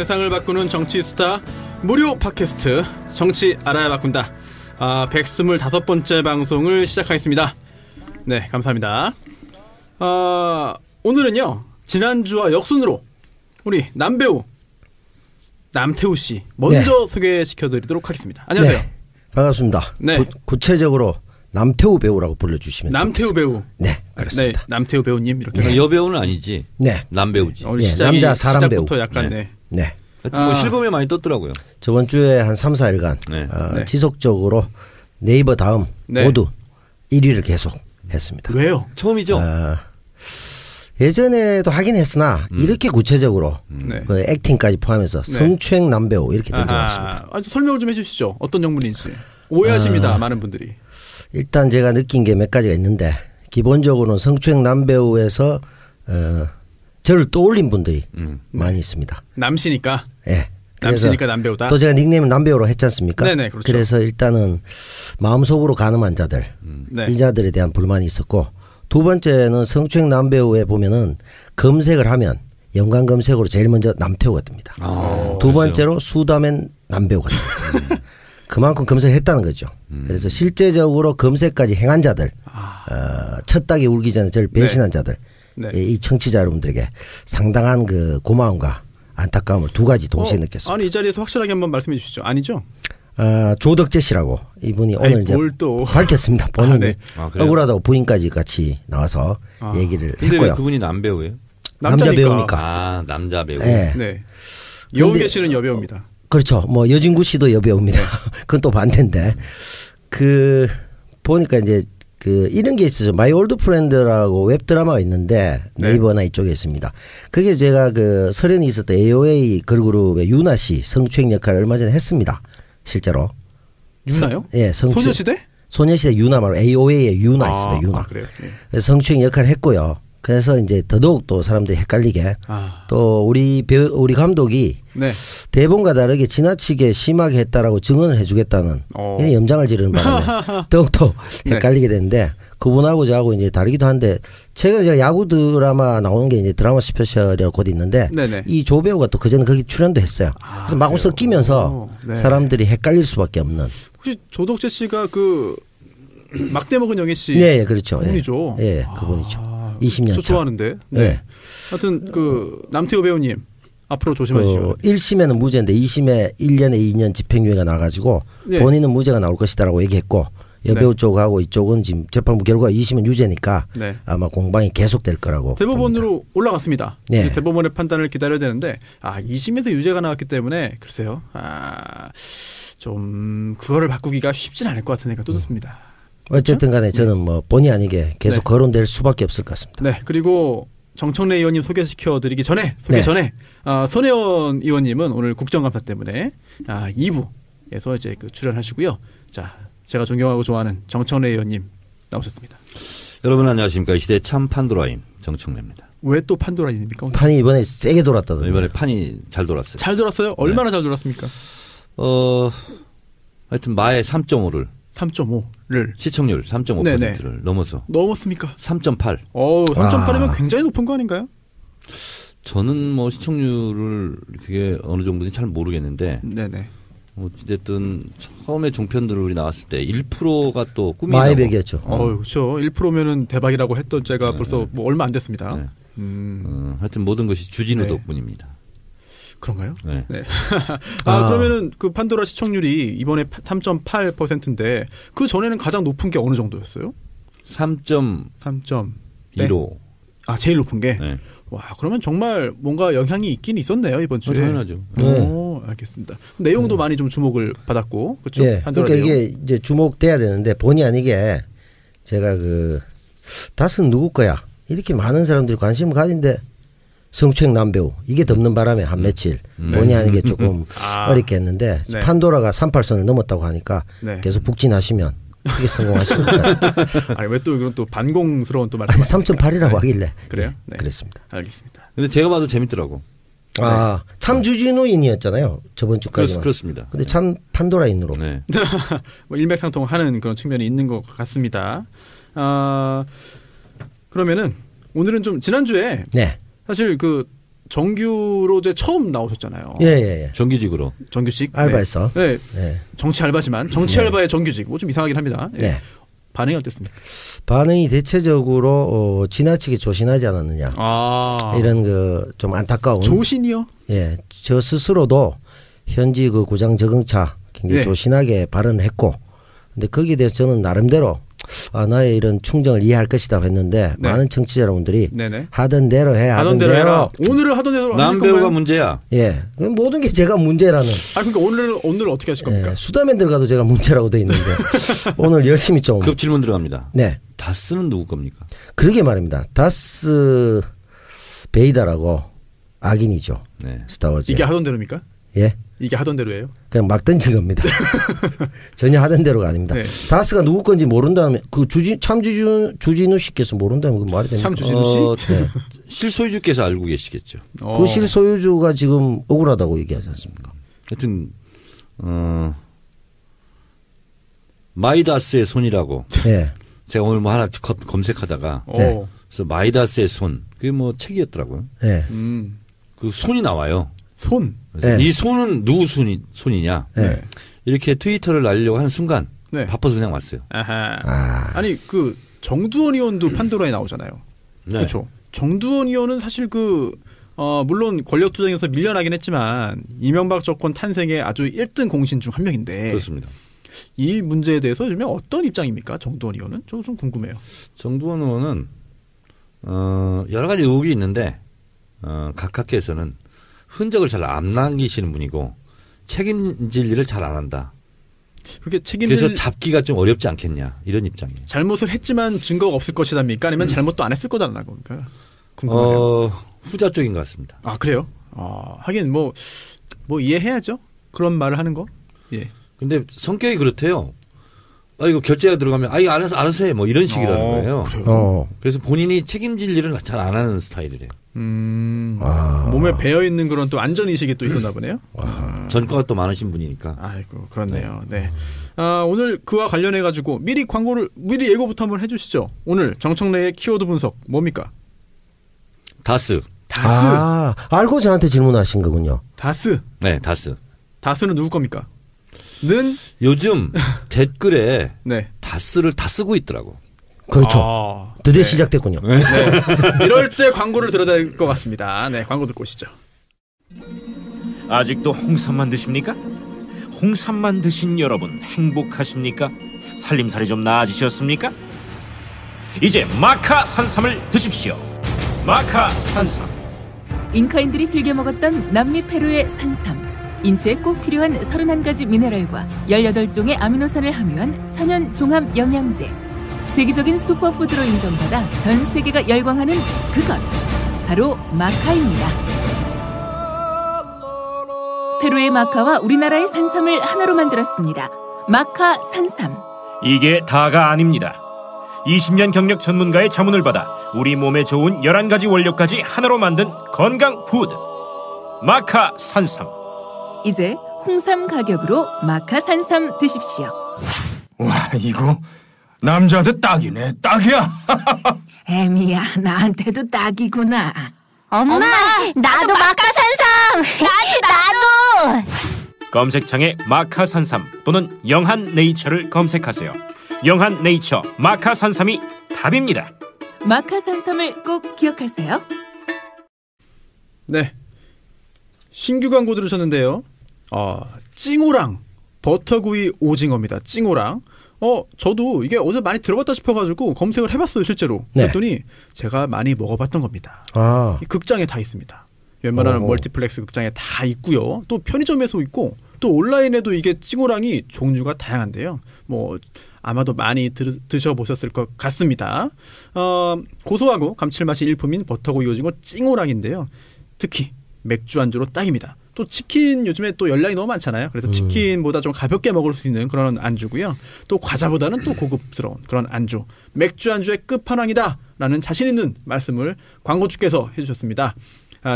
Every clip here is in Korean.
세상을 바꾸는 정치 수다 무료 팟캐스트 정치 알아야 바꾼다. 125번째 방송을 시작하겠습니다. 네, 감사합니다. 오늘은요, 지난주와 역순으로 우리 남배우 남태우 씨 먼저 소개시켜드리도록 하겠습니다. 안녕하세요. 네, 반갑습니다. 네. 구체적으로 남태우 배우라고 불러주시면 남태우 배우. 네, 그렇습니다. 네, 남태우 배우님 이렇게. 네. 여배우는 아니지. 네, 남배우지. 남자 사람 배우. 시작부터 약간 네. 하여튼 뭐 실검에 많이 떴더라고요. 저번 주에 한 3, 4일간 네. 지속적으로 네이버 다음 네. 모두 1위를 계속 했습니다. 왜요? 처음이죠. 예전에도 하긴 했으나 이렇게 구체적으로 네. 그 액팅까지 포함해서 성추행 남배우 이렇게 된 적 없습니다. 설명을 좀 해주시죠. 어떤 영문인지. 오해하십니다. 많은 분들이. 일단 제가 느낀 게 몇 가지가 있는데 기본적으로는 성추행 남배우에서 저를 떠올린 분들이 많이 있습니다. 남시니까. 네. 남시니까 남배우다. 또 제가 닉네임은 남배우로 했지 않습니까? 네네, 그렇죠. 그래서 일단은 마음속으로 가늠한 자들, 네. 이 자들에 대한 불만이 있었고, 두 번째는 성추행 남배우에 보면은 검색을 하면 연관 검색으로 제일 먼저 남태우가 뜹니다. 두 번째로 수다맨 남배우가 뜹니다. 그만큼 검색을 했다는 거죠. 그래서 실제적으로 검색까지 행한 자들, 첫 닭이 울기 전에 저를 배신한 자들, 네. 이 청취자 여러분들에게 상당한 그 고마움과 안타까움을 두 가지 동시에 느꼈습니다. 아니, 이 자리에서 확실하게 한번 말씀해 주시죠. 아니죠? 조덕재 씨라고 이분이 오늘 이제 또 밝혔습니다. 본인이 네. 억울하다고 부인까지 같이 나와서 얘기를 근데 했고요. 왜 그분이 남배우예요? 남자 배우니까. 남자 배우. 네. 네. 여우계 씨는 여배우입니다. 그렇죠. 뭐 여진구 씨도 여배우입니다. 그건 또 반대인데 그 보니까 이제 그 이런 게 있어요. 마이 올드 프렌드라고 웹 드라마가 있는데 네이버나 이쪽에 있습니다. 그게 제가 그 설현이 있었던 AOA 걸그룹의 유나 씨 성추행 역할을 얼마 전에 했습니다. 실제로. 유나요? 예, 소녀시대? 소녀시대 유나 말고 AOA의 유나 있습니다. 유나. 그래요? 네. 그래서 성추행 역할을 했고요. 그래서 이제 더더욱 또 사람들이 헷갈리게 또 우리 감독이 네. 대본과 다르게 지나치게 심하게 했다라고 증언을 해주겠다는 이런 염장을 지르는 바람에 더욱더 헷갈리게 되는데 그분하고 저하고 이제 다르기도 한데 최근에 제가 야구 드라마 나오는 게 이제 드라마 스페셜이라고 곧 있는데 네네. 이 조 배우가 또 그전에 거기 출연도 했어요. 그래서 마구 섞이면서 사람들이 헷갈릴 수밖에 없는. 혹시 조덕재 씨가 그 막대 먹은 영애 씨? 네, 그렇죠. 그분이죠. 예, 그분이죠. 20년 저 차. 좋아하는데. 네. 하여튼 그 남태우 배우님 앞으로 조심하시죠. 1심에는 무죄인데 2심에 1년에 2년 집행유예가 나가지고 본인은 무죄가 나올 것이다라고 얘기했고 여배우 쪽하고 이쪽은 지금 재판부 결과가 2심은 유죄니까 아마 공방이 계속될 거라고 대법원으로 봅니다. 올라갔습니다. 네. 대법원의 판단을 기다려야 되는데 2심에서 유죄가 나왔기 때문에 글쎄요. 좀 그거를 바꾸기가 쉽진 않을 것 같은 생각도 듭니다. 어쨌든 간에 저는 뭐 본의 아니게 계속 거론될 수밖에 없을 것 같습니다. 네. 그리고 정청래 의원님 소개시켜드리기 전에 손혜원 의원님은 오늘 국정감사 때문에 2부에서 이제 그 출연하시고요. 자, 제가 존경하고 좋아하는 정청래 의원님 나오셨습니다. 여러분 안녕하십니까. 이 시대 참 판도라인 정청래입니다. 왜 또 판도라인입니까? 오늘? 판이 이번에 세게 돌았다던데. 이번에 판이 잘 돌았어요. 잘 돌았어요? 얼마나 잘 돌았습니까? 하여튼 마의 3.5를 3.5를 시청률 3.5%를 넘어서 넘었습니까? 3.8. 3.8이면 굉장히 높은 거 아닌가요? 저는 뭐 시청률을 그게 어느 정도인지 잘 모르겠는데 네네. 어쨌든 처음에 종편들을 우리 나왔을 때 1%가 또 꿈이 마이백이었죠. 그렇죠. 1%면은 대박이라고 했던 제가 벌써 뭐 얼마 안 됐습니다. 하여튼 모든 것이 주진우 덕분입니다. 그런가요? 네. 그러면은 그 판도라 시청률이 이번에 3.8%인데 그 전에는 가장 높은 게 어느 정도였어요? 3.15. 제일 높은 게? 네. 와, 그러면 정말 뭔가 영향이 있긴 있었네요, 이번 주에. 당연하죠. 알겠습니다. 내용도 많이 좀 주목을 받았고, 그렇죠? 네. 그러니까 이게 이제 주목돼야 되는데 본의 아니게 제가 닷은 누구 거야? 이렇게 많은 사람들이 관심을 가진데 성추행 남배우 이게 덮는 바람에 한 며칠 본의 아니게 조금 어렵게 했는데 판도라가 38선을 넘었다고 하니까 계속 북진하시면 크게 성공하실 것 같습니다. 왜 또 이건 또 반공스러운 또 말씀? 3.8이라고 하길래 그래요? 그랬습니다. 알겠습니다. 근데 제가 봐도 재밌더라고. 참 주진우인이었잖아요. 저번 주까지만. 그렇습니다. 근데 참 판도라인으로. 네. 뭐 일맥상통하는 그런 측면이 있는 것 같습니다. 그러면은 오늘은 좀 지난주에 사실 그 정규로 이제 처음 나오셨잖아요. 예. 정규직으로. 정규직. 알바에서. 네. 예. 정치 알바지만 정치 알바의 정규직. 뭐 좀 이상하긴 합니다. 예. 예. 반응이 어땠습니까? 반응이 대체적으로 지나치게 조신하지 않았느냐. 이런 그 좀 안타까운. 조신이요? 예. 저 스스로도 현지 그 구장 적응차 굉장히 예. 조신하게 발언했고, 근데 거기에 대해서 저는 나름대로 나의 이런 충정을 이해할 것이다 했는데 네. 많은 청취자 여러분들이 네네. 하던 대로 해, 하던 대로 해라. 오늘은 하던 대로 하실 남배우가 건가요? 문제야. 예, 모든 게 제가 문제라는. 그러니까 오늘 어떻게 하실 겁니까? 예, 수다맨 들어가도 제가 문제라고 돼 있는데 오늘 열심히 좀. 급 질문 들어갑니다. 네. 다스는 누구 겁니까? 그러게 말입니다. 다스 베이다라고 악인이죠. 네. 스타워즈. 이게 하던 대로입니까? 예. 이게 하던 대로예요? 그냥 막 던진 겁니다. 전혀 하던 대로가 아닙니다. 네. 다스가 누구 건지 모른다면 그 주진우 씨께서 모른다면 그 말이 됩니까? 참 주진우 씨? 네. 실소유주께서 알고 계시겠죠. 그 실소유주가 지금 억울하다고 얘기하지 않습니까? 하여튼 마이다스의 손이라고. 네. 제가 오늘 뭐 하나 검색하다가 네. 그래서 마이다스의 손 그게 뭐 책이었더라고요. 네. 그 손이 나와요. 손. 그래서 네. 이 손은 누구 손이냐? 네. 이렇게 트위터를 날리려고 하는 순간 네. 바빠서 그냥 왔어요. 아하. 아니 그 정두원 의원도 판도라에 나오잖아요. 네. 그렇죠. 정두원 의원은 사실 물론 권력투쟁에서 밀려나긴 했지만 이명박 정권 탄생의 아주 1등 공신 중 한 명인데 그렇습니다. 이 문제에 대해서 요즘에 어떤 입장입니까? 정두원 의원은? 저 좀 궁금해요. 정두원 의원은 여러 가지 의혹이 있는데 각하께서는 흔적을 잘 안 남기시는 분이고 책임질 일을 잘 안 한다. 그게 책임질 그래서 잡기가 좀 어렵지 않겠냐 이런 입장이에요. 잘못을 했지만 증거가 없을 것이다입니까? 아니면 잘못도 안 했을 거다라는 겁니까? 궁금해요. 후자 쪽인 것 같습니다. 아 그래요? 하긴 뭐 이해해야죠. 그런 말을 하는 거. 예. 근데 성격이 그렇대요. 이거 결제가 들어가면 이거 알아서 해 뭐 이런 식이라는 거예요. 그래요? 그래서 본인이 책임질 일을 잘 안 하는 스타일이래요. 몸에 배어 있는 그런 또 안전 의식이 또 있었나 보네요. 전과가 또 많으신 분이니까. 아이고 그렇네요. 네. 오늘 그와 관련해 가지고 미리 예고부터 한번 해주시죠. 오늘 정청래의 키워드 분석 뭡니까? 다스. 알고 저한테 질문하신 거군요. 다스. 네, 다스. 다스는 누구 겁니까? 는 요즘 댓글에 네. 다스를 다 쓰고 있더라고. 그렇죠. 드디어 시작됐군요. 네. 이럴 때 광고를 들어야 될 것 같습니다. 네, 광고 듣고 오시죠. 아직도 홍삼만 드십니까? 홍삼만 드신 여러분 행복하십니까? 살림살이 좀 나아지셨습니까? 이제 마카 산삼을 드십시오. 마카 산삼. 잉카인들이 즐겨 먹었던 남미 페루의 산삼. 인체에 꼭 필요한 31가지 미네랄과 18종의 아미노산을 함유한 천연 종합 영양제. 세계적인 슈퍼푸드로 인정받아 전 세계가 열광하는 그것. 바로 마카입니다. 페루의 마카와 우리나라의 산삼을 하나로 만들었습니다. 마카 산삼. 이게 다가 아닙니다. 20년 경력 전문가의 자문을 받아 우리 몸에 좋은 11가지 원료까지 하나로 만든 건강 푸드. 마카 산삼. 이제 홍삼 가격으로 마카 산삼 드십시오. 와, 이거 남자한테 딱이네. 딱이야. 애미야, 나한테도 딱이구나. 엄마, 나도 마카산삼. 나도. 검색창에 마카산삼 또는 영한네이처를 검색하세요. 영한네이처 마카산삼이 답입니다. 마카 산삼을 꼭 기억하세요. 네. 신규 광고 들으셨는데요. 찡오랑 버터구이 오징어입니다. 찡오랑. 저도 이게 어디서 많이 들어봤다 싶어가지고 검색을 해봤어요, 실제로. 네. 그랬더니 제가 많이 먹어봤던 겁니다. 이 극장에 다 있습니다. 웬만한 멀티플렉스 극장에 다 있고요. 또 편의점에서 있고 또 온라인에도 이게 찡오랑이 종류가 다양한데요. 뭐 아마도 많이 드셔보셨을 것 같습니다. 고소하고 감칠맛이 일품인 버터구이 오징어 찡오랑인데요. 특히 맥주 안주로 딱입니다. 또 치킨 요즘에 또 열량이 너무 많잖아요. 그래서 치킨보다 좀 가볍게 먹을 수 있는 그런 안주고요. 또 과자보다는 또 고급스러운 그런 안주. 맥주 안주의 끝판왕이다라는 자신 있는 말씀을 광고주께서 해주셨습니다.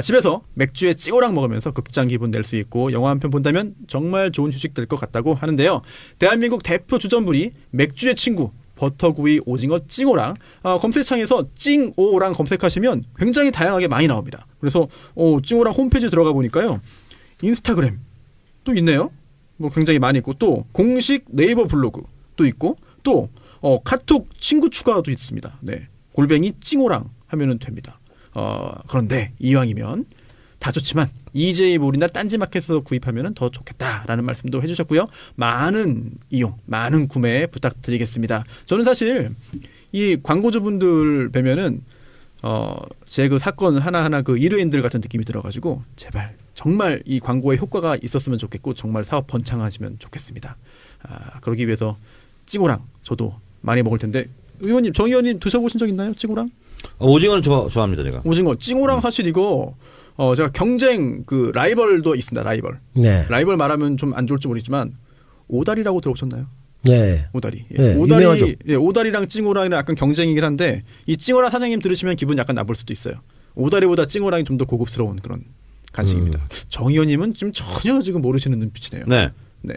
집에서 맥주에 찌오랑 먹으면서 극장 기분 낼 수 있고 영화 한 편 본다면 정말 좋은 휴식 될 것 같다고 하는데요. 대한민국 대표 주전부리 맥주의 친구 버터구이, 오징어, 찡오랑 검색창에서 찡오랑 검색하시면 굉장히 다양하게 많이 나옵니다. 그래서 찡오랑 홈페이지 들어가 보니까요. 인스타그램 또 있네요. 뭐 굉장히 많이 있고 또 공식 네이버 블로그 또 있고 또 카톡 친구 추가도 있습니다. 네. 골뱅이 찡오랑 하면은 됩니다. 그런데 이왕이면 다 좋지만 EJ몰이나 딴지마켓에서 구입하면 더 좋겠다라는 말씀도 해주셨고요. 많은 이용, 많은 구매 부탁드리겠습니다. 저는 사실 이 광고주분들 뵈면은 제 그 사건 하나하나 그 일회인들 같은 느낌이 들어가지고 제발 정말 이 광고에 효과가 있었으면 좋겠고 정말 사업 번창하시면 좋겠습니다. 그러기 위해서 찡오랑 저도 많이 먹을 텐데 의원님, 정 의원님 드셔보신 적 있나요? 찡오랑? 오징어는 좋아합니다, 제가. 오징어, 찡오랑 사실 이거 제가 경쟁 그 라이벌도 있습니다. 라이벌. 네. 라이벌 말하면 좀 안 좋을지 모르겠지만 오다리라고 들어보셨나요? 네. 오다리. 예. 네, 오다리. 유명하죠. 예, 오다리랑 찡오랑이랑 약간 경쟁이긴 한데 이 찡오랑 사장님 들으시면 기분 약간 나쁠 수도 있어요. 오다리보다 찡오랑이 좀 더 고급스러운 그런 간식입니다. 정 의원님은 지금 전혀 지금 모르시는 눈빛이네요. 네. 네.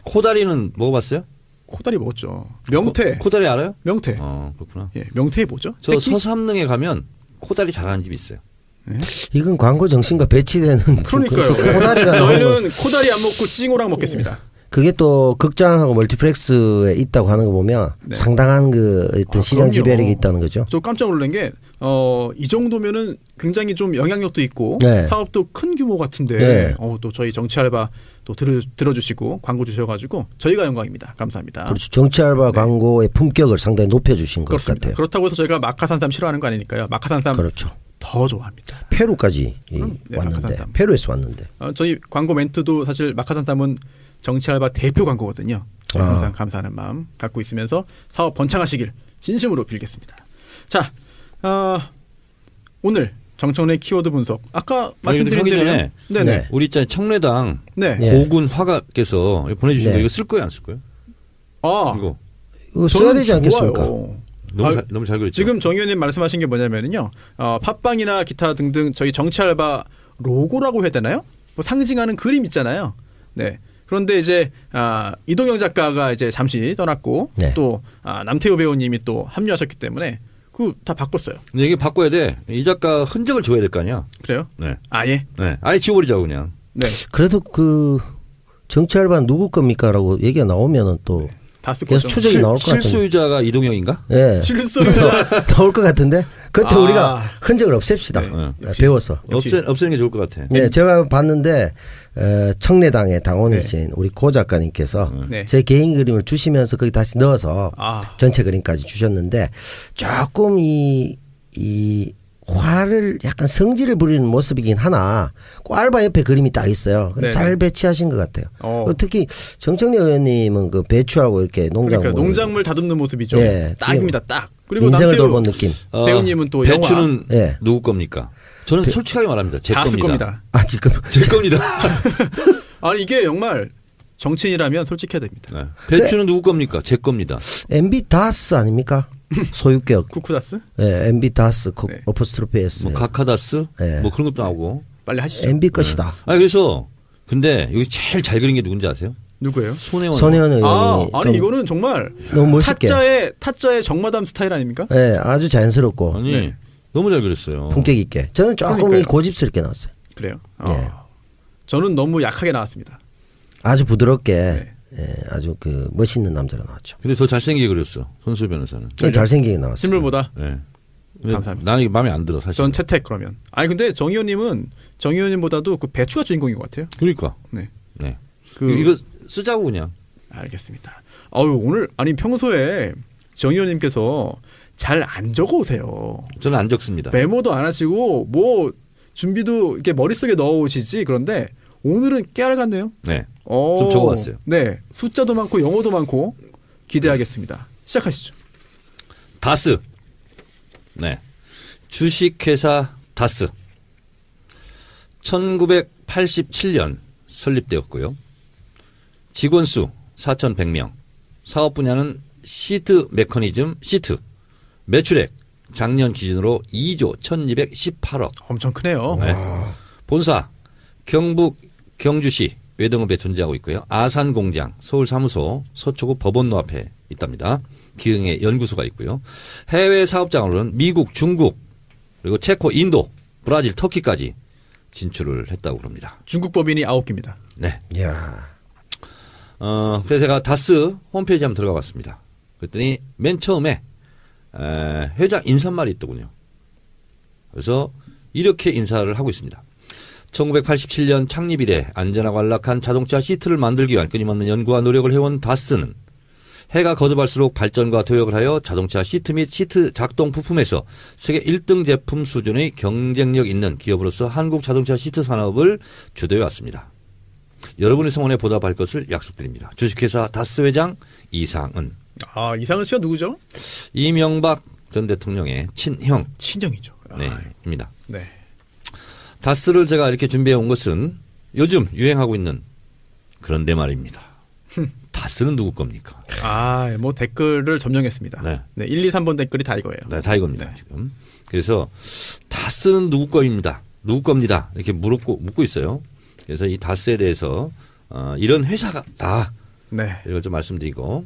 코다리는 먹어봤어요? 코다리 먹었죠. 명태. 코다리 알아요? 명태. 그렇구나. 예, 명태 뭐죠? 저 새끼? 서삼릉에 가면 코다리 잘하는 집이 있어요. 이건 광고 정신과 배치되는 그러니까요. 그렇죠. 코다리가 저희는 코다리 안 먹고 찡오랑 먹겠습니다. 그게 또 극장하고 멀티플렉스에 있다고 하는 거 보면 네. 상당한 그 어떤 시장 그럼요. 지배력이 있다는 거죠. 저 깜짝 놀란 게 이 정도면은 굉장히 좀 영향력도 있고 네. 사업도 큰 규모 같은데 네. 또 저희 정치 알바 또 들어주시고 광고 주셔가지고 저희가 영광입니다. 감사합니다. 그렇죠. 정치 알바 광고의 품격을 상당히 높여주신 것 그렇습니다. 같아요. 그렇다고 해서 저희가 마카산삼 싫어하는 거 아니니까요. 마카산삼 그렇죠. 더 좋아합니다. 페루까지 네, 왔는데 마카산삼. 페루에서 왔는데 저희 광고 멘트도 사실 마카산삼은 정치 알바 대표 광고거든요. 저희 항상 감사하는 마음 갖고 있으면서 사업 번창하시길 진심으로 빌겠습니다. 자, 오늘 정청래 키워드 분석 아까 말씀드린 대로 전에 네네. 우리 있잖아요 청래당 네. 네. 고군 화가께서 보내주신 네. 거 이거 쓸 거예요 안 쓸 거예요? 이거 이거 써야 되지 않겠습니까? 좋아요. 너무 잘 그렸죠. 지금 정 의원님 말씀하신 게 뭐냐면요. 팟빵이나 기타 등등 저희 정치 알바 로고라고 해야 되나요? 뭐 상징하는 그림 있잖아요. 네. 그런데 이제 이동영 작가가 이제 잠시 떠났고 네. 또 남태우 배우님이 또 합류하셨기 때문에 그 다 바꿨어요. 근데 이게 바꿔야 돼. 이 작가 흔적을 줘야 될 거 아니야. 그래요? 네. 아예? 네. 아예 지워버리자고 그냥. 네. 그래도 그 정치 알바 누구 겁니까라고 얘기가 나오면은 또 다 쓸 계속 거죠. 추적이 나올 것 같은데. 실소유자가 이동영인가? 예. 실소유자. 나올 것 같은데. 그때 우리가 흔적을 없앱시다. 네. 배워서. 없애는 게 좋을 것 같아. 네, 제가 봤는데 청래당의 당원이신 우리 고 작가님께서 네. 제 개인 그림을 주시면서 거기 다시 넣어서 전체 그림까지 주셨는데 조금 이 화를 약간 성질을 부리는 모습이긴 하나 꼭 알바 옆에 그림이 딱 있어요. 네. 잘 배치하신 것 같아요. 특히 정청래 의원님은 그 배추하고 이렇게 농작물, 그러니까 농작물 다듬는 모습이죠. 네, 딱입니다. 딱. 그리고 인생을 남태우 돌본 느낌. 배우님은 또 배추는 네. 누구 겁니까? 저는 솔직하게 말합니다. 제 다 쓸 겁니다. 겁니다. 지금 제 겁니다. 아니 이게 정말 정치인이라면 솔직해야 됩니다. 네. 배추는 누구 겁니까? 제 겁니다. MB 다스 아닙니까? 소유격. 쿠쿠다스? 네, MB 다스 네. 어포스트로피 S. 뭐 가카다스 네. 뭐 그런 것도 나오고. 빨리 하시죠. MB 것이다. 그래서 근데 여기 제일 잘 그린 게 누군지 아세요? 누구예요? 손혜원 의원이 아니 이거는 정말 너무 멋있게. 타짜의 정마담 스타일 아닙니까? 네, 아주 자연스럽고 아니 네. 너무 잘 그렸어요. 품격 있게. 저는 조금 그러니까요. 고집스럽게 나왔어요. 그래요. 예. 저는 너무 약하게 나왔습니다. 아주 부드럽게 네. 아주 그 멋있는 남자로 나왔죠. 근데 더 잘생기게 그렸어. 손수 변호사는. 네, 잘생기게 나왔어요. 실물보다. 네. 감사합니다. 나는 이게 마음에 안 들어 사실. 전 채택 그러면. 아니 근데 정 의원님보다도 그 배추가 주인공인 것 같아요. 그러니까. 네. 네. 그 이거 쓰자고 그냥. 알겠습니다. 오늘 평소에 정 의원님께서 잘 안 적어 오세요. 저는 안 적습니다. 메모도 안 하시고 뭐 준비도 이렇게 머릿속에 넣어 오시지. 그런데 오늘은 깨알 같네요. 네. 좀 적어봤어요. 네. 숫자도 많고 영어도 많고 기대하겠습니다. 시작하시죠. 다스. 네. 주식회사 다스. 1987년 설립되었고요. 직원 수 4,100명. 사업 분야는 시트 메커니즘 시트. 매출액 작년 기준으로 2조 1,218억. 엄청 크네요. 네. 본사 경북 경주시 외동읍에 존재하고 있고요. 아산공장 서울사무소 서초구 법원로 앞에 있답니다. 기흥에 연구소가 있고요. 해외 사업장으로는 미국, 중국, 그리고 체코, 인도, 브라질, 터키까지 진출을 했다고 그럽니다. 중국 법인이 9개입니다. 네. 이야. 그래서 제가 다스 홈페이지 한번 들어가 봤습니다. 그랬더니 맨 처음에 회장 인사말이 있더군요. 그래서 이렇게 인사를 하고 있습니다. 1987년 창립 이래 안전하고 안락한 자동차 시트를 만들기 위한 끊임없는 연구와 노력을 해온 다스는 해가 거듭할수록 발전과 도약을 하여 자동차 시트 및 시트 작동 부품에서 세계 1등 제품 수준의 경쟁력 있는 기업으로서 한국 자동차 시트 산업을 주도해 왔습니다. 여러분의 성원에 보답할 것을 약속드립니다. 주식회사 다스 회장 이상은. 아, 이상은 씨가 누구죠? 이명박 전 대통령의 친형. 친형이죠. 네, 입니다. 네. 다스를 제가 이렇게 준비해 온 것은 요즘 유행하고 있는 그런데 말입니다. 다스는 누구 겁니까? 아, 뭐 댓글을 점령했습니다. 네. 네, 1, 2, 3번 댓글이 다 이거예요. 네, 다 이겁니다. 네. 지금. 그래서 다스는 누구 겁니다. 누구 겁니다. 이렇게 묻고 있어요. 그래서 이 다스에 대해서 이런 회사가 다 네. 이걸 좀 말씀드리고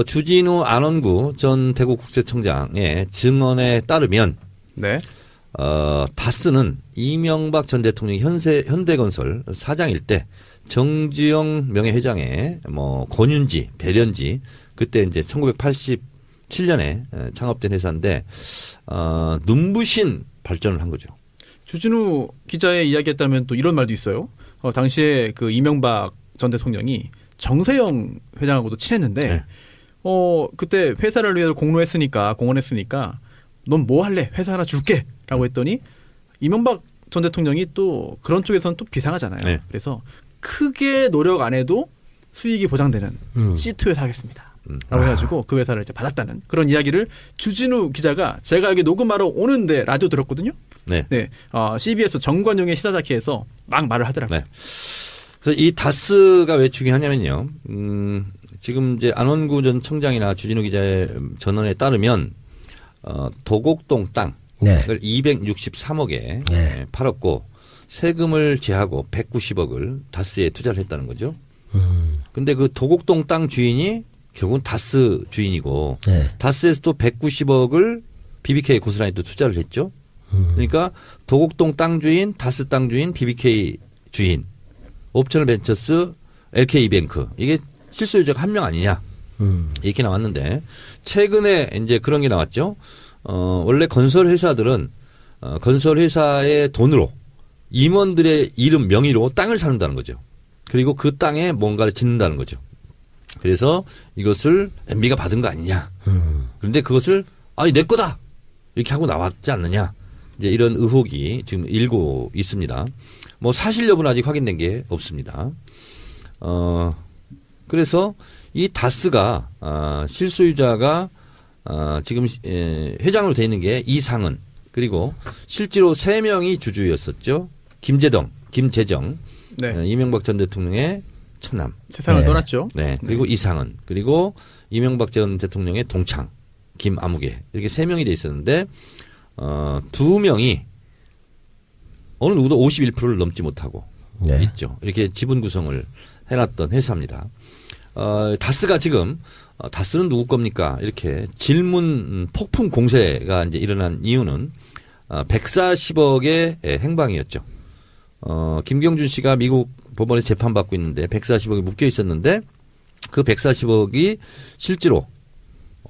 주진우 안원구 전 대구국세청장의 증언에 따르면 네. 다스는 이명박 전 대통령 현대건설 사장일 때 정주영 명예회장의 뭐 권윤지, 배련지 그때 이제 1987년에 창업된 회사인데 눈부신 발전을 한 거죠. 주진우 기자의 이야기에 따르면 또 이런 말도 있어요. 당시에 그 이명박 전 대통령이 정세영 회장하고도 친했는데 네. 그때 회사를 위해서 공헌했으니까 넌 뭐 할래? 회사 하나 줄게라고 했더니 이명박 전 대통령이 또 그런 쪽에서는 또 비상하잖아요. 네. 그래서 크게 노력 안 해도 수익이 보장되는 시트 회사 하겠습니다. 라고 해가지고 그 회사를 이제 받았다는 그런 이야기를 주진우 기자가 제가 여기 녹음하러 오는데 라디오 들었거든요. 네. 네. CBS 정관용의 시사자키에서 막 말을 하더라고요. 네. 그래서 이 다스가 왜 중요하냐면요. 지금 이제 안원구 전 청장이나 주진우 기자의 전언에 따르면 도곡동 땅을 네. 263억에 네. 팔았고 세금을 제하고 190억을 다스에 투자를 했다는 거죠. 근데 그 도곡동 땅 주인이 결국은 다스 주인이고 네. 다스에서 또 190억을 BBK 고스란히 또 투자를 했죠. 그러니까 도곡동 땅 주인, 다스 땅 주인, BBK 주인, 옵셔널 벤처스, LK이뱅크 이게 실소유자가 한 명 아니냐 이렇게 나왔는데 최근에 이제 그런 게 나왔죠. 원래 건설 회사들은 건설 회사의 돈으로 임원들의 이름 명의로 땅을 사는다는 거죠. 그리고 그 땅에 뭔가를 짓는다는 거죠. 그래서 이것을 MB가 받은 거 아니냐. 그런데 그것을 내 거다 이렇게 하고 나왔지 않느냐. 이제 이런 의혹이 지금 일고 있습니다. 뭐 사실 여부는 아직 확인된 게 없습니다. 그래서 이 다스가 실소유자가 지금 회장으로 돼 있는 게 이상은 그리고 실제로 3명이 주주였었죠. 김재정, 네. 이명박 전 대통령의 처남. 세상을 네. 떠났죠. 네. 그리고 이상은 그리고 이명박 전 대통령의 동창 김아무개 이렇게 3명이 돼 있었는데 2명이 어느 누구도 51%를 넘지 못하고 네. 있죠. 이렇게 지분 구성을 해놨던 회사입니다. 다스가 지금 다스는 누구 겁니까? 이렇게 질문 폭풍 공세가 이제 일어난 이유는 140억의 행방이었죠. 김경준 씨가 미국 법원에서 재판받고 있는데 140억이 묶여 있었는데 그 140억이 실제로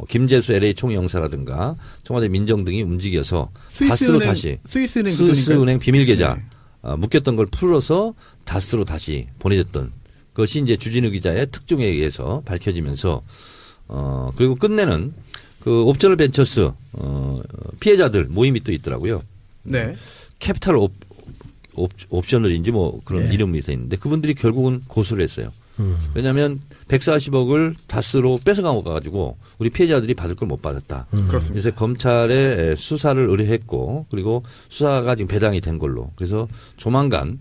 김재수 LA 총영사라든가 청와대 민정 등이 움직여서 다스로 다시 스위스은행 비밀 계좌 네. 묶였던 걸 풀어서 다스로 다시 보내졌던 것이 이제 주진우 기자의 특종에 의해서 밝혀지면서 그리고 끝내는 그 옵셔널 벤처스 피해자들 모임이 또 있더라고요. 네. 캐피탈 옵셔널인지 뭐 그런 네. 이름이 돼 있는데 그분들이 결국은 고소를 했어요. 왜냐하면 140억을 다스로 뺏어가가지고 우리 피해자들이 받을 걸 못 받았다. 그렇습니다. 그래서 검찰에 수사를 의뢰했고 그리고 수사가 지금 배당이 된 걸로. 그래서 조만간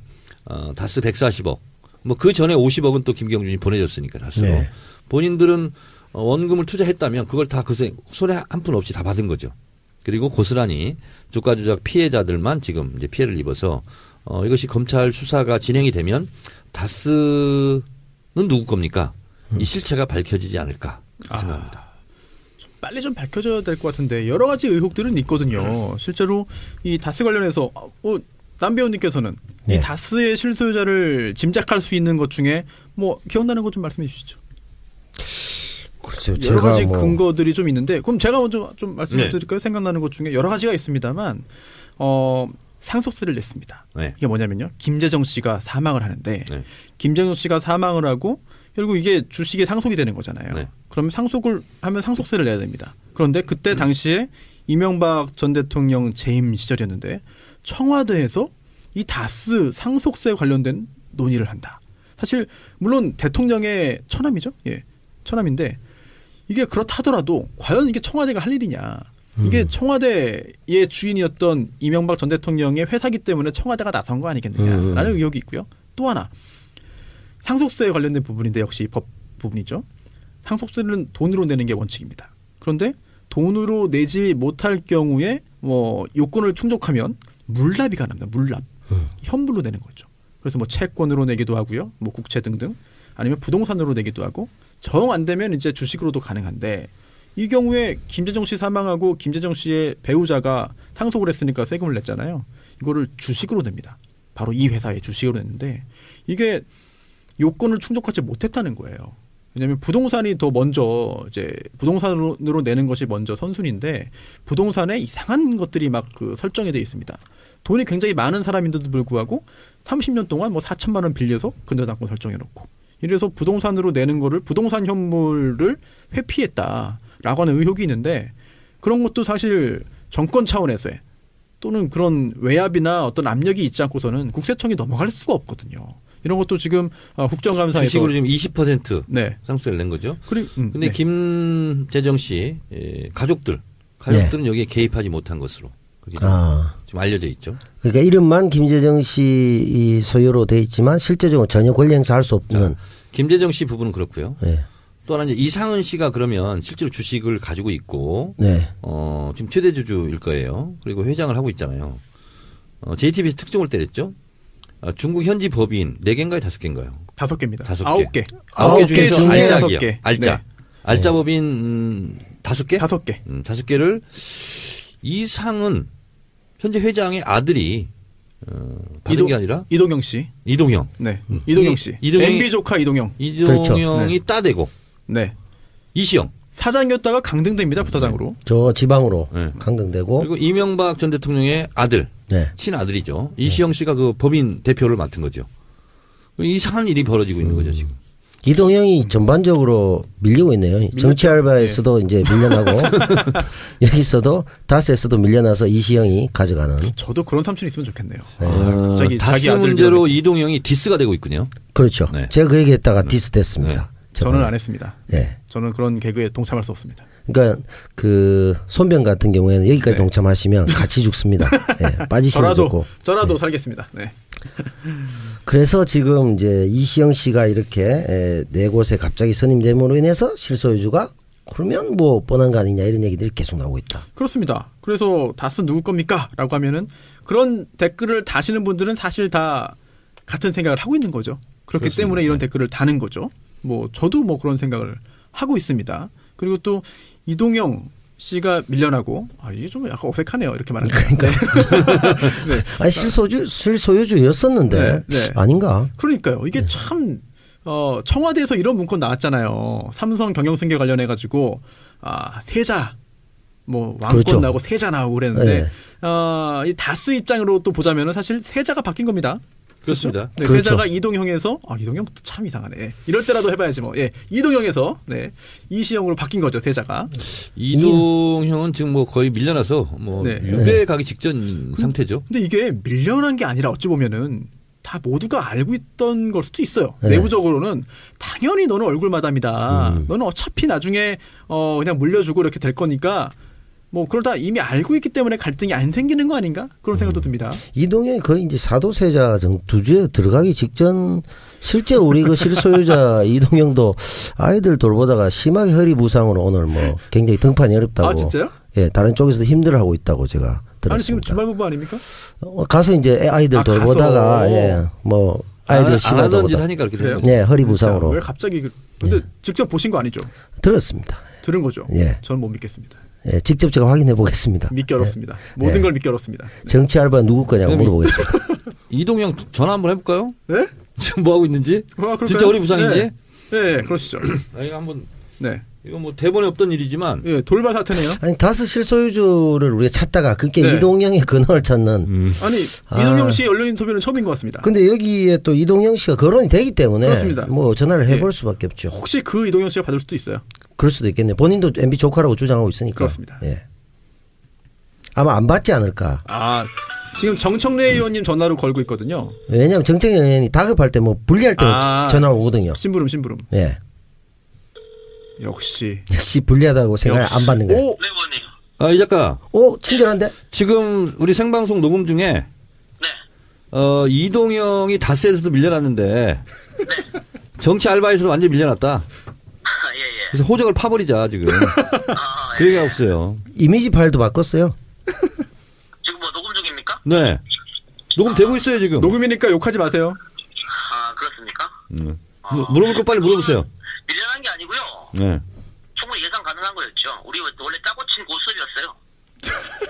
다스 140억. 뭐 그 전에 50억은 또 김경준이 보내줬으니까 다스로. 네. 본인들은 원금을 투자했다면 그걸 다 손에 한 푼 없이 다 받은 거죠. 그리고 고스란히 주가 조작 피해자들만 지금 이제 피해를 입어서 이것이 검찰 수사가 진행이 되면 다스는 누구 겁니까? 이 실체가 밝혀지지 않을까 생각합니다. 빨리 좀 밝혀져야 될 것 같은데 여러 가지 의혹들은 있거든요. 실제로 이 다스 관련해서 남 배우님께서는 네. 이 다스의 실소유자를 짐작할 수 있는 것 중에 뭐 기억나는 것 좀 말씀해 주시죠. 그렇죠. 여러 가지 제가 근거들이 좀 있는데 그럼 제가 먼저 좀 말씀해 네. 드릴까요? 생각나는 것 중에 여러 가지가 있습니다만 상속세를 냈습니다. 네. 이게 뭐냐면요. 김재정 씨가 사망을 하는데 네. 김재정 씨가 사망을 하고 결국 이게 주식이 상속이 되는 거잖아요. 네. 그러면 상속을 하면 상속세를 내야 됩니다. 그런데 그때 당시에 이명박 전 대통령 재임 시절이었는데 청와대에서 이 다스 상속세 관련된 논의를 한다. 사실 물론 대통령의 처남이죠. 예, 처남인데 이게 그렇다 하더라도 과연 이게 청와대가 할 일이냐. 이게 청와대의 주인이었던 이명박 전 대통령의 회사기 때문에 청와대가 나선 거 아니겠느냐라는 의혹이 있고요. 또 하나 상속세에 관련된 부분인데 역시 법 부분이죠. 상속세는 돈으로 내는 게 원칙입니다. 그런데 돈으로 내지 못할 경우에 뭐 요건을 충족하면 물납이 가능합니다. 물납. 현물로 내는 거죠. 그래서 뭐 채권으로 내기도 하고요. 뭐 국채 등등 아니면 부동산으로 내기도 하고 정 안 되면 이제 주식으로도 가능한데 이 경우에 김재정 씨 사망하고 김재정 씨의 배우자가 상속을 했으니까 세금을 냈잖아요. 이거를 주식으로 냅니다. 바로 이 회사의 주식으로 냈는데 이게 요건을 충족하지 못했다는 거예요. 왜냐하면 부동산이 더 먼저 이제 부동산으로 내는 것이 먼저 선순위인데 부동산에 이상한 것들이 막 그 설정이 돼 있습니다. 돈이 굉장히 많은 사람인데도 불구하고 30년 동안 뭐 4천만 원 빌려서 근저당권 설정해놓고 이래서 부동산으로 내는 거를 부동산 현물을 회피했다라고 하는 의혹이 있는데 그런 것도 사실 정권 차원에서의 또는 그런 외압이나 어떤 압력이 있지 않고서는 국세청이 넘어갈 수가 없거든요. 이런 것도 지금 국정감사에서 주식으로 지금 20% 네. 상속세를 낸 거죠. 근데 네. 김재정 씨 가족들은 여기에 개입하지 못한 것으로 그렇게 지금 알려져 있죠. 그러니까 이름만 김재정 씨 소유로 돼 있지만 실제적으로 전혀 권리 행사할 수 없는. 김재정 씨 부분은 그렇고요. 네. 또 하나 이제 이상은 씨가 그러면 실제로 주식을 가지고 있고 네. 지금 최대 주주일 거예요. 그리고 회장을 하고 있잖아요. JTBC 특종을 때렸죠. 중국 현지 법인 4개인가요? 5개인가요? 5개입니다. 5개. 9개 중에서 중에 알짜기요. 5개. 알짜. 네. 알짜 법인 5개? 5개. 5개를 이상은 현재 회장의 아들이 받은 게 아니라 이동영 씨. 이동형. 네. 이동영 씨. MB 조카 이동영. 이동형이 그렇죠. 따대고. 네. 이시영. 사장이었다가 강등됩니다. 부사장으로. 저 지방으로 네. 강등되고. 그리고 이명박 전 대통령의 아들. 네. 친아들이죠. 이시영 씨가 그 법인 대표를 맡은 거죠. 이상한 일이 벌어지고 있는 거죠, 지금. 이동형이 전반적으로 밀리고 있네요. 정치 알바에서도 이제 밀려나고 여기서도 다스에서도 밀려나서 이시영이 가져가는. 저도 그런 삼촌이 있으면 좋겠네요. 갑자기 다스 자기 아들 문제로 이동형이 디스가 되고 있군요. 그렇죠. 네. 제가 그 얘기했다가 디스 됐습니다. 저는 안 했습니다. 네. 저는 그런 개그에 동참할 수 없습니다. 그러니까 그 손병 같은 경우에는 여기까지 네. 동참하시면 같이 죽습니다. 네. 빠지시면 좋고. 저라도 살겠습니다. 네. 그래서 지금 이제 이시영 씨가 이렇게 네 곳에 갑자기 선임됨으로 인해서 실소유주가 그러면 뭐 뻔한 거 아니냐 이런 얘기들이 계속 나오고 있다. 그렇습니다. 그래서 다스 누구 겁니까? 라고 하면은 그런 댓글을 다시는 분들은 사실 다 같은 생각을 하고 있는 거죠. 그렇기 그렇습니다. 때문에 이런 댓글을 다는 거죠. 뭐 저도 뭐 그런 생각을 하고 있습니다. 그리고 또 이동영 씨가 밀려나고 이게 좀 약간 어색하네요. 이렇게 말하는 그러니까. 네. 아니 실소유주였었는데 네. 아닌가? 그러니까요. 이게 참 청와대에서 이런 문건 나왔잖아요. 삼성 경영승계 관련해 가지고 세자 뭐 왕권 그렇죠. 나오고 세자 나오고 그랬는데 네. 이 다스 입장으로 또 보자면은 사실 세자가 바뀐 겁니다. 그렇습니다. 네, 그렇죠. 세자가 이동형에서 이동형 참 이상하네. 이럴 때라도 해봐야지 뭐. 예, 이동형에서 이시영으로 바뀐 거죠 세자가. 이동형은 지금 뭐 거의 밀려나서 뭐 네. 유배 가기 직전 상태죠. 근데 이게 밀려난 게 아니라 어찌 보면은 다 모두가 알고 있던 걸 수도 있어요. 네. 내부적으로는 당연히 너는 얼굴 마담이다. 너는 어차피 나중에 그냥 물려주고 이렇게 될 거니까 뭐 그러다 이미 알고 있기 때문에 갈등이 안 생기는 거 아닌가? 그런 생각도 듭니다. 이동영이 거의 이제 사도세자 두주에 들어가기 직전 실제 우리 그 실소유자 이동영도 아이들 돌보다가 심하게 허리 부상으로 오늘 뭐 굉장히 등판이 어렵다고. 진짜요? 예, 다른 쪽에서도 힘들어하고 있다고 제가 들었습니다. 아니 지금 주말부부 아닙니까? 가서 이제 아이들 돌보다가 가서. 예, 뭐 아이들 안 심하다고 하던 짓 하니까 그렇게 되는 거죠. 네, 허리 부상으로 왜 갑자기 근데 직접 보신 거 아니죠? 들었습니다. 들은 거죠. 예. 저는 못 믿겠습니다. 예, 직접 제가 확인해 보겠습니다. 믿기 어렵습니다. 모든 걸 믿기 어렵습니다. 네. 정치 알바 누구 거냐고 물어보겠습니다. 이동영 전화 한번 해볼까요? 네? 지금 뭐 하고 있는지? 그럴까요? 진짜 허리 부상인지? 네, 네 그러시죠. 이거 한번 네. 이거 뭐 대본에 없던 일이지만 예, 돌발 사태네요. 아니 다스 실소유주를 우리가 찾다가 그게 네. 이동영의 근원을 찾는. 아니 이동영 씨 언론 인터뷰는 처음인 것 같습니다. 근데 여기에 또 이동영 씨가 거론이 되기 때문에 그렇습니다. 뭐 전화를 해볼 수밖에 없죠. 혹시 그 이동영 씨가 받을 수도 있어요. 그럴 수도 있겠네요. 본인도 MB 조카라고 주장하고 있으니까. 그렇습니다. 예. 아마 안 받지 않을까. 아 지금 정청래 의원님 전화로 걸고 있거든요. 왜냐하면 정청래 의원이 다급할 때 뭐 불리할 때 전화 오거든요. 심부름. 예. 역시 불리하다고 생각 안 받는 거예요. 오, 아, 이 작가. 친절한데? 지금 우리 생방송 녹음 중에 이동영이 다스에서도 밀려났는데 정치 알바에서도 완전히 밀려났다. 그래서 호적을 파버리자 지금. 그 얘기가 없어요. 이미지 파일도 바꿨어요. 지금 뭐 녹음 중입니까? 네. 녹음되고 있어요 지금. 녹음이니까 욕하지 마세요. 아 그렇습니까? 물어볼 거 빨리 물어보세요. 밀려난 게 아니고요. 네. 충분히 예상 가능한 거였죠. 우리 원래 짜고 친 고수였어요.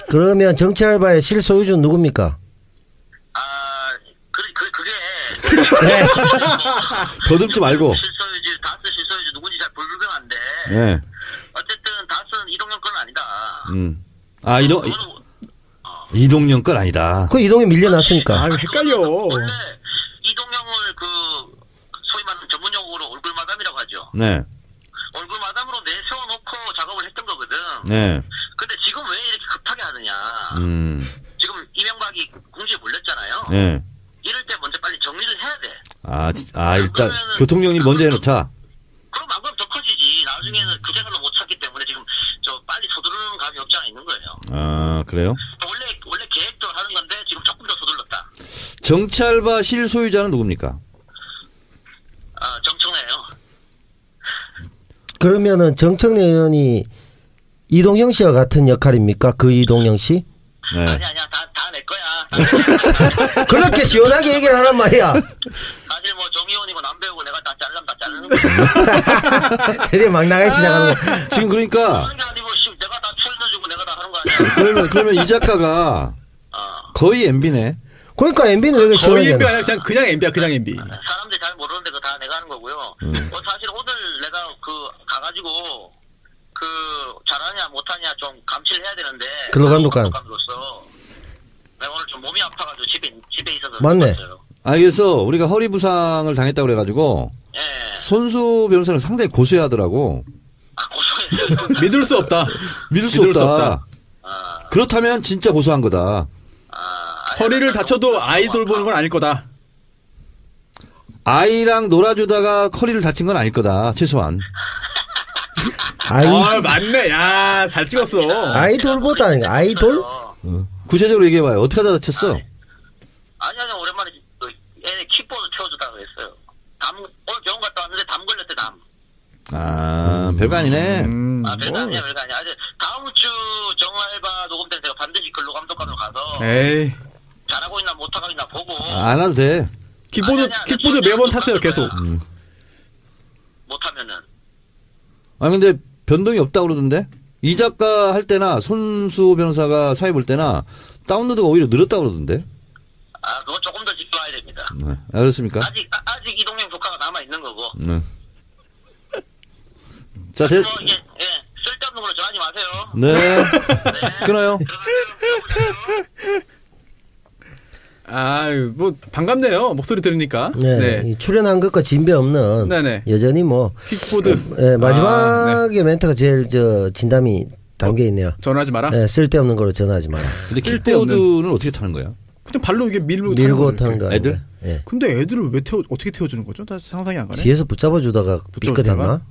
그러면 정치 알바의 실소유주는 누굽니까? 그게 더듬지 말고. 실소유주 다스 실소유주 누군지 잘 불분명한데. 네. 어쨌든 다스는 이동영 건 아니다. 아 이동영 건 아니다. 그 이동이 밀려났으니까. 아 헷갈려. 원래 이동영을 소위 말하는 전문 용어로 얼굴 마담이라고 하죠. 네. 얼굴 마담으로 내세워놓고 작업을 했던 거거든. 네. 근데 지금 왜 이렇게 급하게 하느냐. 지금 이명박이 궁지에 몰렸잖아요. 네. 이럴 때 먼저 빨리 정리를 해야 돼. 일단 교통정리 먼저 해놓자. 그럼 안 그럼 더 커지지. 나중에는 그 자갈로 못 찾기 때문에 지금 빨리 서두르는 감이 없지 않아 있는 거예요. 아 그래요? 원래 계획도 하는 건데 지금 조금 더 서둘렀다. 정치 알바 실소유자는 누굽니까? 정청래예요. 그러면은 정청래 의원이 이동영 씨와 같은 역할입니까? 그 이동영 씨? 네. 아니야 다 내 거야. 그렇게 시원하게 얘기를 하란 말이야. 사실 뭐 정의원이고 남배우고 내가 다 잘라면 다 자르는 거야. 되게 막 나가기 시작하는 거. 지금 그러니까 하는 게 아니고 내가 다 출연해주고 내가 다 하는 거 아니야. 그러면 이 작가가 거의 MB네. 그러니까 MB는 왜 거의 시원하게 MB 아니야 그냥 MB야 그냥 MB. 사람들이 잘 모르는데 그거 다 내가 하는 거고요. 사실 오늘 내가 가가지고 잘하냐 못하냐 좀 감시를 해야 되는데. 근로감독관. 감독관으로서 내가 오늘 좀 몸이 아파가지고 집에 있어서. 맞네. 그래서 우리가 허리 부상을 당했다고 그래가지고 예. 손수 변호사는 상당히 고소해하더라고. 고소했어요. 믿을 수 없다. 믿을 수 없다. 그렇다면 진짜 고소한 거다. 허리를 다쳐도 아이돌 보는 건 아닐 거다. 아이랑 놀아주다가 허리를 다친 건 아닐 거다. 최소한. 맞네. 야, 잘 찍었어. 아이돌보다 아이돌? 구체적으로 얘기해봐요. 어떻게 하다 다쳤어? 아니 오랜만에 애 킥보드 태워주다가 그랬어요. 오늘 병원 갔다 왔는데 담 걸렸대 담. 별거 아니네. 별거 아니야 별거 아니야. 다음 주 정알바 녹음 때 제가 반드시 근로감독관으로 가서 에이. 잘하고 있나 못하고 있나 보고. 안 와도 돼. 킥보드 매번 탔어요 계속. 못하면은. 근데 변동이 없다고 그러던데? 이 작가 할 때나 손수 변호사가 사회 볼 때나 다운로드가 오히려 늘었다고 그러던데? 그건 조금 더 지켜봐야 됩니다. 네. 그렇습니까? 아직 이동영 조카가 남아 있는 거고. 네. 자, 쓸데없는 걸로 전하지 마세요. 네. 끊어요. 뭐 반갑네요. 목소리 들으니까. 네. 출연한 것과 진배 없는. 네네. 여전히 뭐 킥보드. 마지막에 멘트가 제일 진담이 담겨 있네요. 전화하지 마라. 네, 쓸데없는 거로 전화하지 마라. 근데 킥보드는 어떻게 타는 거야? 그냥 발로 이게 밀고 타는 거. 애들? 네. 근데 애들을 왜 어떻게 태워주는 거죠? 나 상상이 안 가네. 뒤에서 붙잡아 주다가 삐끗했나?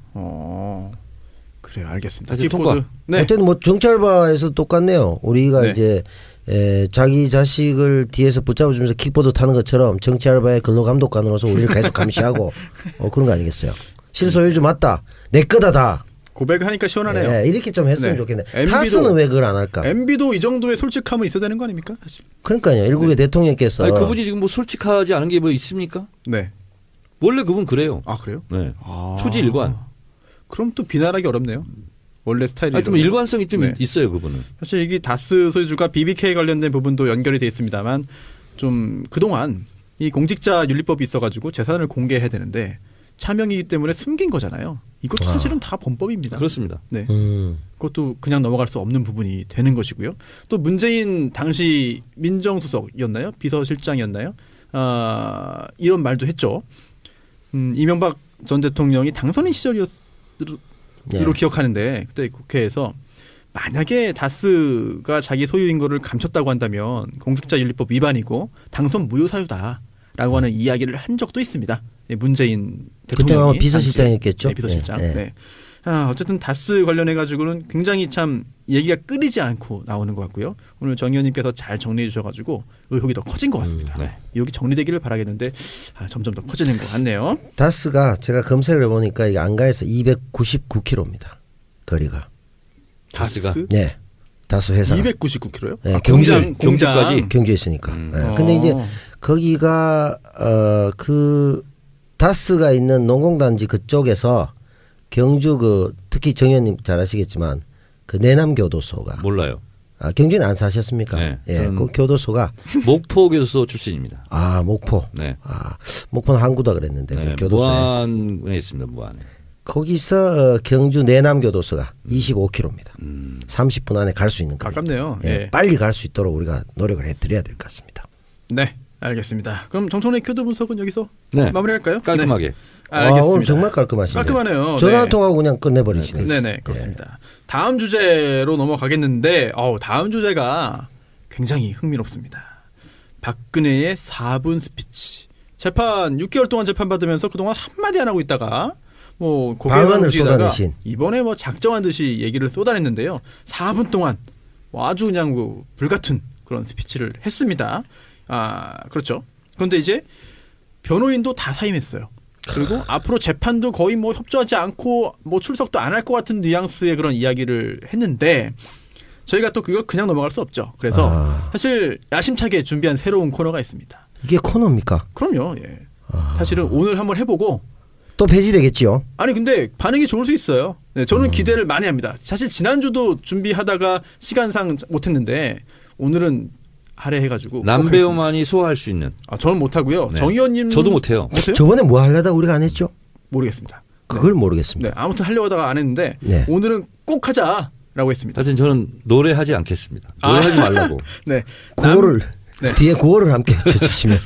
그래요, 알겠습니다. 킥보드. 네. 어쨌든 뭐 정치 알바에서 똑같네요. 우리가 이제 자기 자식을 뒤에서 붙잡아주면서 킥보드 타는 것처럼 정치 알바의 근로감독관으로서 우리를 계속 감시하고 그런 거 아니겠어요? 실소유주 맞다. 내 거다 다. 고백하니까 시원하네요. 이렇게 좀 했으면 좋겠네. 타스는 왜 그걸 안 할까? MB도 이 정도의 솔직함은 있어야 되는 거 아닙니까? 사실. 그러니까요. 일국의 대통령께서. 그분이 지금 뭐 솔직하지 않은 게 뭐 있습니까? 네. 원래 그분 그래요. 그래요? 네. 초지일관. 그럼 또 비난하기 어렵네요. 원래 스타일이. 하여튼 뭐 일관성이 좀 네. 있어요, 그분은. 사실 이게 다스 소유주가 BBK 관련된 부분도 연결이 돼 있습니다만 좀 그동안 이 공직자 윤리법이 있어가지고 재산을 공개해야 되는데 차명이기 때문에 숨긴 거잖아요. 이것도 사실은 다 범법입니다. 그렇습니다. 네. 그것도 그냥 넘어갈 수 없는 부분이 되는 것이고요. 또 문재인 당시 민정수석이었나요? 비서실장이었나요? 이런 말도 했죠. 이명박 전 대통령이 당선인 시절이었으로 기억하는데 그때 국회에서 만약에 다스가 자기 소유인 거를 감췄다고 한다면 공직자윤리법 위반이고 당선 무효 사유다라고 하는 이야기를 한 적도 있습니다. 문재인 대통령이. 그때 아마 비서실장이었겠죠. 네, 비서실장. 네. 네. 어쨌든 다스 관련해 가지고는 굉장히 참 얘기가 끊이지 않고 나오는 것 같고요. 오늘 정 의원님께서 잘 정리해 주셔가지고 의혹이 더 커진 것 같습니다. 네. 의혹이 정리되기를 바라겠는데 점점 더 커지는 것 같네요. 다스가 제가 검색을 해보니까 이게 안가에서 299km입니다. 거리가. 다스가? 네. 다스 회사. 299km요? 네, 경주까지. 경주에 있으니까. 네. 근데 이제 거기가 그 다스가 있는 농공단지 그쪽에서 경주 특히 정 의원님 잘 아시겠지만 그 내남교도소가 몰라요. 경주는 안 사셨습니까? 네, 예, 그 교도소가 목포 교도소 출신입니다. 목포. 네. 목포는 항구다 그랬는데 네, 교도소에. 무안에 있습니다. 무안에. 거기서 경주 내남교도소가 25km입니다. 30분 안에 갈 수 있는 거리입니다. 가깝네요. 예, 예. 빨리 갈 수 있도록 우리가 노력을 해드려야 될 것 같습니다. 네, 알겠습니다. 그럼 정청래 큐드 분석은 여기서 네. 마무리할까요? 깔끔하게. 네. 알겠습니다. 오늘 정말 깔끔하시네요. 깔끔하네요. 전화 네. 통화하고 그냥 끝내버리시네요. 네네, 그렇습니다. 다음 주제로 넘어가겠는데 다음 주제가 굉장히 흥미롭습니다. 박근혜의 4분 스피치. 재판 6개월 동안 재판받으면서 그동안 한마디 안 하고 있다가 뭐 고개만 방언을 움직이다가 쏟아내신. 이번에 뭐 작정한 듯이 얘기를 쏟아냈는데요. 4분 동안 아주 그냥 뭐 불같은 그런 스피치를 했습니다. 그렇죠. 그런데 이제 변호인도 다 사임했어요. 그리고 앞으로 재판도 거의 뭐 협조하지 않고 뭐 출석도 안 할 것 같은 뉘앙스의 그런 이야기를 했는데 저희가 또 그걸 그냥 넘어갈 수 없죠. 그래서 사실 야심차게 준비한 새로운 코너가 있습니다. 이게 코너입니까? 그럼요. 예. 사실은 오늘 한번 해보고 또 폐지되겠지요. 아니 근데 반응이 좋을 수 있어요. 네, 저는 기대를 많이 합니다. 사실 지난주도 준비하다가 시간상 못했는데 오늘은 할애해가지고 남배우만이 소화할 수 있는. 저는 못하고요. 네. 정 의원님 저도 못해요. 못해요? 저번에 뭐 하려다가 우리가 안 했죠? 모르겠습니다. 그걸 모르겠습니다. 네, 아무튼 하려고 하다가 안 했는데 네. 오늘은 꼭 하자라고 했습니다. 하여튼 저는 노래하지 않겠습니다. 노래하지 말라고. 네, 구호를 네. 뒤에 구호를 함께 해주시면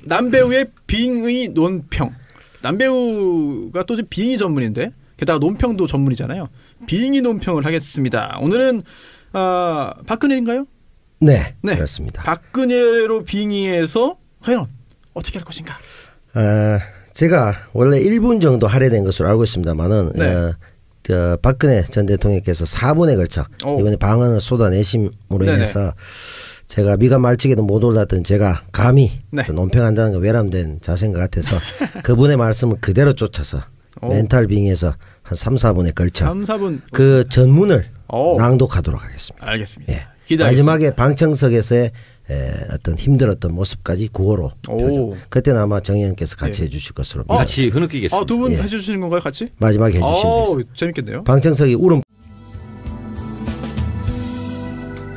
남배우의 빙의 논평. 남배우가 또 빙의 전문인데 게다가 논평도 전문이잖아요. 빙의 논평을 하겠습니다. 오늘은 박근혜인가요? 네, 그렇습니다. 박근혜로 빙의해서 과연 어떻게 할 것인가? 제가 원래 1분 정도 할애된 것으로 알고 있습니다만은 네. 박근혜 전 대통령께서 4분에 걸쳐 이번에 방언을 쏟아내심으로 인해서 제가 미가 말치게도 못 올랐던 제가 감히 논평한다는 거 외람된 자세인 것 같아서 그분의 말씀을 그대로 쫓아서 멘탈 빙의해서 한 3, 4분에 걸쳐 3, 4분 그 전문을 낭독하도록 하겠습니다. 알겠습니다. 예. 기대하겠습니다. 마지막에 방청석에서의 어떤 힘들었던 모습까지 구호로 표정. 그때는 아마 정 의원께서 같이 해주실 것으로 같이 흐느끼겠습니다. 두 분 해주시는 건가요, 같이? 마지막에 해주시면 되겠습니다. 재밌겠네요. 방청석이 울음.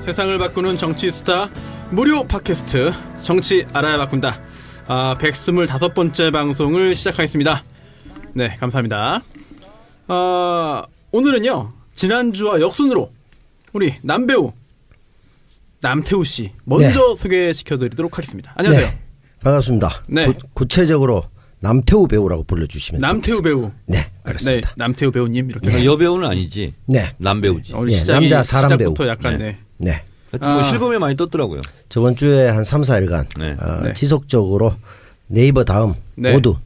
세상을 바꾸는 정치 수다 무료 팟캐스트 정치 알아야 바꾼다. 125번째 방송을 시작하겠습니다. 네, 감사합니다. 오늘은요 지난주와 역순으로 우리 남배우 남태우 씨 먼저 소개시켜드리도록 하겠습니다. 안녕하세요. 네, 반갑습니다. 네. 구체적으로 남태우 배우라고 불러주시면 남태우 배우. 네, 그렇습니다. 네, 남태우 배우님 이렇게. 여배우는 아니지. 네, 남배우지. 남자 사람 배우. 시작부터 약간 네. 하여튼 뭐 실검에 많이 떴더라고요. 저번 주에 한 3, 4일간 지속적으로 네이버 다음 모두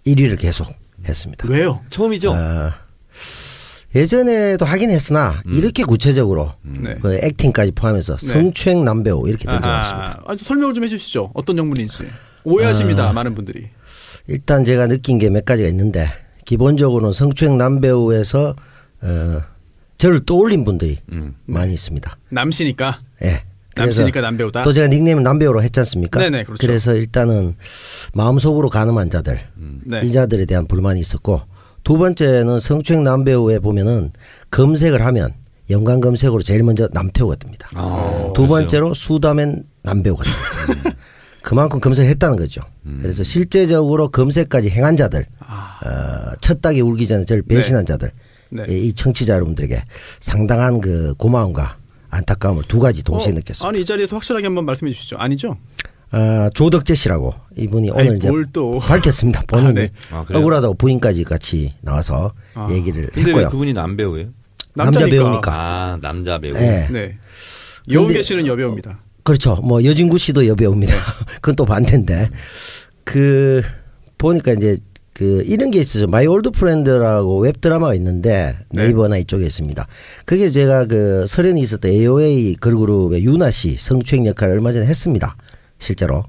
1위를 계속 했습니다. 왜요? 처음이죠? 예전에도 하긴 했으나 이렇게 구체적으로 그 액팅까지 포함해서 성추행 남배우 이렇게 된 적 없습니다. 설명을 좀 해주시죠. 어떤 영문인지. 오해하십니다. 많은 분들이. 일단 제가 느낀 게 몇 가지가 있는데 기본적으로는 성추행 남배우에서 저를 떠올린 분들이 많이 있습니다. 남시니까. 네. 남시니까 남배우다. 또 제가 닉네임은 남배우로 했지 않습니까? 네네, 그렇죠. 그래서 일단은 마음속으로 가늠한 자들, 이 자들에 대한 불만이 있었고 두 번째는 성추행 남배우에 보면은 검색을 하면 연관 검색으로 제일 먼저 남태우가 뜹니다. 두 번째로 수다맨 남배우가 뜹니다. 그만큼 검색을 했다는 거죠. 그래서 실제적으로 검색까지 행한 자들, 첫 닭이 울기 전에 저를 배신한 자들, 이 청취자 여러분들에게 상당한 그 고마움과 안타까움을 두 가지 동시에 느꼈습니다. 아니 이 자리에서 확실하게 한번 말씀해 주시죠. 아니죠? 조덕재 씨라고 이분이 오늘 이제 밝혔습니다. 본인이 억울하다고 부인까지 같이 나와서 얘기를 근데 했고요. 왜 그분이 남배우예요? 남자 배우니까. 남자 배우. 네. 이원계 씨는 여배우입니다. 그렇죠. 뭐 여진구 씨도 여배우입니다. 그건 또 반대인데 그 보니까 이제 그 이런 게 있어요. 마이 올드 프렌드라고 웹 드라마가 있는데 네이버나 이쪽에 있습니다. 그게 제가 그 설현이 있었던 AOA 걸그룹의 유나 씨 성추행 역할을 얼마 전에 했습니다. 실제로.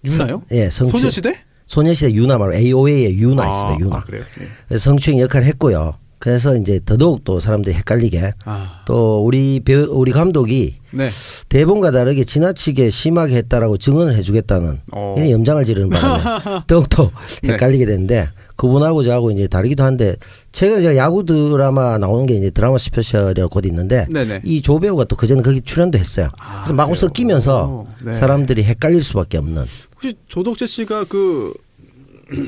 유나요? 예, 소녀시대? 소녀시대 유나 말고 AOA의 유나 있습니다. 유나. 그래요? 네. 성추행 역할을 했고요. 그래서 이제 더더욱 또 사람들이 헷갈리게 또 우리 감독이 대본과 다르게 지나치게 심하게 했다라고 증언을 해주겠다는 이런 염장을 지르는 바람에 더욱더 헷갈리게 되는데 그분하고 저하고 이제 다르기도 한데 최근에 제가 야구 드라마 나오는 게 이제 드라마 스페셜이라고 곧 있는데 이 조 배우가 또 그전에 거기 출연도 했어요. 그래서 마구 섞이면서 사람들이 헷갈릴 수밖에 없는. 혹시 조덕재 씨가 그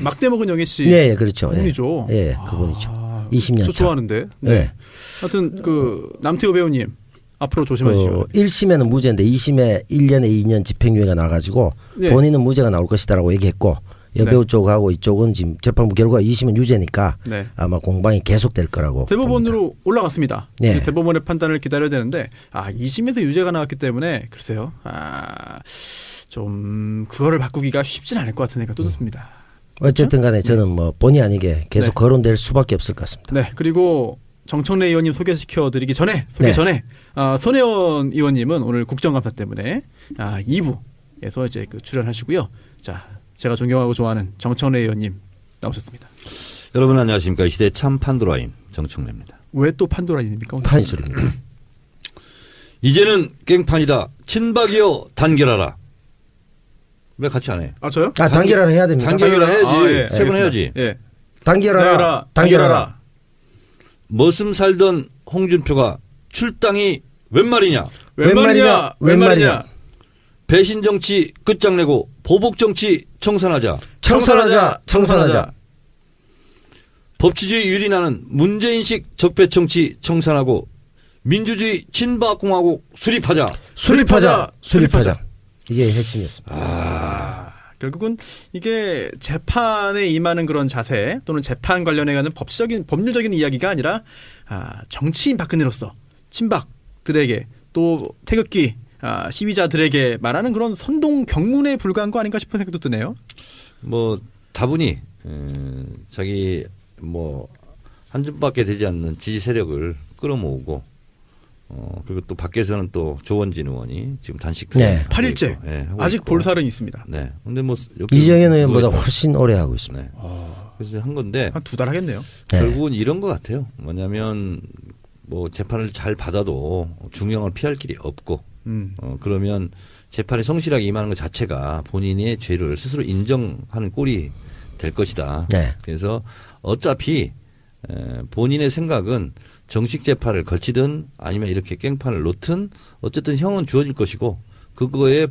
막대 먹은 영애 씨? 네, 그렇죠. 그분이죠. 예, 그분이죠. 20년 저 좋아하는데. 네. 하여튼 그 남태우 배우님 앞으로 조심하시죠. 1심에는 무죄인데 2심에 1년에 2년 집행유예가 나가지고 본인은 무죄가 나올 것이다라고 얘기했고 여배우 쪽하고 이쪽은 지금 재판부 결과 2심은 유죄니까 아마 공방이 계속될 거라고. 대법원으로 봅니다. 올라갔습니다. 대법원의 판단을 기다려야 되는데 2심에서 유죄가 나왔기 때문에 글쎄요. 좀 그거를 바꾸기가 쉽진 않을 것 같은 생각도 듭니다. 어쨌든 간에 저는 뭐 본의 아니게 계속 거론될 수밖에 없을 것 같습니다. 네. 그리고 정청래 의원님 소개시켜드리기 전에 손혜원 의원님은 오늘 국정감사 때문에 2부에서 이제 그 출연하시고요. 자, 제가 존경하고 좋아하는 정청래 의원님 나오셨습니다. 여러분 안녕하십니까. 이 시대 참 판도라인 정청래입니다. 왜 또 판도라인입니까? 판소리입니다. 이제는 깽판이다. 친박이여 단결하라. 왜 같이 안 해? 저요? 단결하라 해야 됩니다. 단결하라 해야지. 세 번 해야지. 예. 단결하라. 머슴 살던 홍준표가 출당이 웬 말이냐? 웬 말이냐? 배신 정치 끝장내고 보복 정치 청산하자. 법치주의 유린하는 문재인식 적폐 정치 청산하고 민주주의 친박공화국 수립하자. 이게 핵심이었습니다. 결국은 이게 재판에 임하는 그런 자세 또는 재판 관련해 가는 법률적인 이야기가 아니라 정치인 박근혜로서 친박들에게 또 태극기 시위자들에게 말하는 그런 선동 경문에 불과한 거 아닌가 싶은 생각도 드네요. 뭐 다분히 자기 뭐 한 줌밖에 되지 않는 지지 세력을 끌어모으고 그리고 또 밖에서는 또 조원진 의원이 지금 단식 8일째 아직 볼살은 있습니다. 네. 근데 뭐 이정현 의원보다 훨씬 오래 하고 있습니다. 네. 그래서 한 건데 한 2달 하겠네요. 결국은 이런 것 같아요. 뭐냐면 뭐 재판을 잘 받아도 중형을 피할 길이 없고 그러면 재판에 성실하게 임하는 것 자체가 본인의 죄를 스스로 인정하는 꼴이 될 것이다. 그래서 어차피 본인의 생각은 정식 재판을 걸치든 아니면 이렇게 깽판을 놓든 어쨌든 형은 주어질 것이고 그거에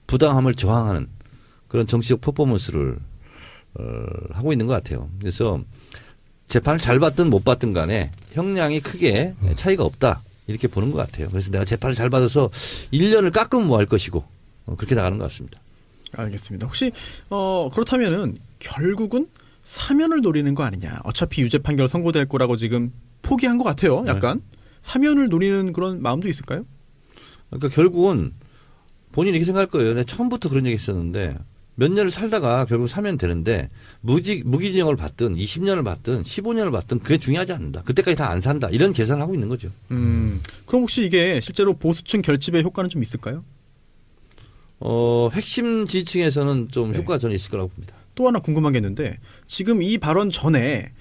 부당함을 저항하는 그런 정치적 퍼포먼스를 하고 있는 것 같아요. 그래서 재판을 잘 받든 못 받든 간에 형량이 크게 차이가 없다 이렇게 보는 것 같아요. 그래서 내가 재판을 잘 받아서 1년을 깎으면 뭐 할 것이고 그렇게 나가는 것 같습니다. 알겠습니다. 혹시 그렇다면은 결국은 사면을 노리는 거 아니냐. 어차피 유죄 판결 선고될 거라고 지금 포기한 것 같아요. 약간 사면을 노리는 그런 마음도 있을까요? 그러니까 결국은 본인이 이렇게 생각할 거예요. 내가 처음부터 그런 얘기 했었는데 몇 년을 살다가 결국 사면 되는데 무기징역을 받든 20년을 받든 15년을 받든 그게 중요하지 않는다. 그때까지 다 안 산다. 이런 계산을 하고 있는 거죠. 그럼 혹시 이게 실제로 보수층 결집의 효과는 좀 있을까요? 핵심 지지층에서는 좀 효과가 저는 있을 거라고 봅니다. 또 하나 궁금한 게 있는데 지금 이 발언 전에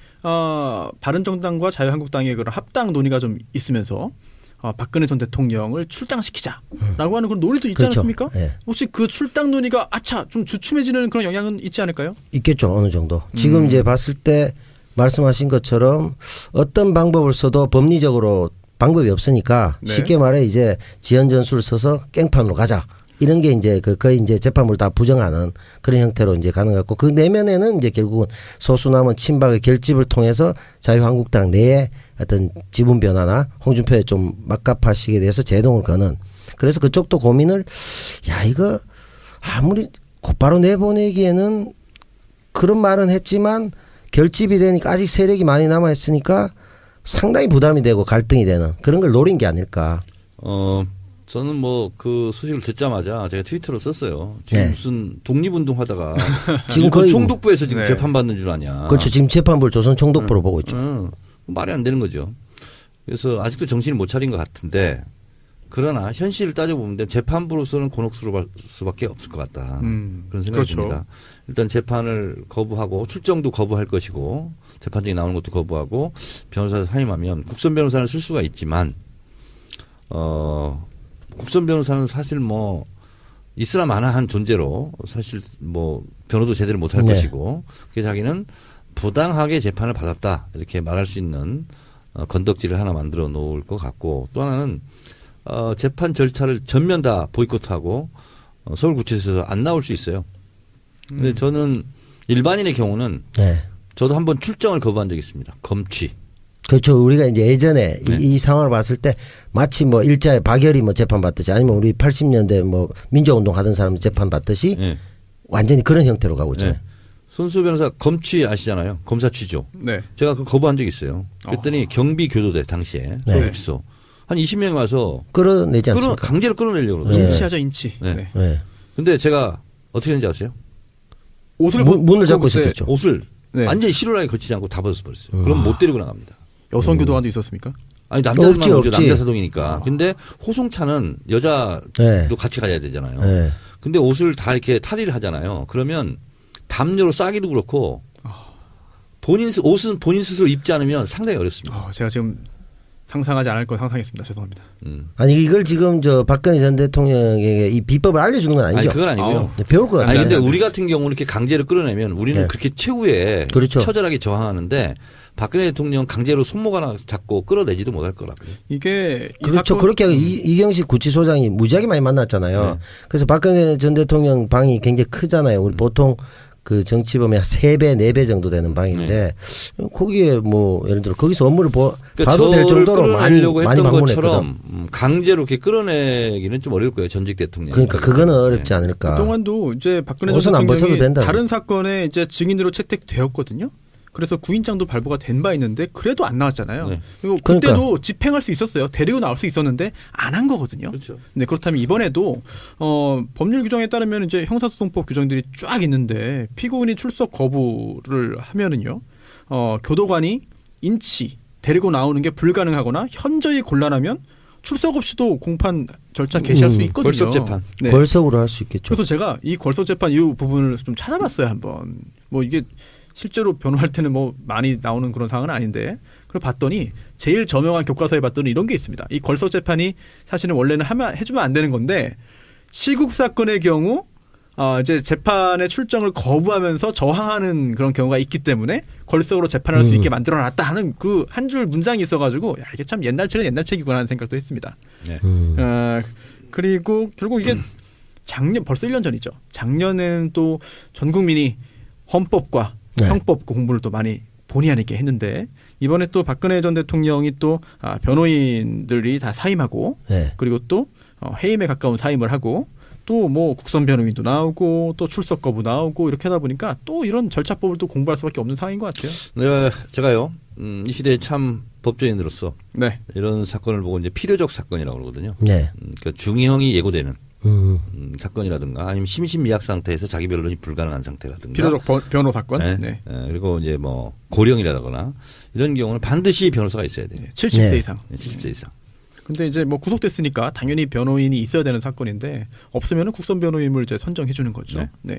바른정당과 자유한국당의 그런 합당 논의가 좀 있으면서 박근혜 전 대통령을 출당시키자라고 하는 그런 논의도 있지 않습니까? 혹시 그 출당 논의가 좀 주춤해지는 그런 영향은 있지 않을까요? 있겠죠. 어느 정도. 지금 이제 봤을 때 말씀하신 것처럼 어떤 방법을 써도 법리적으로 방법이 없으니까 네. 쉽게 말해 이제 지연 전술을 써서 깽판으로 가자. 이런 게 이제 거의 이제 재판부를 다 부정하는 그런 형태로 이제 가는 것 같고 그 내면에는 이제 결국은 소수남은 친박의 결집을 통해서 자유한국당 내에 어떤 지분 변화나 홍준표에 좀 막가파식에 대해서 제동을 거는 그래서 그쪽도 고민을 야 이거 아무리 곧바로 내보내기에는 그런 말은 했지만 결집이 되니까 아직 세력이 많이 남아 있으니까 상당히 부담이 되고 갈등이 되는 그런 걸 노린 게 아닐까. 저는 뭐 그 소식을 듣자마자 제가 트위터로 썼어요. 지금 네. 무슨 독립운동하다가 지금 일본 거의 총독부에서 지금 네. 재판받는 줄 아냐. 그렇죠. 지금 재판부를 조선 총독부로 보고 있죠. 말이 안 되는 거죠. 그래서 아직도 정신을 못 차린 것 같은데 그러나 현실을 따져보면 재판부로서는 곤혹스러울 수밖에 없을 것 같다. 그런 생각이 그렇죠. 듭니다. 일단 재판을 거부하고 출정도 거부할 것이고 재판정에 나오는 것도 거부하고 변호사를 사임하면 국선 변호사를 쓸 수가 있지만 국선 변호사는 사실 뭐 있으나 마나한 존재로 사실 뭐 변호도 제대로 못할 네. 것이고 그래서 자기는 부당하게 재판을 받았다 이렇게 말할 수 있는 건덕지를 하나 만들어 놓을 것 같고 또 하나는 재판 절차를 전면 다 보이콧하고 서울구치소에서 안 나올 수 있어요. 근데 저는 일반인의 경우는 네. 저도 한번 출정을 거부한 적이 있습니다. 검취. 그렇죠. 우리가 이제 예전에 네. 이 상황을 봤을 때 마치 뭐 일자에 박열이 뭐 재판 받듯이 아니면 우리 80년대 뭐 민주운동 하던 사람 재판 받듯이 네. 완전히 그런 형태로 가고 있잖아요. 네. 손수 변호사 검취 아시잖아요. 검사 취조. 네. 제가 그 거부한 적이 있어요. 그랬더니 경비교도대 당시에 서울구치소 한 20명이 와서 끌어내지 않습니까? 강제로 끌어내려고 그러더라고요. 네. 인치하죠, 인치. 네. 네. 네. 근데 제가 어떻게 했는지 아세요? 옷을 문을 잡고 그때 있었겠죠. 옷을 네. 완전히 실오라게 걸치지 않고 다 벗어버렸어요. 그럼 못 데리고 나갑니다. 여성 교도관도 있었습니까? 아니 남자들만 없지, 먼저 없지. 남자 사동이니까. 근데 호송차는 여자도 네. 같이 가야 되잖아요. 네. 근데 옷을 다 이렇게 탈의를 하잖아요. 그러면 담요로 싸기도 그렇고 옷은 본인 스스로 입지 않으면 상당히 어렵습니다. 제가 지금 상상하지 않을 걸 상상했습니다. 죄송합니다. 아니 이걸 지금 저 박근혜 전 대통령에게 이 비법을 알려주는 건 아니죠. 아니 그건 아니고요. 배울 것 같아요. 아니 근데 우리 같은 경우는 이렇게 강제로 끌어내면 우리는 네. 그렇게 최후에 그렇죠. 처절하게 저항하는데 박근혜 대통령 강제로 손목 하나 잡고 끌어내지도 못할 거라고요. 이게 이 그렇죠. 사건 그렇게 이경식 구치소장이 무지하게 많이 만났잖아요. 네. 그래서 박근혜 전 대통령 방이 굉장히 크잖아요. 우리 보통 그 정치범의 3배, 4배 정도 되는 방인데 거기에 뭐 예를 들어 거기서 업무를 봐도 될 정도로 많이 했던 방문했거든. 것처럼 강제로 이렇게 끌어내기는 좀 어려울 거예요. 전직 대통령. 그러니까 그거는 어렵지 않을까. 그동안도 이제 박근혜 옷은 전 안 벗어도 대통령이 된다. 다른 사건에 이제 증인으로 채택되었거든요. 그래서 구인장도 발부가 된 바 있는데 그래도 안 나왔잖아요. 네. 그리고 그러니까. 그때도 집행할 수 있었어요. 데리고 나올 수 있었는데 안 한 거거든요. 그렇죠. 네, 그렇다면 이번에도 법률 규정에 따르면 이제 형사소송법 규정들이 쫙 있는데 피고인이 출석 거부를 하면은요, 교도관이 인치 데리고 나오는 게 불가능하거나 현저히 곤란하면 출석 없이도 공판 절차 개시할 수 있거든요. 걸석 재판. 네. 걸석으로 할 수 있겠죠. 그래서 제가 이 걸석 재판 이 부분을 좀 찾아봤어요 한번. 뭐 이게 실제로 변호할 때는 뭐 많이 나오는 그런 상황은 아닌데 그걸 봤더니 제일 저명한 교과서에 봤더니 이런 게 있습니다. 이 걸석 재판이 사실은 원래는 해주면 안 되는 건데 시국 사건의 경우 이제 재판에 출정을 거부하면서 저항하는 그런 경우가 있기 때문에 걸석으로 재판할 수 있게 만들어놨다 하는 그 한 줄 문장이 있어가지고 야 이게 참 옛날 책은 옛날 책이구나 하는 생각도 했습니다. 네. 그리고 결국 이게 벌써 1년 전이죠. 작년에는 또 전 국민이 헌법과 네. 형법 공부를 또 많이 본의 아니게 했는데 이번에 또 박근혜 전 대통령이 또 변호인들이 다 사임하고 네. 그리고 또 해임에 가까운 사임을 하고 또 뭐 국선 변호인도 나오고 또 출석 거부 나오고 이렇게 하다 보니까 또 이런 절차법을 또 공부할 수밖에 없는 상황인 것 같아요. 제가요 이 시대에 참 법조인으로서 네. 이런 사건을 보고 이제 필요적 사건이라고 그러거든요. 네. 그러니까 중형이 예고되는 사건이라든가 아니면 심신미약 상태에서 자기 변론이 불가능한 상태라든가 필요적 변호 사건. 네. 네. 그리고 이제 뭐 고령이라거나 이런 경우는 반드시 변호사가 있어야 돼요. 70세 네. 이상. 70세 이상. 근데 이제 뭐 구속됐으니까 당연히 변호인이 있어야 되는 사건인데 없으면은 국선 변호인을 이제 선정해 주는 거죠. 네. 네.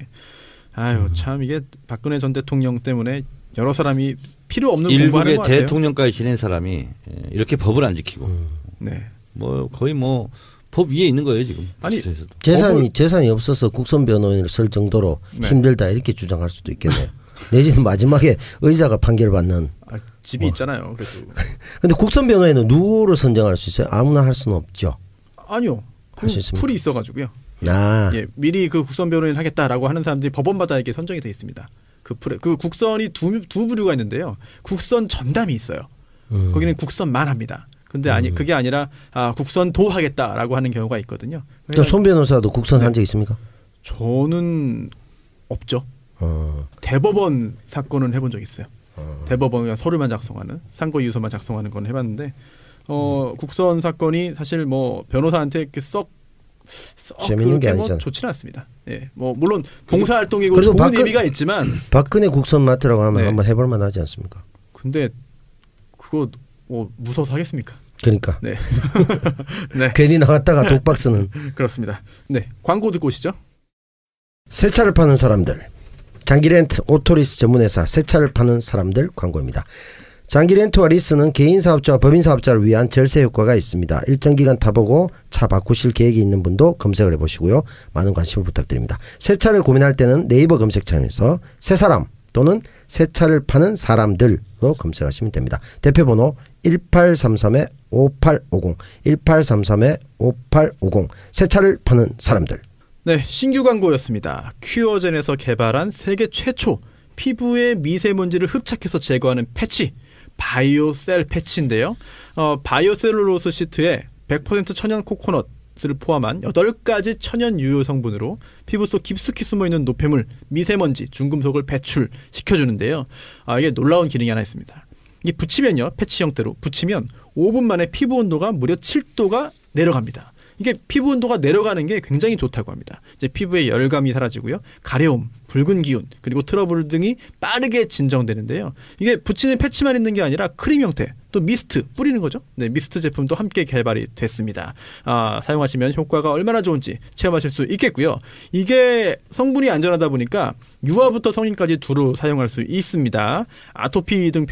아유 참 이게 박근혜 전 대통령 때문에 여러 사람이 필요 없는 공부하는 일국의 것 같아요. 대통령까지 지낸 사람이 이렇게 법을 안 지키고 네. 뭐 거의 뭐 법 위에 있는 거예요 지금. 아니, 구치소에서도. 재산이 없어서 국선 변호인을 쓸 정도로 네. 힘들다 이렇게 주장할 수도 있겠네요. 내지는 마지막에 의사가 판결받는. 집이 있잖아요. 그래도. 근데 국선 변호인은 누구를 선정할 수 있어요? 아무나 할 수는 없죠. 아니요. 할 수 있습니까? 풀이 있어가지고요. 예, 미리 그 국선 변호인 하겠다라고 하는 사람들이 법원마다 이게 선정이 돼 있습니다. 그 국선이 두 부류가 있는데요. 국선 전담이 있어요. 거기는 국선만 합니다. 근데 그게 아니라 국선도 하겠다라고 하는 경우가 있거든요. 그럼 손 변호사도 국선 한 적 있습니까? 저는 없죠. 대법원 사건은 해본 적 있어요. 대법원이 서류만 작성하는 상고이유서만 작성하는 건 해봤는데 국선 사건이 사실 뭐 변호사한테 이렇게 썩 재밌는 게 아니잖아요. 좋지는 않습니다. 예, 뭐 물론 봉사활동이고 좋은 의미가 있지만 박근혜 국선 맡으라고 하면 네. 한번 해볼 만하지 않습니까? 근데 그거 무서워서 하겠습니까? 그러니까. 네. 네. 괜히 나갔다가 독박 쓰는. 그렇습니다. 네, 광고 듣고 오시죠. 새 차를 파는 사람들. 장기렌트 오토리스 전문회사 새 차를 파는 사람들 광고입니다. 장기렌트와 리스는 개인 사업자와 법인 사업자를 위한 절세 효과가 있습니다. 일정 기간 타보고 차 바꾸실 계획이 있는 분도 검색을 해보시고요. 많은 관심을 부탁드립니다. 새 차를 고민할 때는 네이버 검색창에서 새 사람 또는 새 차를 파는 사람들로 검색하시면 됩니다. 대표번호 1833-5850 1833-5850 새 차를 파는 사람들. 네, 신규 광고였습니다. 큐어젠에서 개발한 세계 최초 피부에 미세먼지를 흡착해서 제거하는 패치, 바이오셀 패치인데요. 바이오셀룰로스 시트에 100% 천연 코코넛을 포함한 8가지 천연 유효 성분으로 피부 속 깊숙이 숨어있는 노폐물, 미세먼지, 중금속을 배출시켜주는데요. 이게 놀라운 기능이 하나 있습니다. 이게 붙이면요, 패치 형태로 붙이면 5분 만에 피부 온도가 무려 7도가 내려갑니다. 이게 피부 온도가 내려가는 게 굉장히 좋다고 합니다. 이제 피부의 열감이 사라지고요. 가려움, 붉은 기운, 그리고 트러블 등이 빠르게 진정되는데요. 이게 붙이는 패치만 있는 게 아니라 크림 형태, 또 미스트 뿌리는 거죠. 네, 미스트 제품도 함께 개발이 됐습니다. 사용하시면 효과가 얼마나 좋은지 체험하실 수 있겠고요. 이게 성분이 안전하다 보니까 유아부터 성인까지 두루 사용할 수 있습니다. 아토피 등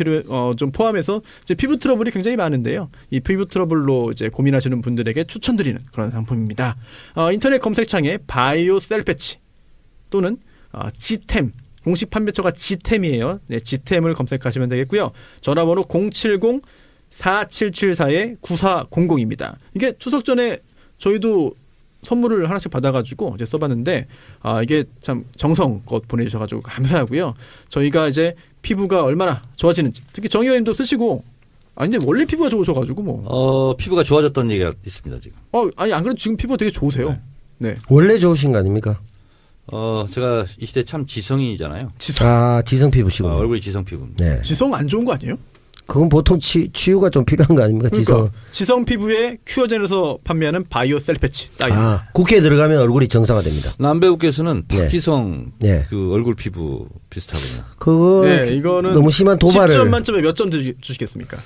좀 포함해서 이제 피부 트러블이 굉장히 많은데요. 이 피부 트러블로 이제 고민하시는 분들에게 추천드리는 그런 상품입니다. 인터넷 검색창에 바이오셀 패치 또는 지템, 공식 판매처가 지템이에요. 네, 지템을 검색하시면 되겠고요. 전화번호 070-4774-9400입니다. 이게 추석 전에 저희도 선물을 하나씩 받아가지고 이제 써봤는데 이게 참 정성껏 보내주셔가지고 감사하고요. 저희가 이제 피부가 얼마나 좋아지는지 특히 정 의원님도 쓰시고 근데 원래 피부가 좋으셔가지고 뭐 피부가 좋아졌다는 얘기가 있습니다 지금. 아니 안 그래도 지금 피부가 되게 좋으세요. 네. 원래 좋으신 거 아닙니까? 제가 이 시대 참 지성이잖아요. 지성 피부시고. 얼굴이 지성 피부입니다. 네. 지성 안 좋은 거 아니에요? 그건 보통 치유가 좀 필요한 거 아닙니까? 그러니까 지성 피부에 큐어젠에서 판매하는 바이오셀 패치. 국회에 들어가면 얼굴이 정상화됩니다. 남배우께서는 박지성 네. 그 얼굴 피부 비슷하거든요. 그거 이거는 너무 심한 도발을. 10점 만점에 몇 점 주시겠습니까?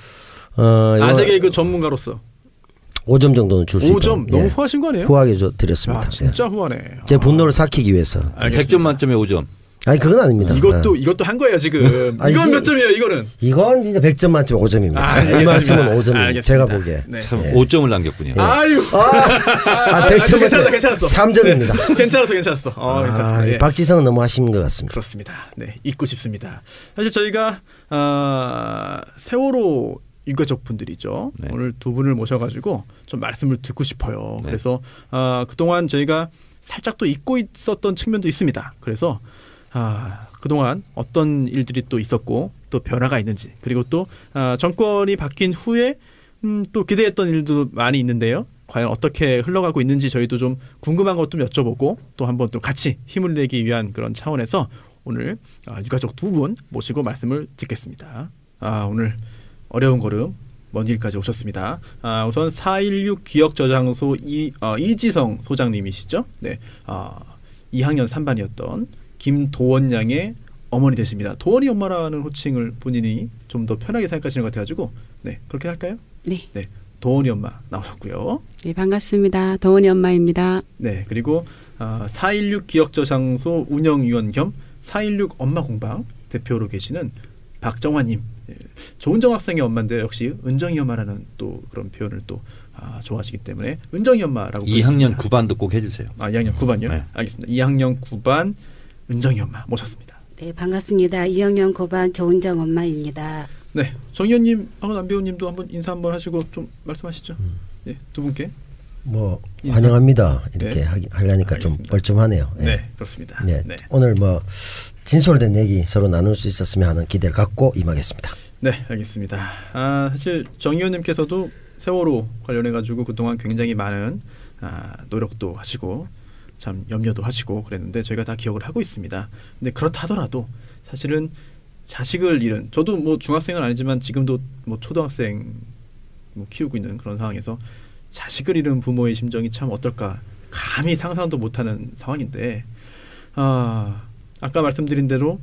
아재 개그 전문가로서 5점 정도는 줄 수 있다. 5점 너무 후하신 거 아니에요? 후하게 드렸습니다. 진짜 후하네. 제 분노를 삭히기 위해서. 100점 만점에 5점. 아니 그건 아닙니다. 이것도 한 거예요 지금. 이건 몇 점이에요 이거는? 이건 진짜 100점 만점에 5점입니다. 이 말씀은 5점입니다. 제가 보기에. 네. 참 5점을 남겼군요. 아유. 100점 괜찮았어. 3점입니다. 괜찮았어. 괜찮았어. 예. 박지성은 너무 하신 것 같습니다. 그렇습니다. 네, 잊고 싶습니다. 사실 저희가 세월호 유가족 분들이죠. 네. 오늘 두 분을 모셔가지고 좀 말씀을 듣고 싶어요. 네. 그래서 그동안 저희가 살짝 또 잊고 있었던 측면도 있습니다. 그래서 그동안 어떤 일들이 또 있었고 또 변화가 있는지 그리고 또 정권이 바뀐 후에 또 기대했던 일도 많이 있는데요. 과연 어떻게 흘러가고 있는지 저희도 좀 궁금한 것도 여쭤보고 또 한번 또 같이 힘을 내기 위한 그런 차원에서 오늘 유가족 두 분 모시고 말씀을 듣겠습니다. 오늘 어려운 걸음 먼 길까지 오셨습니다. 우선 4.16 기억저장소 이지성 소장님이시죠. 네, 2학년 3반이었던 김도원 양의 어머니 되십니다. 도원이 엄마라는 호칭을 본인이 좀 더 편하게 생각하시는 것 같아가지고 네, 그렇게 할까요? 네. 네, 도원이 엄마 나오셨고요. 네, 반갑습니다. 도원이 엄마입니다. 네, 그리고 4.16 기억저장소 운영위원 겸 4.16 엄마 공방 대표로 계시는 박정화님. 조은정 학생의 엄마인데 역시 은정이 엄마라는 또 그런 표현을 또 좋아하시기 때문에 은정이 엄마라고 2학년 9반도 꼭 해주세요. 2학년 9반요? 네. 알겠습니다. 2학년 9반 은정이 엄마 모셨습니다. 네, 반갑습니다. 이영년 고반 조은정 엄마입니다. 네, 정 의원님하고 남 배우님도 한번 인사 한번 하시고 좀 말씀하시죠. 네, 두 분께. 뭐 인사? 환영합니다. 이렇게 네. 하려니까 좀 알겠습니다. 뻘쭘하네요. 예. 네, 그렇습니다. 네. 네. 오늘 뭐 진솔된 얘기 서로 나눌 수 있었으면 하는 기대를 갖고 임하겠습니다. 네, 알겠습니다. 사실 정 의원님께서도 세월호 관련해 가지고 그동안 굉장히 많은 노력도 하시고 참 염려도 하시고 그랬는데 저희가 다 기억을 하고 있습니다. 근데 그렇다 하더라도 사실은 자식을 잃은, 저도 뭐 중학생은 아니지만 지금도 뭐 초등학생 뭐 키우고 있는 그런 상황에서 자식을 잃은 부모의 심정이 참 어떨까 감히 상상도 못하는 상황인데, 아까 말씀드린 대로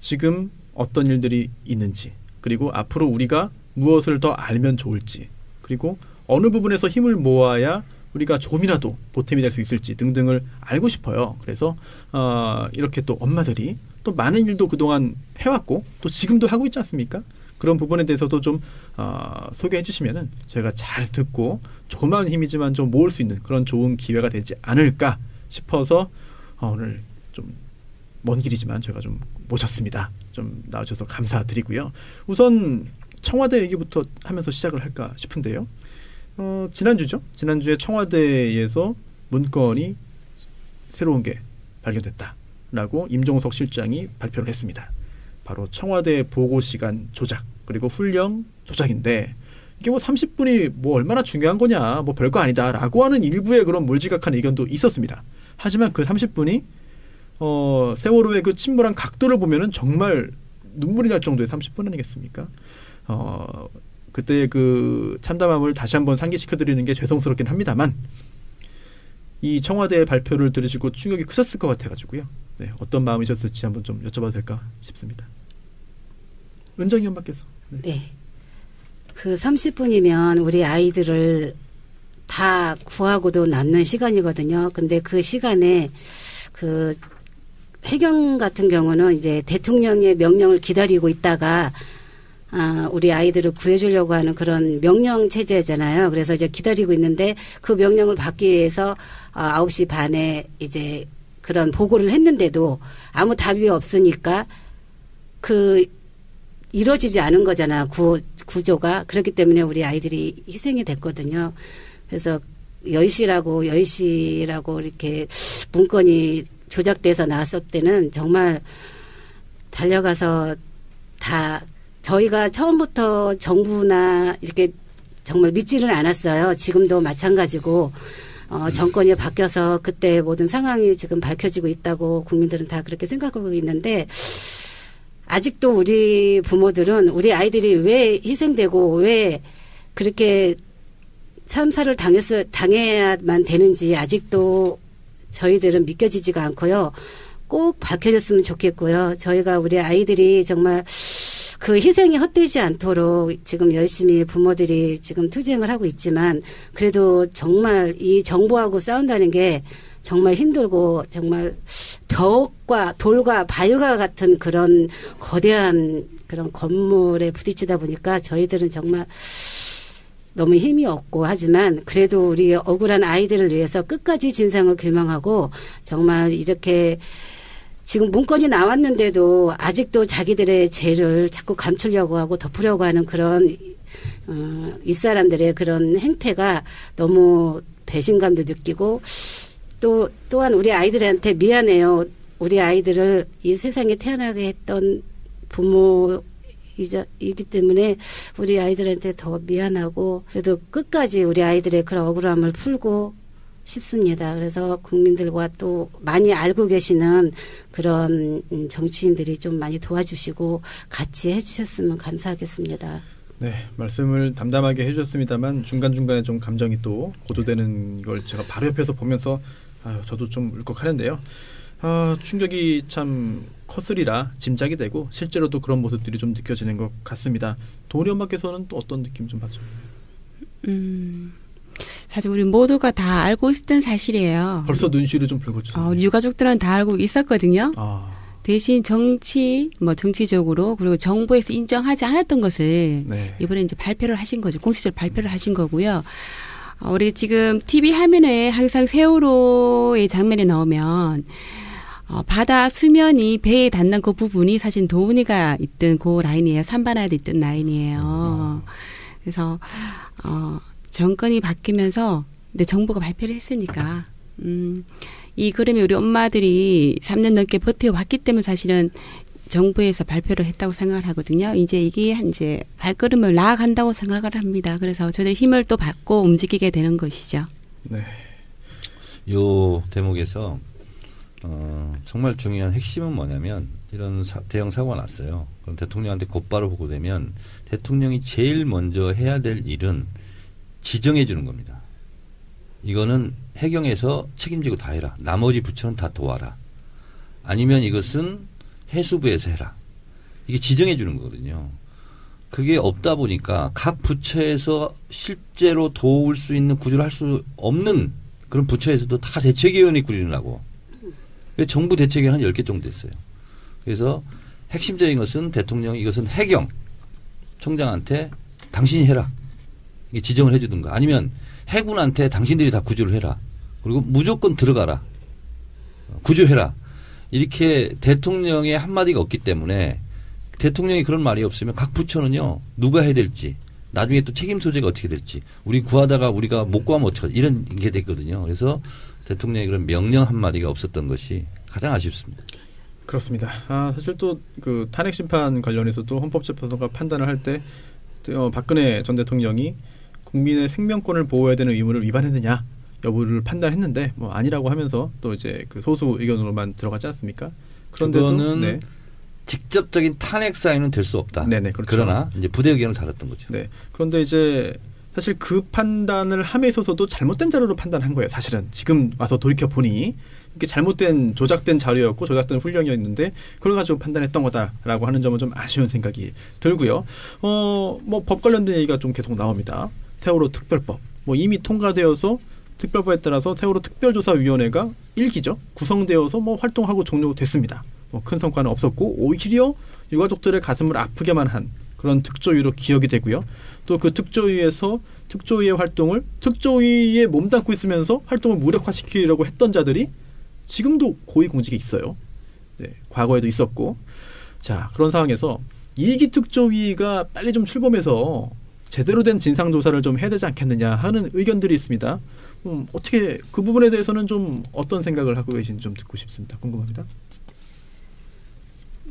지금 어떤 일들이 있는지, 그리고 앞으로 우리가 무엇을 더 알면 좋을지, 그리고 어느 부분에서 힘을 모아야 우리가 조금이라도 보탬이 될 수 있을지 등등을 알고 싶어요. 그래서 이렇게 또 엄마들이 또 많은 일도 그동안 해왔고 또 지금도 하고 있지 않습니까? 그런 부분에 대해서도 좀 소개해 주시면은 저희가 잘 듣고 조그마한 힘이지만 좀 모을 수 있는 그런 좋은 기회가 되지 않을까 싶어서 오늘 좀 먼 길이지만 저희가 좀 모셨습니다. 좀 나와주셔서 감사드리고요. 우선 청와대 얘기부터 하면서 시작을 할까 싶은데요. 지난주죠. 지난주에 청와대에서 문건이 새로운 게 발견됐다라고 임종석 실장이 발표를 했습니다. 바로 청와대 보고 시간 조작 그리고 훈령 조작인데, 이게 뭐 30분이 뭐 얼마나 중요한 거냐, 뭐 별거 아니다라고 하는 일부의 그런 몰지각한 의견도 있었습니다. 하지만 그 30분이 세월호의 그 침몰한 각도를 보면은 정말 눈물이 날 정도의 30분 아니겠습니까? 그때 그 참담함을 다시 한번 상기시켜드리는 게 죄송스럽긴 합니다만, 이 청와대의 발표를 들으시고 충격이 크셨을 것 같아가지고요. 네, 어떤 마음이셨을지 한번 좀 여쭤봐도 될까 싶습니다. 은정이 엄마께서. 네. 그 30분이면 우리 아이들을 다 구하고도 낳는 시간이거든요. 근데 그 시간에 그 해경 같은 경우는 이제 대통령의 명령을 기다리고 있다가 우리 아이들을 구해주려고 하는 그런 명령 체제잖아요. 그래서 이제 기다리고 있는데 그 명령을 받기 위해서 9시 반에 이제 그런 보고를 했는데도 아무 답이 없으니까 그 이루어지지 않은 거잖아. 구조가. 그렇기 때문에 우리 아이들이 희생이 됐거든요. 그래서 10시라고 이렇게 문건이 조작돼서 나왔을 때는 정말 달려가서 다 저희가 처음부터 정부나 이렇게 정말 믿지를 않았어요. 지금도 마찬가지고 정권이 바뀌어서 그때 모든 상황이 지금 밝혀지고 있다고 국민들은 다 그렇게 생각하고 있는데, 아직도 우리 부모들은 우리 아이들이 왜 희생되고 왜 그렇게 참사를 당해야만 되는지 아직도 저희들은 믿겨지지가 않고요. 꼭 밝혀졌으면 좋겠고요. 저희가 우리 아이들이 정말 그 희생이 헛되지 않도록 지금 열심히 부모들이 지금 투쟁을 하고 있지만, 그래도 정말 이 정부하고 싸운다는 게 정말 힘들고 정말 벽과 돌과 바위와 같은 그런 거대한 그런 건물에 부딪히다 보니까 저희들은 정말 너무 힘이 없고, 하지만 그래도 우리 억울한 아이들을 위해서 끝까지 진상을 규명하고, 정말 이렇게 지금 문건이 나왔는데도 아직도 자기들의 죄를 자꾸 감추려고 하고 덮으려고 하는 그런 윗사람들의 그런 행태가 너무 배신감도 느끼고, 또한 우리 아이들한테 미안해요. 우리 아이들을 이 세상에 태어나게 했던 부모이기 때문에 우리 아이들한테 더 미안하고, 그래도 끝까지 우리 아이들의 그런 억울함을 풀고 싶습니다. 그래서 국민들과 또 많이 알고 계시는 그런 정치인들이 좀 많이 도와주시고 같이 해주셨으면 감사하겠습니다. 네, 말씀을 담담하게 해주셨습니다만 중간중간에 좀 감정이 또 고조되는 걸 제가 바로 옆에서 보면서 저도 좀 울컥하는데요. 충격이 참 컸으리라 짐작이 되고 실제로도 그런 모습들이 좀 느껴지는 것 같습니다. 도은이 엄마께서는 또 어떤 느낌 좀 받으셨나요? 사실 우리 모두가 다 알고 있었던 사실이에요. 벌써 눈시울이 좀 붉어지죠. 우리 유가족들은 다 알고 있었거든요. 대신 정치적으로 그리고 정부에서 인정하지 않았던 것을 이번에 이제 발표를 하신 거죠. 공식적으로 발표를 하신 거고요. 우리 지금 TV 화면에 항상 세월호의 장면이 나오면 바다 수면이 배에 닿는 그 부분이 사실 도우니가 있던 그 라인이에요. 산바라도 있던 라인이에요. 그래서 정권이 바뀌면서 근데 정부가 발표를 했으니까 이 그림이 우리 엄마들이 3년 넘게 버텨왔기 때문에 사실은 정부에서 발표를 했다고 생각을 하거든요. 이제 이게 이제 발걸음을 나아간다고 생각을 합니다. 그래서 저들 힘을 또 받고 움직이게 되는 것이죠. 네. 요 대목에서 정말 중요한 핵심은 뭐냐면 이런 대형 사고가 났어요. 그럼 대통령한테 곧바로 보고되면 대통령이 제일 먼저 해야 될 일은 지정해 주는 겁니다. 이거는 해경에서 책임지고 다 해라. 나머지 부처는 다 도와라. 아니면 이것은 해수부에서 해라. 이게 지정해 주는 거거든요. 그게 없다 보니까 각 부처에서 실제로 도울 수 있는 구조를 할 수 없는 그런 부처에서도 다 대책위원회 꾸리느라고. 정부 대책위원 한 10개 정도 됐어요. 그래서 핵심적인 것은 대통령이 이것은 해경 총장한테 당신이 해라. 이게 지정을 해 주든가 아니면 해군한테 당신들이 다 구조를 해라. 그리고 무조건 들어가라. 구조해라. 이렇게 대통령의 한마디가 없기 때문에 대통령이 그런 말이 없으면 각 부처는요. 누가 해야 될지 나중에 또 책임 소재가 어떻게 될지 우리 구하다가 우리가 못 구하면 어떡하지 이런 게 됐거든요. 그래서 대통령의 그런 명령 한마디가 없었던 것이 가장 아쉽습니다. 그렇습니다. 사실 또 그 탄핵 심판 관련해서도 헌법재판소가 판단을 할 때 박근혜 전 대통령이 국민의 생명권을 보호해야 되는 의무를 위반했느냐 여부를 판단했는데 뭐 아니라고 하면서 또 이제 그 소수 의견으로만 들어가지 않습니까? 그런데도 그거는 네. 직접적인 탄핵 사유는 될 수 없다. 네네, 그렇죠. 그러나 이제 부대 의견을 달았던 거죠. 네. 그런데 이제 사실 그 판단을 함에 있어서도 잘못된 자료로 판단한 거예요. 사실은 지금 와서 돌이켜 보니 이게 잘못된 조작된 자료였고 조작된 훈령이었는데 그걸 가지고 판단했던 거다라고 하는 점은 좀 아쉬운 생각이 들고요. 뭐 법 관련된 얘기가 좀 계속 나옵니다. 세월호 특별법 뭐 이미 통과되어서 특별법에 따라서 세월호 특별조사위원회가 1기죠. 구성되어서 뭐 활동하고 종료됐습니다. 뭐 큰 성과는 없었고 오히려 유가족들의 가슴을 아프게만 한 그런 특조위로 기억이 되고요. 또 그 특조위에서 특조위의 활동을 특조위에 몸담고 있으면서 활동을 무력화시키려고 했던 자들이 지금도 고위공직에 있어요. 네, 과거에도 있었고. 자, 그런 상황에서 2기 특조위가 빨리 좀 출범해서 제대로 된 진상조사를 좀 해야 되지 않겠느냐 하는 의견들이 있습니다. 어떻게 그 부분에 대해서는 좀 어떤 생각을 하고 계신지 좀 듣고 싶습니다. 궁금합니다.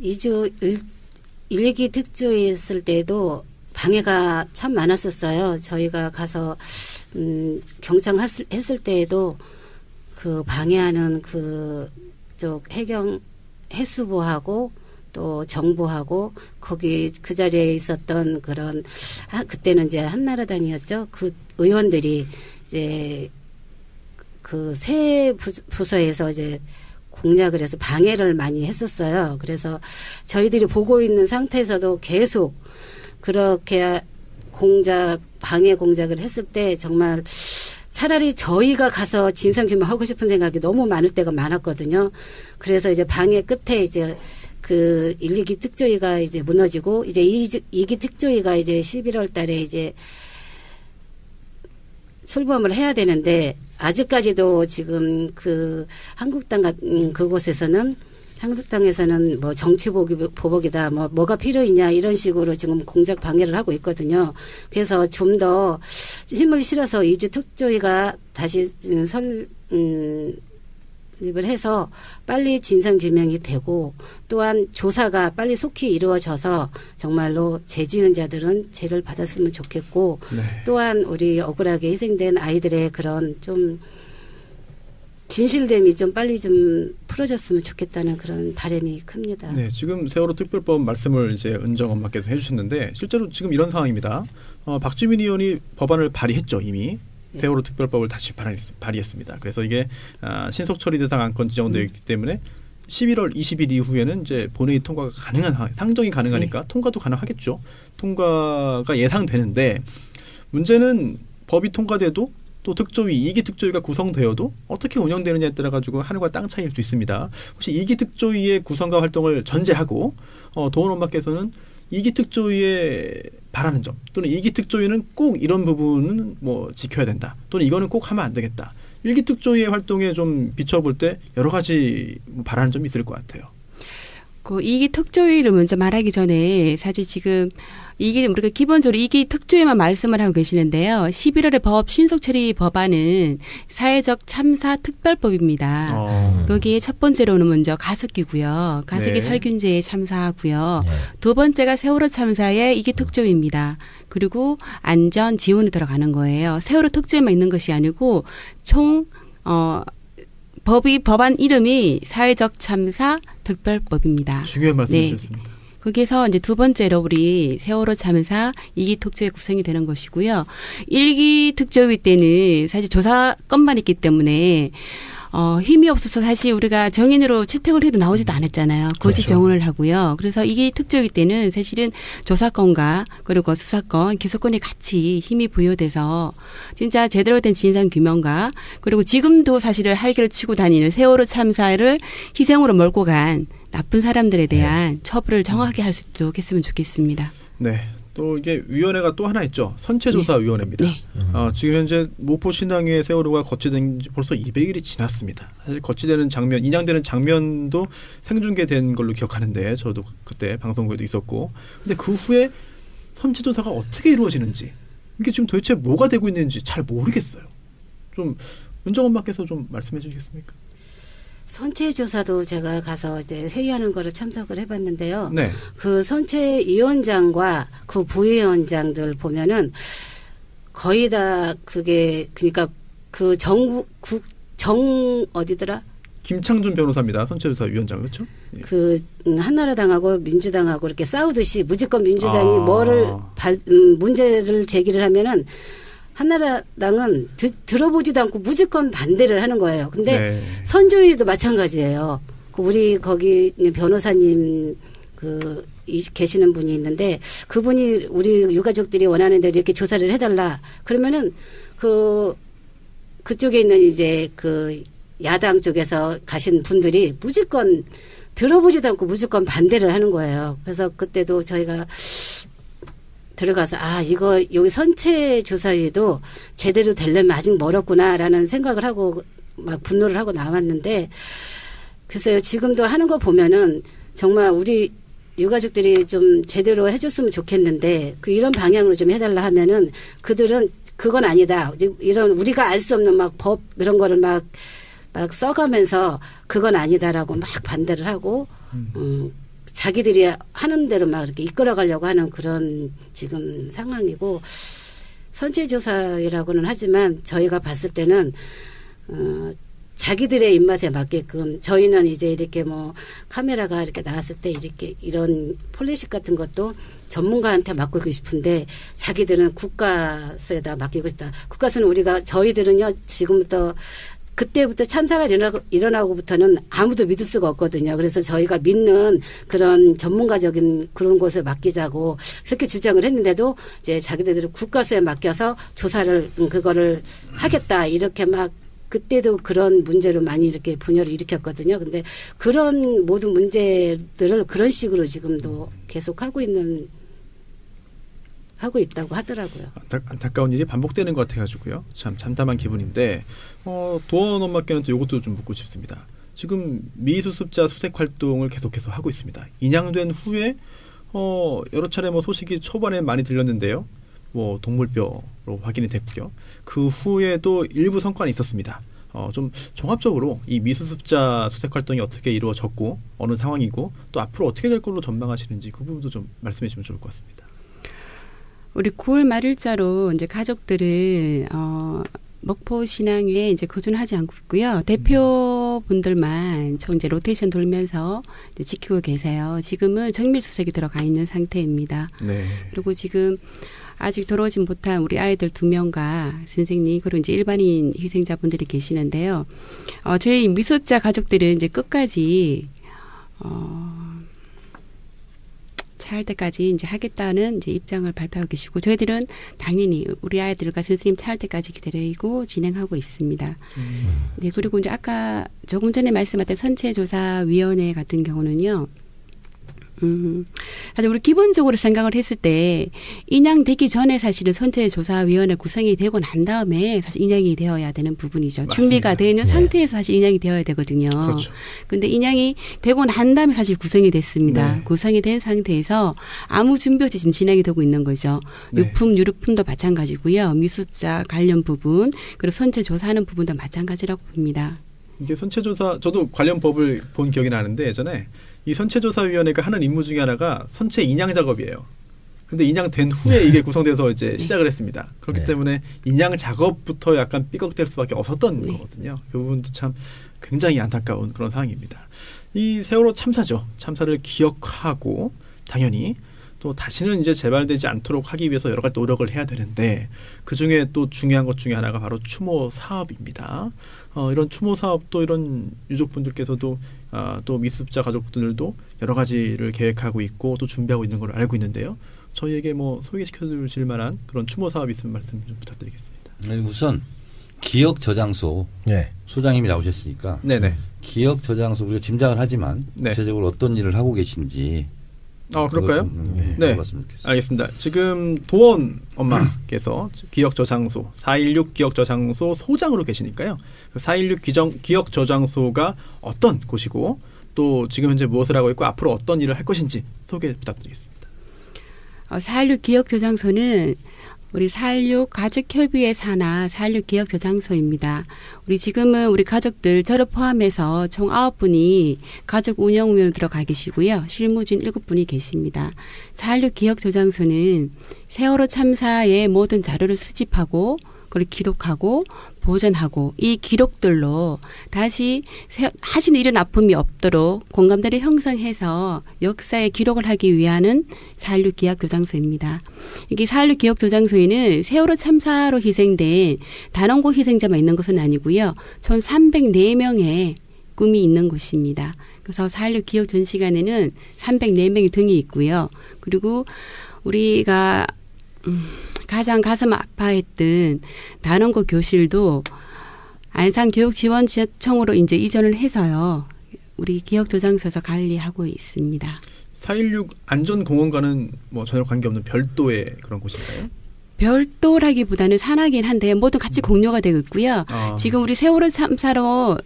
1기 특조위 있을 때도 방해가 참 많았었어요. 저희가 가서 경청했을 때에도 그 방해하는 그쪽 해경 해수부하고 또 정부하고 거기 그 자리에 있었던 그런 그때는 이제 한나라당이었죠. 그 의원들이 이제 그 새 부서에서 이제 공략을 해서 방해를 많이 했었어요. 그래서 저희들이 보고 있는 상태에서도 계속 그렇게 방해 공작을 했을 때 정말 차라리 저희가 가서 진상규명하고 싶은 생각이 너무 많을 때가 많았거든요. 그래서 이제 방해 끝에 이제 그 1, 2기 특조위가 이제 무너지고 이제 2기 특조위가 이제 11월 달에 이제 출범을 해야 되는데 아직까지도 지금 그 한국당 같은 그곳에서는 한국당에서는 뭐 정치 보복이다 뭐가 필요 있냐 이런 식으로 지금 공작 방해를 하고 있거든요. 그래서 좀 더 힘을 실어서 2주 특조위가 다시 설립을 해서 빨리 진상규명이 되고 또한 조사가 빨리 속히 이루어져서 정말로 죄 지은 자들은 죄를 받았으면 좋겠고 네. 또한 우리 억울하게 희생된 아이들의 그런 좀 진실됨이 좀 빨리 좀 풀어졌으면 좋겠다는 그런 바람이 큽니다. 네, 지금 세월호 특별법 말씀을 이제 은정 엄마께서 해주셨는데 실제로 지금 이런 상황입니다. 박주민 의원이 법안을 발의했죠 이미. 네. 세월호 특별법을 다시 발의했습니다. 그래서 이게 신속 처리 대상 안건 지정되어 있기 때문에 11월 20일 이후에는 이제 본회의 통과가 가능한 상정이 가능하니까 네. 통과도 가능하겠죠. 통과가 예상되는데 문제는 법이 통과돼도 또 특조위 2기 특조위가 구성되어도 어떻게 운영되느냐에 따라 가지고 하늘과 땅 차이일 수 있습니다. 혹시 2기 특조위의 구성과 활동을 전제하고 도원 엄마께서는 2기 특조위에 바라는 점 또는 2기 특조위는 꼭 이런 부분은 뭐 지켜야 된다 또는 이거는 꼭 하면 안 되겠다 일기 특조위의 활동에 좀 비춰볼 때 여러 가지 바라는 점이 있을 것 같아요. 그 이기 특조위를 먼저 말하기 전에 사실 지금 이게 우리가 기본적으로 이기 특조위만 말씀을 하고 계시는데요. 11월의 법 신속 처리 법안은 사회적 참사 특별법입니다. 거기에 첫 번째로는 먼저 가습기고요. 가습기 네. 살균제에 참사하고요. 두 번째가 세월호 참사의 이기 특조위입니다. 그리고 안전 지원이 들어가는 거예요. 세월호 특조위만 있는 것이 아니고 총 법안 이름이 사회적 참사 특별법입니다. 중요한 말씀 주셨습니다. 거기에서 이제 두 번째로 우리 세월호 참사 2기 특조위 구성이 되는 것이고요. 1기 특조위 때는 사실 조사건만 있기 때문에 힘이 없어서 사실 우리가 정인으로 채택을 해도 나오지도 않았잖아요. 거짓 정원을 하고요. 그래서 이게 특조위 때는 사실은 조사건과 그리고 수사건, 기소건이 같이 힘이 부여돼서 진짜 제대로 된 진상규명과 그리고 지금도 사실은 할기를 치고 다니는 세월호 참사를 희생으로 몰고 간 나쁜 사람들에 대한 처벌을 정확하게 할 수 있도록 했으면 좋겠습니다. 네. 또 이게 위원회가 또 하나 있죠. 선체조사위원회입니다. 네. 지금 현재 모포신앙의 세월호가 거치된 지 벌써 200일이 지났습니다. 사실 거치되는 장면, 인양되는 장면도 생중계된 걸로 기억하는데 저도 그때 방송국에도 있었고. 근데 그 후에 선체조사가 어떻게 이루어지는지 이게 지금 도대체 뭐가 되고 있는지 잘 모르겠어요. 좀 윤정원 박께서 좀 말씀해 주시겠습니까? 선체조사도 제가 가서 이제 회의하는 거를 참석을 해봤는데요. 네. 그 선체위원장과 그 부위원장들 보면은 거의 다 그게 그러니까 그 어디더라? 김창준 변호사입니다. 선체조사위원장 그렇죠? 예. 그 한나라당하고 민주당하고 이렇게 싸우듯이 무조건 민주당이 뭐를 문제를 제기를 하면은 한나라당은 들어보지도 않고 무조건 반대를 하는 거예요. 근데 네. 선조위도 마찬가지예요. 우리 거기 변호사님 계시는 분이 있는데 그분이 우리 유가족들이 원하는 대로 이렇게 조사를 해달라. 그러면은 그쪽에 있는 이제 그 야당 쪽에서 가신 분들이 무조건 들어보지도 않고 무조건 반대를 하는 거예요. 그래서 그때도 저희가 들어가서 이거 여기 선체조사위도 제대로 되려면 아직 멀었구나라는 생각을 하고 막 분노를 하고 나왔는데 글쎄요 지금도 하는 거 보면은 정말 우리 유가족들이 좀 제대로 해줬으면 좋겠는데 이런 방향으로 좀 해달라 하면은 그들은 그건 아니다. 이런 우리가 알 수 없는 막 법 이런 거를 막 써가면서 그건 아니다라고 막 반대를 하고 자기들이 하는 대로 막 이렇게 이끌어가려고 하는 그런 지금 상황이고 선체조사라고는 하지만 저희가 봤을 때는 자기들의 입맛에 맞게끔 저희는 이제 이렇게 뭐 카메라가 이렇게 나왔을 때 이렇게 이런 폴리식 같은 것도 전문가한테 맡기고 싶은데 자기들은 국가수에다 맡기고 싶다. 국가수는 저희들은요 지금부터 그때부터 참사가 일어나고부터는 아무도 믿을 수가 없거든요. 그래서 저희가 믿는 그런 전문가적인 그런 곳에 맡기자고 그렇게 주장을 했는데도 이제 자기들은 국가수에 맡겨서 조사를 그거를 하겠다 이렇게 막 그때도 그런 문제로 많이 이렇게 분열을 일으켰거든요. 근데 그런 모든 문제들을 그런 식으로 지금도 계속 하고 있다고 하더라고요. 안타까운 일이 반복되는 것 같아가지고요. 참 참담한 기분인데 도원 엄마께는 또 이것도 좀 묻고 싶습니다. 지금 미수습자 수색 활동을 계속해서 하고 있습니다. 인양된 후에 여러 차례 소식이 초반에 많이 들렸는데요. 동물뼈로 확인이 됐고요. 그 후에도 일부 성과는 있었습니다. 좀 종합적으로 이 미수습자 수색 활동이 어떻게 이루어졌고 어느 상황이고 또 앞으로 어떻게 될 걸로 전망하시는지 그 부분도 좀 말씀해 주시면 좋을 것 같습니다. 우리 9월 말일자로 이제 가족들은 목포 신앙에 이제 거주는 하지 않고 있고요. 대표분들만 총 이제 로테이션 돌면서 이제 지키고 계세요. 지금은 정밀 수색이 들어가 있는 상태입니다. 네. 그리고 지금 아직 돌아오지 못한 우리 아이들 2명과 선생님 그리고 이제 일반인 희생자분들이 계시는데요. 저희 미수습자 가족들은 이제 끝까지 차할 때까지 이제 하겠다는 이제 입장을 발표하고 계시고 저희들은 당연히 우리 아이들과 선생님 차할 때까지 기다리고 진행하고 있습니다. 네, 그리고 이제 아까 조금 전에 말씀하셨던 선체조사위원회 같은 경우는요. 사실 우리 기본적으로 생각을 했을 때 인양되기 전에 사실은 선체조사위원회 구성이 되고 난 다음에 사실 인양이 되어야 되는 부분이죠. 맞습니다. 준비가 되어 있는 상태에서 사실 인양이 되어야 되거든요. 그렇죠. 근데 인양이 되고 난 다음에 사실 구성이 됐습니다. 네. 구성이 된 상태에서 아무 준비 없이 지금 진행이 되고 있는 거죠. 네. 유품, 유류품도 마찬가지고요. 미수습자 관련 부분 그리고 선체조사하는 부분도 마찬가지라고 봅니다. 이게 선체조사 저도 관련 법을 본 기억이 나는데 예전에 이 선체조사위원회가 하는 임무 중에 하나가 선체 인양 작업이에요. 근데 인양된 후에 이게 구성돼서 이제 시작을 했습니다. 그렇기 네. 때문에 인양 작업부터 약간 삐걱될 수밖에 없었던 거거든요. 그 부분도 참 굉장히 안타까운 그런 상황입니다. 이 세월호 참사죠. 참사를 기억하고 당연히 또 다시는 이제 재발되지 않도록 하기 위해서 여러 가지 노력을 해야 되는데 그중에 또 중요한 것 중에 하나가 바로 추모 사업입니다. 이런 추모 사업도 이런 유족분들께서도 또 미수습자 가족분들도 여러 가지를 계획하고 있고 또 준비하고 있는 걸 알고 있는데요. 저희에게 뭐 소개시켜 주실 만한 그런 추모 사업 있으면 말씀 좀 부탁드리겠습니다. 우선 기억 저장소 네. 소장님이 나오셨으니까 네네. 기억 저장소 우리가 짐작을 하지만 네. 구체적으로 어떤 일을 하고 계신지 그럴까요? 네. 네. 물어봤으면 좋겠습니다. 알겠습니다. 지금 도원 엄마께서 기억저장소 416 기억저장소 소장으로 계시니까요. 416 기억저장소가 어떤 곳이고 또 지금 현재 무엇을 하고 있고 앞으로 어떤 일을 할 것인지 소개 부탁드리겠습니다. 416 기억저장소는 우리 416 가족협의회 산하 416 기억저장소입니다. 우리 지금은 우리 가족들 저를 포함해서 총 9분이 가족 운영위원으로 들어가 계시고요. 실무진 7분이 계십니다. 416 기억저장소는 세월호 참사의 모든 자료를 수집하고 그걸 기록하고 보존하고 이 기록들로 다시 하시는 이런 아픔이 없도록 공감대를 형성해서 역사의 기록을 하기 위한 416 기억저장소입니다. 이게 416 기억저장소에는 세월호 참사로 희생된 단원고 희생자만 있는 것은 아니고요. 총 304명의 꿈이 있는 곳입니다. 그래서 416 기억 전시관에는 304명의 등이 있고요. 그리고 우리가 가장 가슴 아파했던 단원고 교실도 안산교육지원청으로 이제 이전을 해서요. 우리 기억저장소에서 관리하고 있습니다. 416 안전공원과는 뭐 전혀 관계없는 별도의 그런 곳인가요? 별도라기보다는 산하긴 한데 모두 같이 공유가 되고 있고요. 지금 우리 세월호 참사로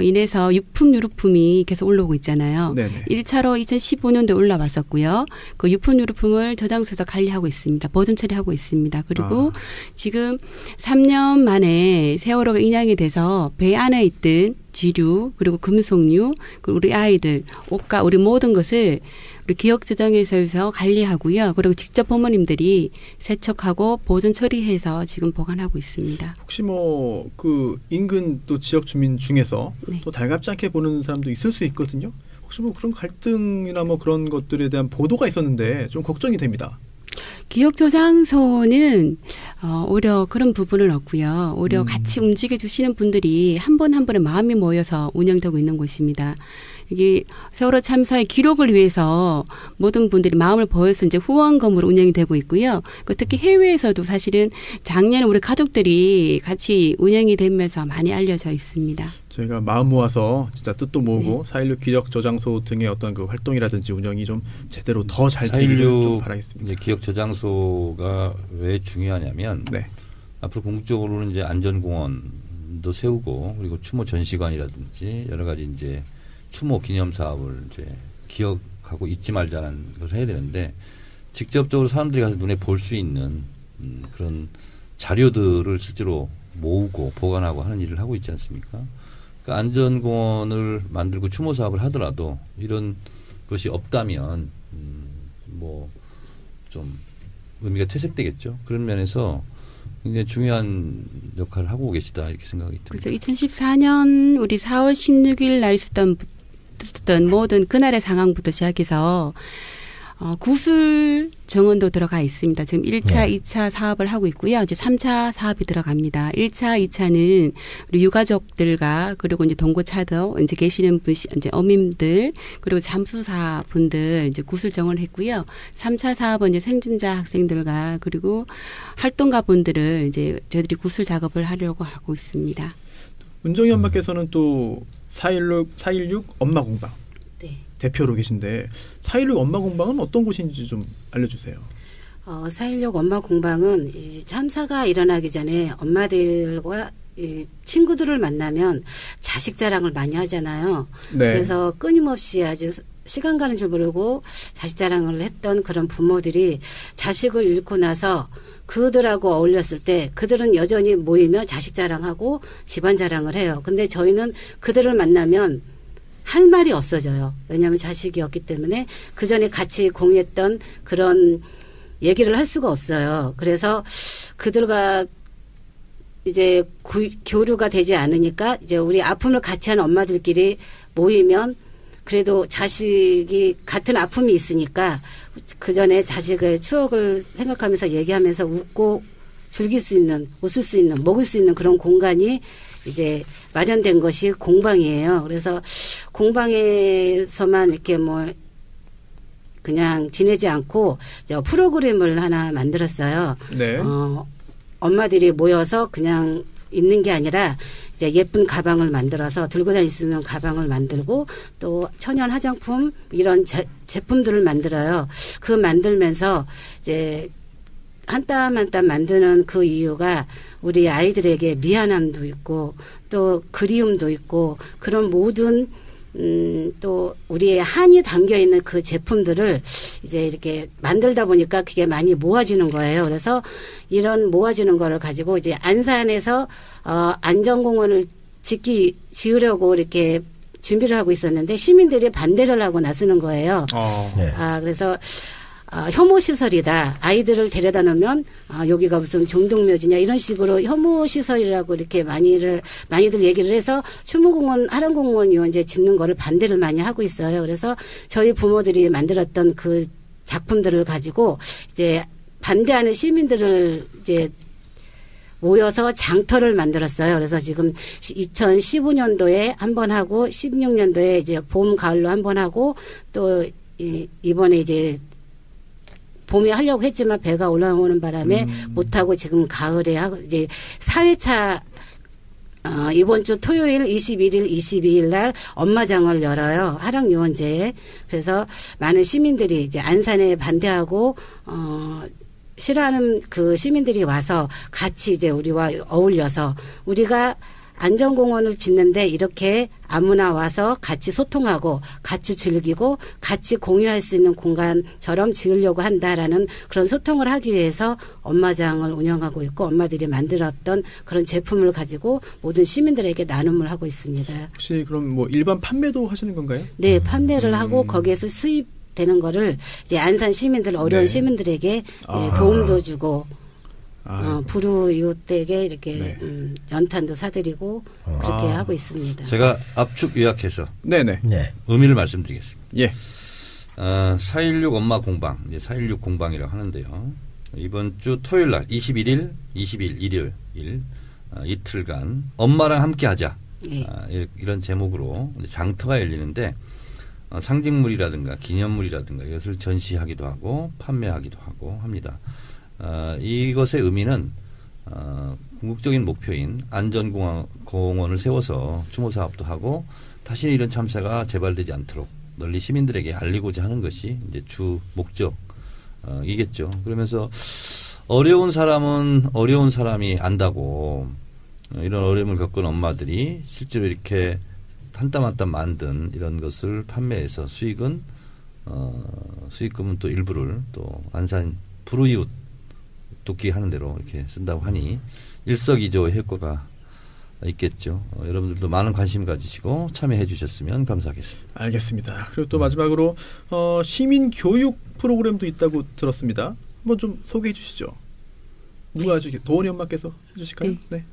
인해서 유품, 유류품이 계속 올라오고 있잖아요. 네네. 1차로 2015년도에 올라왔었고요. 그 유품, 유류품을 저장소에서 관리하고 있습니다. 보존 처리하고 있습니다. 그리고 지금 3년 만에 세월호가 인양이 돼서 배 안에 있던 지류 그리고 금속류 그리고 우리 아이들 옷과 우리 모든 것을 우리 기억저장소에서 관리하고요. 그리고 직접 부모님들이 세척하고 보존 처리해서 지금 보관하고 있습니다. 혹시 뭐 그 인근 또 지역 주민 중에서 네. 또 달갑지 않게 보는 사람도 있을 수 있거든요. 혹시 뭐 그런 갈등이나 뭐 그런 것들에 대한 보도가 있었는데 좀 걱정이 됩니다. 기억저장소는 오히려 그런 부분은 없고요. 오히려 같이 움직여 주시는 분들이 한 분 한 분의 마음이 모여서 운영되고 있는 곳입니다. 이게 세월호 참사의 기록을 위해서 모든 분들이 마음을 모여서 이제 후원금으로 운영이 되고 있고요. 특히 해외에서도 사실은 작년에 우리 가족들이 같이 운영이 되면서 많이 알려져 있습니다. 저희가 마음 모아서 진짜 뜻도 모으고 416 기억 저장소 등의 어떤 그 활동이라든지 운영이 좀 제대로 더 잘 되기를 좀 바라겠습니다. 기억 저장소가 왜 중요하냐면 앞으로 공적으로는 이제 안전공원도 세우고 그리고 추모 전시관이라든지 여러 가지 이제 추모 기념 사업을 이제 기억하고 잊지 말자는 것을 해야 되는데 직접적으로 사람들이 가서 눈에 볼 수 있는 그런 자료들을 실제로 모으고 보관하고 하는 일을 하고 있지 않습니까? 그러니까 안전공원을 만들고 추모 사업을 하더라도 이런 것이 없다면 뭐 좀 의미가 퇴색되겠죠. 그런 면에서 굉장히 중요한 역할을 하고 계시다 이렇게 생각이 듭니다. 그렇죠. 2014년 우리 4월 16일 날 있었던 모든 그날의 상황부터 시작해서 구술 정원도 들어가 있습니다. 지금 1차, 2차 사업을 하고 있고요. 이제 3차 사업이 들어갑니다. 1차, 2차는 우리 유가족들과 그리고 이제 동고차도 이제 계시는 분, 이제 어민들 그리고 잠수사 분들 이제 구술 정원을 했고요. 3차 사업은 이제 생존자 학생들과 그리고 활동가 분들을 이제 저희들이 구술 작업을 하려고 하고 있습니다. 은정이 엄마께서는 또 416 엄마 공방. 대표로 계신데 4.16 엄마 공방은 어떤 곳인지 좀 알려주세요. 4.16 엄마 공방은 이 참사가 일어나기 전에 엄마들과 이 친구들을 만나면 자식 자랑을 많이 하잖아요. 네. 그래서 끊임없이 아주 시간 가는 줄 모르고 자식 자랑을 했던 그런 부모들이 자식을 잃고 나서 그들하고 어울렸을 때 그들은 여전히 모이며 자식 자랑하고 집안 자랑을 해요. 근데 저희는 그들을 만나면 할 말이 없어져요. 왜냐하면 자식이 없기 때문에 그 전에 같이 공유했던 그런 얘기를 할 수가 없어요. 그래서 그들과 이제 교류가 되지 않으니까 이제 우리 아픔을 같이 하는 엄마들끼리 모이면 그래도 자식이 같은 아픔이 있으니까 그 전에 자식의 추억을 생각하면서 얘기하면서 웃고 즐길 수 있는, 웃을 수 있는, 먹을 수 있는 그런 공간이 이제 마련된 것이 공방이에요. 그래서 공방에서만 이렇게 뭐 그냥 지내지 않고 프로그램을 하나 만들었어요. 네. 엄마들이 모여서 그냥 있는 게 아니라 이제 예쁜 가방을 만들어서 들고 다닐 수 있는 가방을 만들고 또 천연 화장품 이런 제품들을 만들어요. 그 만들면서 이제 한 땀 한 땀 만드는 그 이유가 우리 아이들에게 미안함도 있고 또 그리움도 있고 그런 모든 또 우리의 한이 담겨 있는 그 제품들을 이제 이렇게 만들다 보니까 그게 많이 모아지는 거예요. 그래서 이런 모아지는 거를 가지고 이제 안산에서 안전공원을 지으려고 이렇게 준비를 하고 있었는데 시민들이 반대를 하고 나서는 거예요. 네. 그래서 혐오 시설이다. 아이들을 데려다 놓으면 여기가 무슨 종동묘지냐 이런 식으로 혐오 시설이라고 이렇게 많이들 얘기를 해서 추모공원, 하랑공원 이제 짓는 거를 반대를 많이 하고 있어요. 그래서 저희 부모들이 만들었던 그 작품들을 가지고 이제 반대하는 시민들을 이제 모여서 장터를 만들었어요. 그래서 지금 2015년도에 한 번 하고 16년도에 이제 봄, 가을로 한 번 하고 또 이번에 이제 봄에 하려고 했지만 배가 올라오는 바람에 못하고 지금 가을에 하고 이제 4회차 이번 주 토요일 21일, 22일 날 엄마장을 열어요. 하랑유원제에. 그래서 많은 시민들이 이제 안산에 반대하고 싫어하는 그 시민들이 와서 같이 이제 우리와 어울려서 우리가 안전공원을 짓는데 이렇게 아무나 와서 같이 소통하고 같이 즐기고 같이 공유할 수 있는 공간처럼 지으려고 한다라는 그런 소통을 하기 위해서 엄마장을 운영하고 있고 엄마들이 만들었던 그런 제품을 가지고 모든 시민들에게 나눔을 하고 있습니다. 혹시 그럼 뭐 일반 판매도 하시는 건가요? 네, 판매를 하고 거기에서 수입되는 거를 이제 안산 시민들 어려운 네. 시민들에게 도움도 주고 불우이웃에게 이렇게 네. 연탄도 사드리고 그렇게 하고 있습니다. 제가 압축 요약해서 네네. 네. 의미를 말씀드리겠습니다. 예. 4.16 엄마 공방, 이제 4.16 공방이라고 하는데요. 이번 주 토요일 날 21일, 20일, 일요일 이틀간 엄마랑 함께 하자. 예. 이런 제목으로 장터가 열리는데 상징물이라든가 기념물이라든가 이것을 전시하기도 하고 판매하기도 하고 합니다. 이것의 의미는 궁극적인 목표인 안전공원을 세워서 추모 사업도 하고 다시 이런 참사가 재발되지 않도록 널리 시민들에게 알리고자 하는 것이 이제 주 목적이겠죠. 그러면서 어려운 사람은 어려운 사람이 안다고 이런 어려움을 겪은 엄마들이 실제로 이렇게 한 땀 한 땀 만든 이런 것을 판매해서 수익금은 또 일부를 또 안산 불우이웃 돕기 하는 대로 이렇게 쓴다고 하니 일석이조의 효과가 있겠죠. 여러분들도 많은 관심 가지시고 참여해 주셨으면 감사하겠습니다. 알겠습니다. 그리고 또 마지막으로 시민 교육 프로그램도 있다고 들었습니다. 한번 좀 소개해 주시죠. 누가 도원이 엄마께서 해주실까요? 네.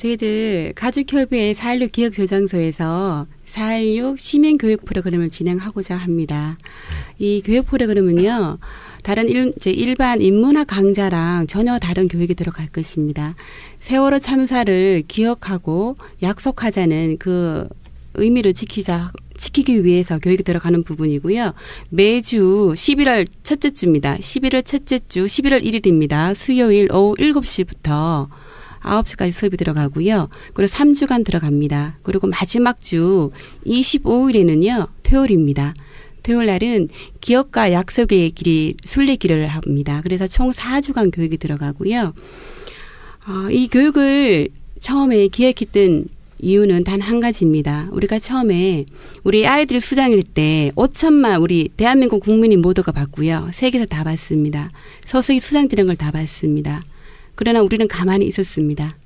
저희들 가족협의회 4.16 기억저장소에서 4.16 시민교육 프로그램을 진행하고자 합니다. 이 교육 프로그램은요, 다른 일반 인문학 강좌랑 전혀 다른 교육이 들어갈 것입니다. 세월호 참사를 기억하고 약속하자는 그 의미를 지키기 위해서 교육이 들어가는 부분이고요. 매주 11월 첫째 주입니다. 11월 첫째 주 11월 1일입니다. 수요일 오후 7시부터 9시까지 수업이 들어가고요. 그리고 3주간 들어갑니다. 그리고 마지막 주 25일에는요. 토요일입니다. 토요일 날은 기억과 약속의 길이 순례길을 합니다. 그래서 총 4주간 교육이 들어가고요. 이 교육을 처음에 기획했던 이유는 단 한 가지입니다. 우리가 처음에 우리 아이들이 수장일 때 5천만 우리 대한민국 국민인 모두가 받고요. 세계에서 다 받습니다. 서서히 수장되는 걸 다 받습니다. 그러나 우리는 가만히 있었습니다.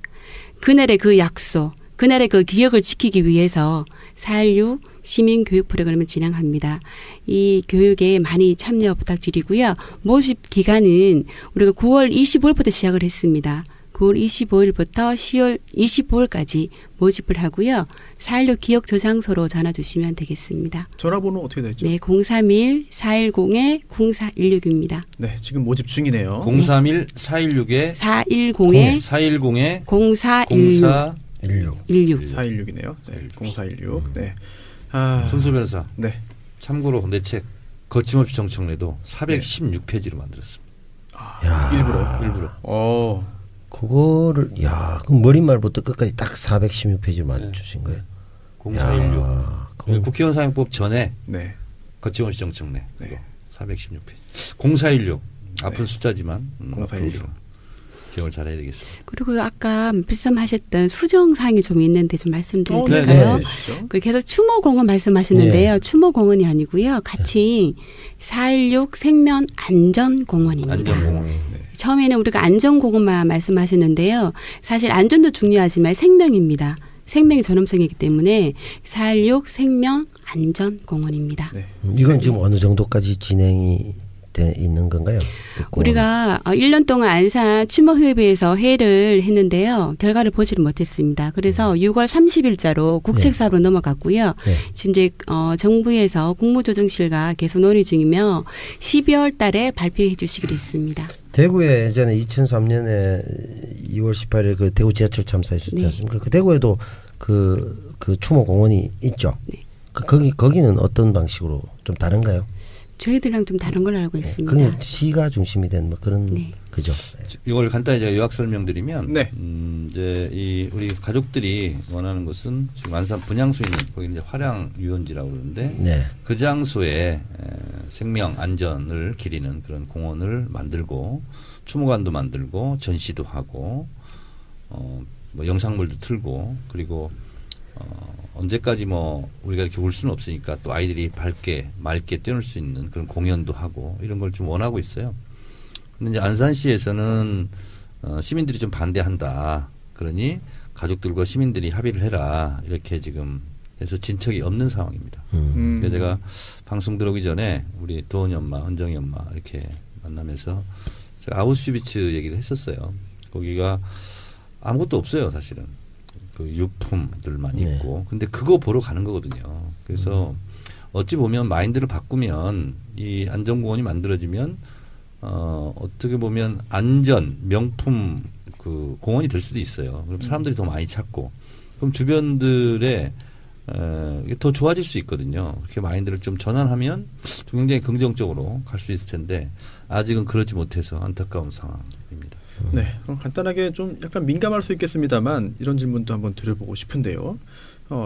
그날의 그 약속, 그날의 그 기억을 지키기 위해서 4.16 시민교육 프로그램을 진행합니다. 이 교육에 많이 참여 부탁드리고요. 모집 기간은 우리가 9월 25일부터 시작을 했습니다. 9월 25일부터 10월 25일까지 모집을 하고요. 4.16 기억 저장소로 전화 주시면 되겠습니다. 전화번호 어떻게 되죠? 네, 031-410-0416입니다. 네, 지금 모집 중이네요. 031-416에 410-0416. 416이네요. 네, 0416. 네. 손수 변호사. 네. 참고로 내 책 거침없이 정청래도 416페이지로 만들었습니다. 일부러. 그거를 그럼 머릿말부터 끝까지 딱 416페이지를 맞추신 거예요? 0416. 국회의원 사용법 전에 네. 거침없이 정청래. 네. 416페이지. 0416. 아픈 숫자지만 0416. 기억을 잘해야 되겠습니다. 그리고 아까 말씀하셨던 수정사항이 좀 있는데 좀 말씀드려도 될까요? 그 계속 추모공원 말씀하셨는데요. 네. 추모공원이 아니고요. 같이 4.16 생명안전공원입니다. 안전공원. 네. 처음에는 우리가 안전공원만 말씀하셨는데요. 사실 안전도 중요하지만 생명입니다. 생명의 전염성이기 때문에 4.16 생명안전공원입니다. 네. 이건 지금 어느 정도까지 진행이 돼 있는 건가요? 우리가 1년 동안 안산 추모협의회에서 회의를 했는데요. 결과를 보지를 못했습니다. 그래서 6월 30일자로 국책사업으로 넘어갔고요. 지금 이제 정부에서 국무조정실과 계속 논의 중이며 12월 달에 발표해 주시기로 했습니다. 대구에 예전에 2003년에 2월 18일 그 대구 지하철 참사 있었지 않습니까? 그 대구에도 그 추모공원이 있죠. 네. 거기는 어떤 방식으로 좀 다른가요? 저희들이랑 좀 다른 걸로 알고 있습니다. 그게 시가 중심이 된 뭐 그런 그죠. 이걸 간단히 제가 요약 설명드리면 네. 이제 우리 가족들이 원하는 것은 지금 안산 분향소에 있는 거기 이제 화량 유원지라고 그러는데 그 장소에 생명 안전을 기리는 그런 공원을 만들고 추모관도 만들고 전시도 하고 뭐 영상물도 틀고 그리고 언제까지 뭐 우리가 이렇게 올 수는 없으니까 또 아이들이 밝게 맑게 뛰놀 수 있는 그런 공연도 하고 이런 걸 좀 원하고 있어요. 근데 이제 안산시에서는 시민들이 좀 반대한다. 그러니 가족들과 시민들이 합의를 해라. 이렇게 지금 해서 진척이 없는 상황입니다. 그래서 제가 방송 들어오기 전에 우리 도원이 엄마, 은정이 엄마 이렇게 만나면서 제가 아우슈비츠 얘기를 했었어요. 거기가 아무것도 없어요, 사실은. 그 유품들만 있고. 근데 그거 보러 가는 거거든요. 그래서 어찌 보면 마인드를 바꾸면 이 안전공원이 만들어지면 어떻게 보면 안전 명품 그 공원이 될 수도 있어요. 그럼 사람들이 더 많이 찾고 그럼 주변들의 더 좋아질 수 있거든요. 그렇게 마인드를 좀 전환하면 굉장히 긍정적으로 갈 수 있을 텐데 아직은 그렇지 못해서 안타까운 상황입니다. 네, 그럼 간단하게 좀 약간 민감할 수 있겠습니다만 이런 질문도 한번 드려보고 싶은데요.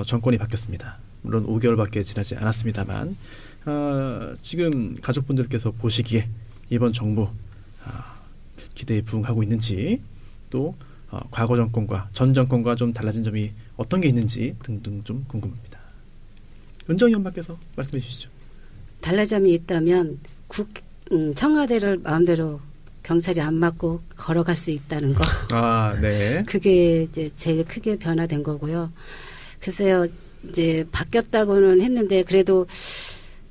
정권이 바뀌었습니다. 물론 5개월밖에 지나지 않았습니다만 지금 가족분들께서 보시기에 이번 정부 기대에 부응하고 있는지 또 과거 정권과 전 정권과 좀 달라진 점이 어떤 게 있는지 등등 좀 궁금합니다. 은정이 엄마께서 말씀해 주시죠. 달라진 점이 있다면 청와대를 마음대로 경찰이 안 맞고 걸어갈 수 있다는 거. 네. 그게 이제 제일 크게 변화된 거고요. 글쎄요, 이제 바뀌었다고는 했는데 그래도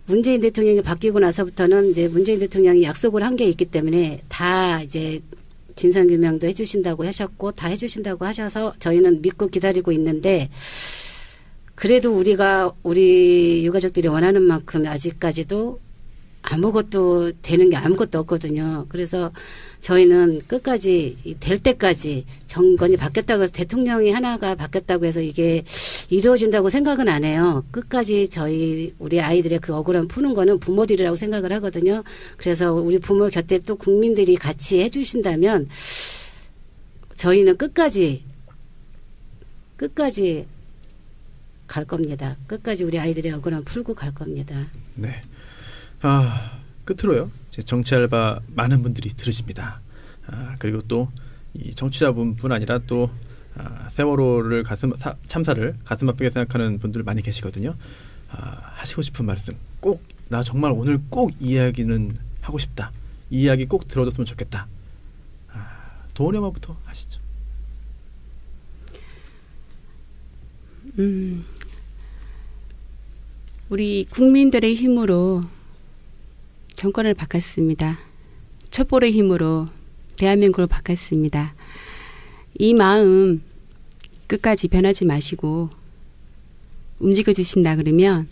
문재인 대통령이 바뀌고 나서부터는 이제 문재인 대통령이 약속을 한 게 있기 때문에 다 이제 진상규명도 해주신다고 하셨고 다 해주신다고 하셔서 저희는 믿고 기다리고 있는데 그래도 우리 유가족들이 원하는 만큼 아직까지도 아무것도 되는 게 아무것도 없거든요. 그래서 저희는 끝까지 될 때까지 정권이 바뀌었다고 해서 대통령이 하나가 바뀌었다고 해서 이게 이루어진다고 생각은 안 해요. 끝까지 우리 아이들의 그 억울함 푸는 거는 부모들이라고 생각을 하거든요. 그래서 우리 부모 곁에 또 국민들이 같이 해주신다면 저희는 끝까지 갈 겁니다. 끝까지 우리 아이들의 억울함 풀고 갈 겁니다. 네. 끝으로요. 정치 알바 많은 분들이 들으십니다. 그리고 또 이 정치자분뿐 아니라 또 세월호를 참사를 가슴 아프게 생각하는 분들 많이 계시거든요. 하시고 싶은 말씀 꼭 나 정말 오늘 꼭 이 이야기는 하고 싶다. 이 이야기 꼭 들어줬으면 좋겠다. 도훈이 엄마부터 하시죠. 우리 국민들의 힘으로 정권을 바꿨습니다. 촛불의 힘으로 대한민국을 바꿨습니다. 이 마음 끝까지 변하지 마시고 움직여 주신다 그러면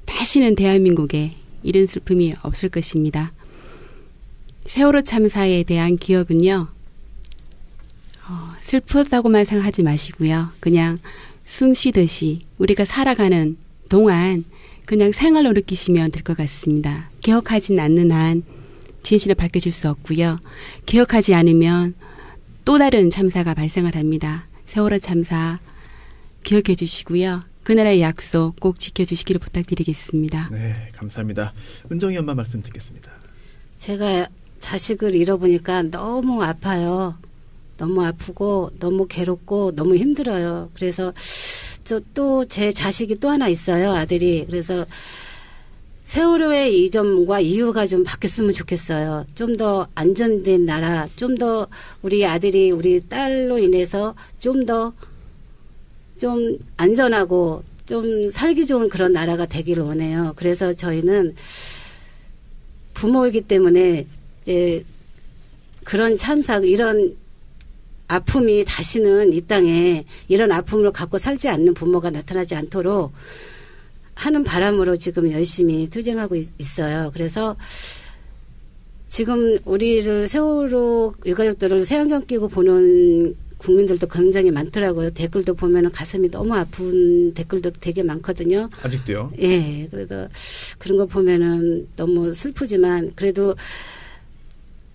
다시는 대한민국에 이런 슬픔이 없을 것입니다. 세월호 참사에 대한 기억은요. 슬프다고만 생각하지 마시고요. 그냥 숨 쉬듯이 우리가 살아가는 동안 그냥 생활로 느끼시면 될 것 같습니다. 기억하진 않는 한 진실을 밝혀줄 수 없고요. 기억하지 않으면 또 다른 참사가 발생을 합니다. 세월호 참사 기억해 주시고요. 그날의 약속 꼭 지켜주시기를 부탁드리겠습니다. 네, 감사합니다. 은정이 엄마 말씀 듣겠습니다. 제가 자식을 잃어보니까 너무 아파요. 너무 아프고 너무 괴롭고 너무 힘들어요. 그래서 또 제 자식이 또 하나 있어요. 아들이. 그래서 세월호의 이점과 이유가 좀 바뀌었으면 좋겠어요. 좀 더 안전된 나라, 좀 더 우리 아들이 우리 딸로 인해서 좀 더 좀 안전하고 좀 살기 좋은 그런 나라가 되기를 원해요. 그래서 저희는 부모이기 때문에 이제 그런 참사, 이런 아픔이 다시는 이 땅에 이런 아픔을 갖고 살지 않는 부모가 나타나지 않도록 하는 바람으로 지금 열심히 투쟁하고 있어요. 그래서 지금 우리를 세월호 유가족들을 새안경 끼고 보는 국민들도 굉장히 많더라고요. 댓글도 보면은 가슴이 너무 아픈 댓글도 되게 많거든요. 아직도요? 예. 그래도 그런 거 보면은 너무 슬프지만 그래도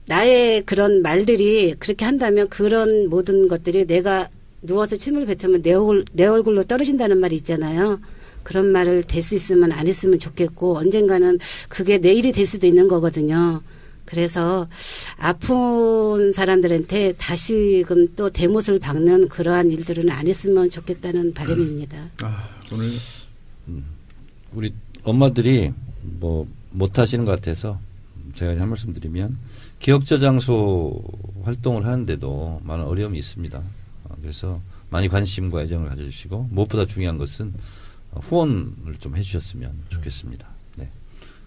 나의 그런 말들이 그렇게 한다면 그런 모든 것들이 내가 누워서 침을 뱉으면 내 얼굴로 떨어진다는 말이 있잖아요. 그런 말을 될 수 있으면 안 했으면 좋겠고 언젠가는 그게 내일이 될 수도 있는 거거든요. 그래서 아픈 사람들한테 다시금 또 대못을 박는 그러한 일들은 안 했으면 좋겠다는 바람입니다. 오늘 우리 엄마들이 뭐 못하시는 것 같아서 제가 한 말씀 드리면 기억저장소 활동을 하는데도 많은 어려움이 있습니다. 그래서 많이 관심과 애정을 가져주시고 무엇보다 중요한 것은 후원을 좀 해주셨으면 좋겠습니다. 네.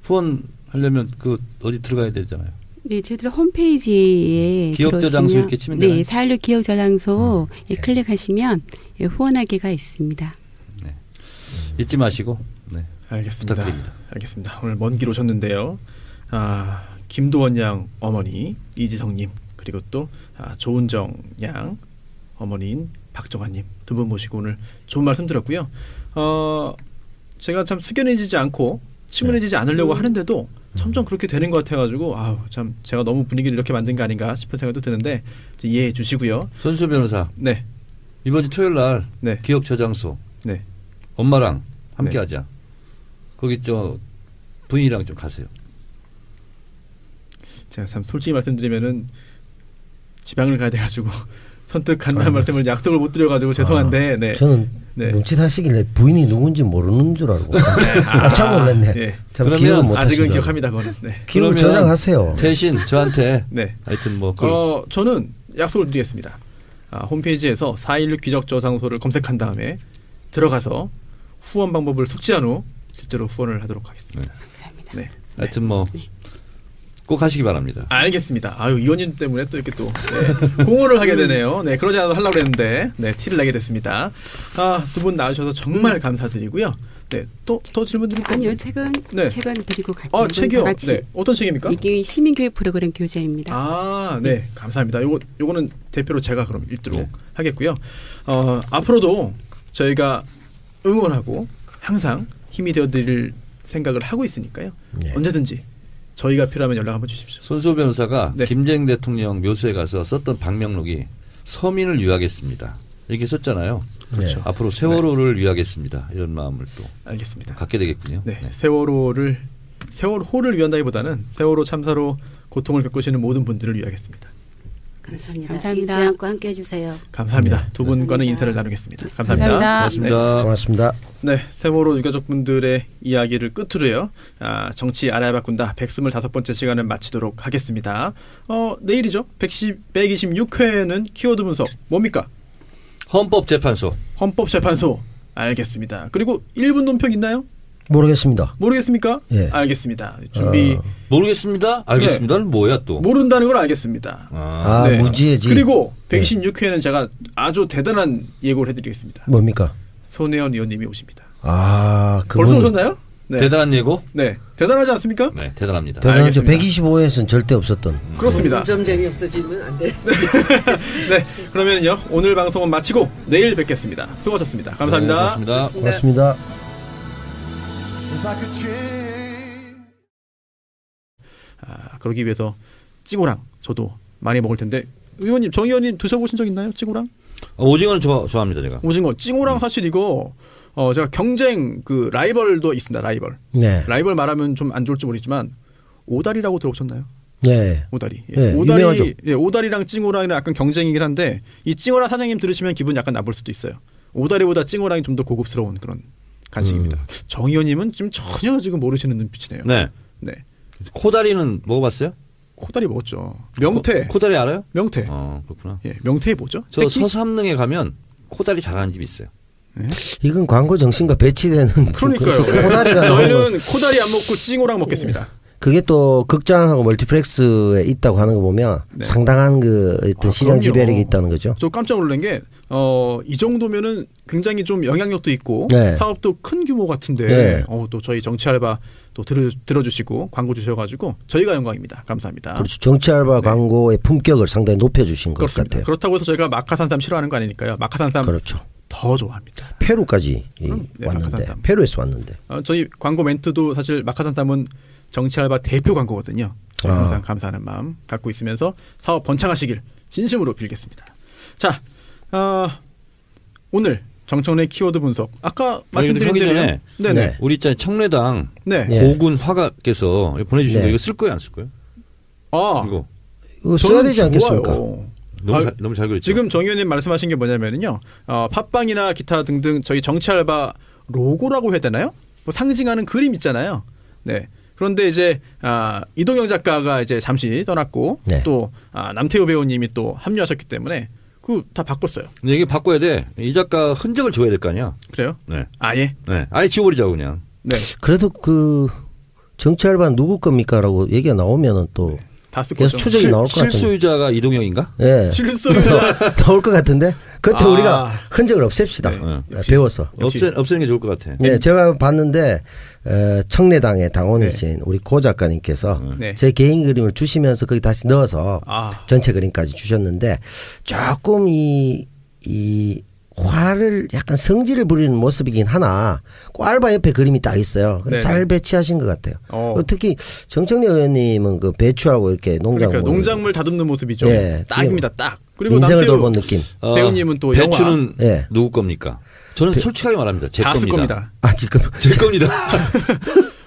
후원하려면 그 어디 들어가야 되잖아요. 네, 저희들 홈페이지에 기억저장소 이렇게 치면 되나요? 네, 4.16 기억저장소에 클릭하시면 후원하기가 있습니다. 네. 잊지 마시고 네. 알겠습니다. 부탁드립니다. 알겠습니다. 오늘 먼 길 오셨는데요. 김도원 양 어머니 이지성님 그리고 또 조은정 양 어머니인 박정환님 두 분 모시고 오늘 좋은 말씀 들었고요. 제가 참 숙연해지지 않고 침울해지지 않으려고 하는데도 점점 그렇게 되는 것 같아가지고 참 제가 너무 분위기를 이렇게 만든 거 아닌가 싶은 생각도 드는데 이해해 주시고요. 손수 변호사. 네. 이번 주 토요일 날 네. 기억 저장소. 네. 엄마랑 함께 네. 하자. 거기 부인이랑 좀 가세요. 제가 참 솔직히 말씀드리면은 지방을 가야 돼가지고 선뜻 간다는 말씀을 약속을 못 드려가지고 죄송한데 네. 저는 눈치하시길래 부인이 누군지 모르는 줄 알고 깜짝 놀랐네. 네. 참 기억을 못 아직은 하시더라고요. 기억합니다. 그거는. 네. 기억을 저장하세요. 대신 저한테 네. 하여튼 뭐 저는 약속을 드리겠습니다. 홈페이지에서 4.16 기적저장소를 검색한 다음에 들어가서 후원 방법을 숙지한 후 실제로 후원을 하도록 하겠습니다. 감사합니다. 네. 하여튼 뭐 꼭 하시기 바랍니다. 알겠습니다. 의원님 때문에 또 이렇게 또 공헌을 하게 되네요. 네, 그러지 않아도 하려고 했는데 티를 내게 됐습니다. 두 분 나와주셔서 정말 감사드리고요. 네, 또 질문 드릴 거요 아니요, 책은 드리고 갈게요. 책이요? 네, 어떤 책입니까? 이게 시민교육 프로그램 교재입니다. 네, 감사합니다. 요거는 대표로 제가 그럼 읽도록 하겠고요. 앞으로도 저희가 응원하고 항상 힘이 되어드릴 생각을 하고 있으니까요. 언제든지 저희가 필요하면 연락 한번 주십시오. 손수호 변호사가 김대중 대통령 묘소에 가서 썼던 방명록이 서민을 위하겠습니다. 이렇게 썼잖아요. 그렇죠. 앞으로 세월호를 위하겠습니다. 이런 마음을 또 알겠습니다. 갖게 되겠군요. 네. 세월호를 위한다기보다는 세월호 참사로 고통을 겪으시는 모든 분들을 위하겠습니다. 감사합니다. 감사합니다. 잊지 않고 함께 해주세요. 감사합니다. 두 분과는 감사합니다. 인사를 나누겠습니다. 감사합니다. 고맙습니다. 고맙습니다. 네, 세월호 유가족분들의 이야기를 끝으로요. 정치 알아야 바꾼다 125번째 시간을 마치도록 하겠습니다. 내일이죠. 126회는 키워드 분석 뭡니까? 헌법재판소. 헌법재판소. 알겠습니다. 그리고 1분 논평 있나요? 모르겠습니다. 모르겠습니까? 예. 알겠습니다. 준비. 모르겠습니다. 알겠습니다는 뭐야 또? 모른다는 걸 알겠습니다. 네. 무지해지. 그리고 126회는 제가 아주 대단한 예고를 해드리겠습니다. 뭡니까? 손혜원 의원님이 오십니다. 그분이 벌써 오셨나요? 네. 대단한 예고? 네. 대단하지 않습니까? 네, 대단합니다. 대단하죠. 알겠습니다. 125회에서는 절대 없었던. 그렇습니다. 점 재미없어지면 안 돼. 네. 그러면요. 오늘 방송은 마치고 내일 뵙겠습니다. 수고하셨습니다. 감사합니다. 네, 고맙습니다. 고맙습니다. 그러기 위해서 찌고랑 저도 많이 먹을 텐데 의원님, 정 의원님 드셔보신 적 있나요? 찌고랑? 오징어는 좋아합니다, 제가. 오징어, 찌고랑 사실 이거 제가 경쟁 그 라이벌도 있습니다. 라이벌. 네. 라이벌 말하면 좀 안 좋을지 모르겠지만 오다리라고 들어보셨나요? 네. 오다리. 네, 오다리. 유명하죠. 오다리랑 찡호랑이랑 약간 경쟁이긴 한데 이 찡호랑 사장님 들으시면 기분 약간 나쁠 수도 있어요. 오다리보다 찡호랑이 좀 더 고급스러운 그런 간식입니다. 정 의원님은 지금 전혀 지금 모르시는 눈빛이네요. 네. 네. 코다리는 먹어봤어요? 코다리 먹었죠. 명태. 코다리 알아요? 명태. 그렇구나. 예, 명태 뭐죠? 저 새끼? 서삼릉에 가면 코다리 잘하는 집이 있어요. 이건 광고 정신과 배치되는. 그러니까요. 코다리가 저희는 코다리 안 먹고 찡호랑 먹겠습니다. 그게 또 극장하고 멀티플렉스에 있다고 하는 거 보면 네. 상당한 그 어떤 시장 그럼요. 지배력이 있다는 거죠. 저 깜짝 놀란 게 이 정도면은 굉장히 좀 영향력도 있고 네. 사업도 큰 규모 같은데 네. 또 저희 정치 알바 또 들어주시고 광고 주셔가지고 저희가 영광입니다. 감사합니다. 그렇죠. 정치 알바 광고의 품격을 상당히 높여주신 것 그렇습니다. 같아요. 그렇다고 해서 저희가 마카산삼 싫어하는 거 아니니까요. 마카산삼 그렇죠. 더 좋아합니다. 페루까지 네, 왔는데 마카산삼. 페루에서 왔는데. 저희 광고 멘트도 사실 마카산삼은 정치 알바 대표 광고거든요. 항상 감사하는 마음 갖고 있으면서 사업 번창하시길 진심으로 빌겠습니다. 자, 오늘 정청래 키워드 분석 아까 말씀드린 대로 네네. 우리 있잖아요 청래당 네. 고군 화각께서 보내주신 거 이거 쓸 거예요 안 쓸 거예요? 이거 써야 되지 않겠습니까? 너무 잘 그렸죠. 지금 정 의원님 말씀하신 게 뭐냐면요. 팟빵이나 기타 등등 저희 정치 알바 로고라고 해야 되나요? 뭐 상징하는 그림 있잖아요. 네. 그런데 이제 이동영 작가가 이제 잠시 떠났고 또 남태우 배우님이 또 합류하셨기 때문에 그 다 바꿨어요. 근데 이게 바꿔야 돼. 이 작가 흔적을 줘야 될 거 아니야. 그래요? 네. 아예? 네. 아예 지워버리자고 그냥. 네. 그래도 그 정치 알바 누구 겁니까라고 얘기가 나오면은 또 다 쓸 계속 거죠. 추적이 나올 것 같은데. 실소유자가 이동영인가? 네. 실소유자 나올 것 같은데. 그때 우리가 흔적을 없앱시다. 배워서. 없애는 게 좋을 것 같아. 네, 제가 봤는데 청래당의 당원이신 우리 고 작가님께서 제 개인 그림을 주시면서 거기 다시 넣어서 전체 그림까지 주셨는데 조금 이 화를 약간 성질을 부리는 모습이긴 하나 꼭 알바 옆에 그림이 딱 있어요. 그래서 잘 배치하신 것 같아요. 특히 정청래 의원님은 그 배추하고 이렇게 농작물 농작물 다듬는 모습이죠. 네, 딱입니다. 딱. 그리고 인생을 돌본 느낌. 배우님은 또 배추는 영화. 누구 겁니까? 저는 솔직하게 말합니다. 제 다 쓸 겁니다. 겁니다. 지금 제 겁니다.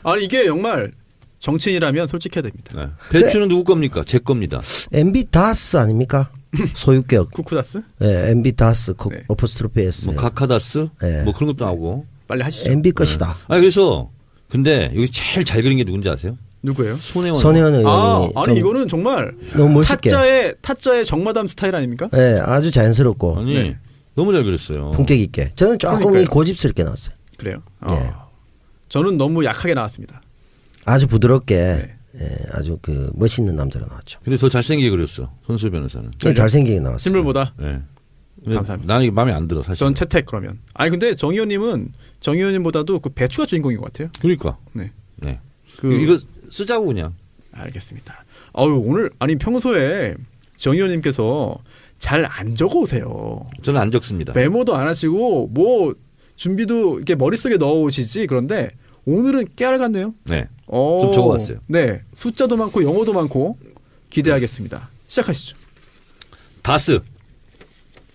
아니 이게 정말 정치인이라면 솔직해야 됩니다. 배추는 누구 겁니까? 제 겁니다. MB 다스 아닙니까? 소유격. 쿠쿠다스? 네, MB 다스 어퍼스트로피 S. 뭐 카카다스? 뭐 그런 것도 나오고. 빨리 하시죠. MB 것이다. 그래서 근데 여기 제일 잘 그린 게 누군지 아세요? 누구예요? 손혜원 의원이. 아니 이거는 정말 너무 멋있게. 타짜의 정마담 스타일 아닙니까? 네, 아주 자연스럽고. 아니 너무 잘 그렸어요. 품격 있게. 저는 조금 고집스럽게 나왔어요. 그래요? 저는 너무 약하게 나왔습니다. 아주 부드럽게 아주 그 멋있는 남자로 나왔죠. 근데 더 잘생기게 그렸어. 손수 변호사는. 네, 잘생기게 나왔어요. 실물보다? 네. 감사합니다. 나는 이게 마음에 안 들어 사실. 전 채택 그러면. 아니 근데 정 의원님보다도 그 배추가 주인공인 것 같아요. 그러니까. 네. 이거 쓰자고 그냥. 알겠습니다. 오늘 아니 평소에 정 의원님께서 잘 안 적어 오세요. 저는 안 적습니다. 메모도 안 하시고 뭐 준비도 이렇게 머릿속에 넣어 오시지. 그런데 오늘은 깨알 같네요. 네. 좀 적어봤어요. 네. 숫자도 많고 영어도 많고 기대하겠습니다. 시작하시죠. 다스.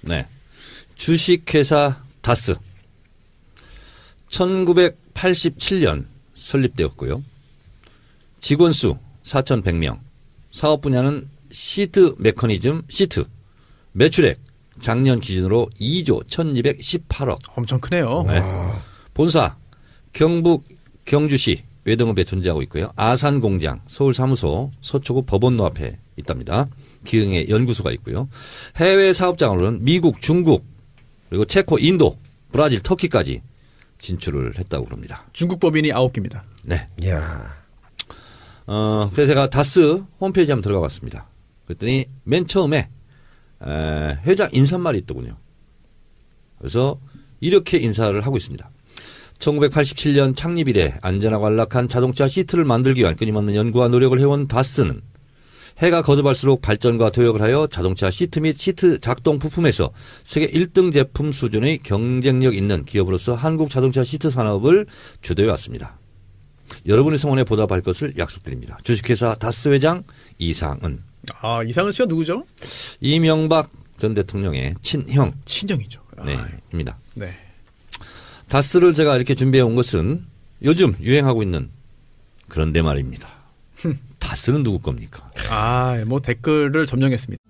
네. 주식회사 다스. 1987년 설립되었고요. 직원 수 4,100명. 사업 분야는 시트 메커니즘 시트. 매출액 작년 기준으로 2조 1,218억. 엄청 크네요. 네. 본사 경북 경주시 외동읍에 존재하고 있고요. 아산공장 서울사무소 서초구 법원로 앞에 있답니다. 기흥에 연구소가 있고요. 해외 사업장으로는 미국, 중국 그리고 체코, 인도, 브라질, 터키까지 진출을 했다고 그럽니다. 중국 법인이 9개입니다. 네. 이야. 그래서 제가 다스 홈페이지 한번 들어가 봤습니다. 그랬더니 맨 처음에 회장 인사말이 있더군요. 그래서 이렇게 인사를 하고 있습니다. 1987년 창립 이래 안전하고 안락한 자동차 시트를 만들기 위한 끊임없는 연구와 노력을 해온 다스는 해가 거듭할수록 발전과 도약을 하여 자동차 시트 및 시트 작동 부품에서 세계 1등 제품 수준의 경쟁력 있는 기업으로서 한국 자동차 시트 산업을 주도해 왔습니다. 여러분의 성원에 보답할 것을 약속드립니다. 주식회사 다스 회장 이상은. 아, 이상은 씨가 누구죠? 이명박 전 대통령의 친형. 친형이죠. 네, 입니다. 네. 다스를 제가 이렇게 준비해 온 것은 요즘 유행하고 있는 그런데 말입니다. 다스는 누구 겁니까? 아, 뭐 댓글을 점령했습니다.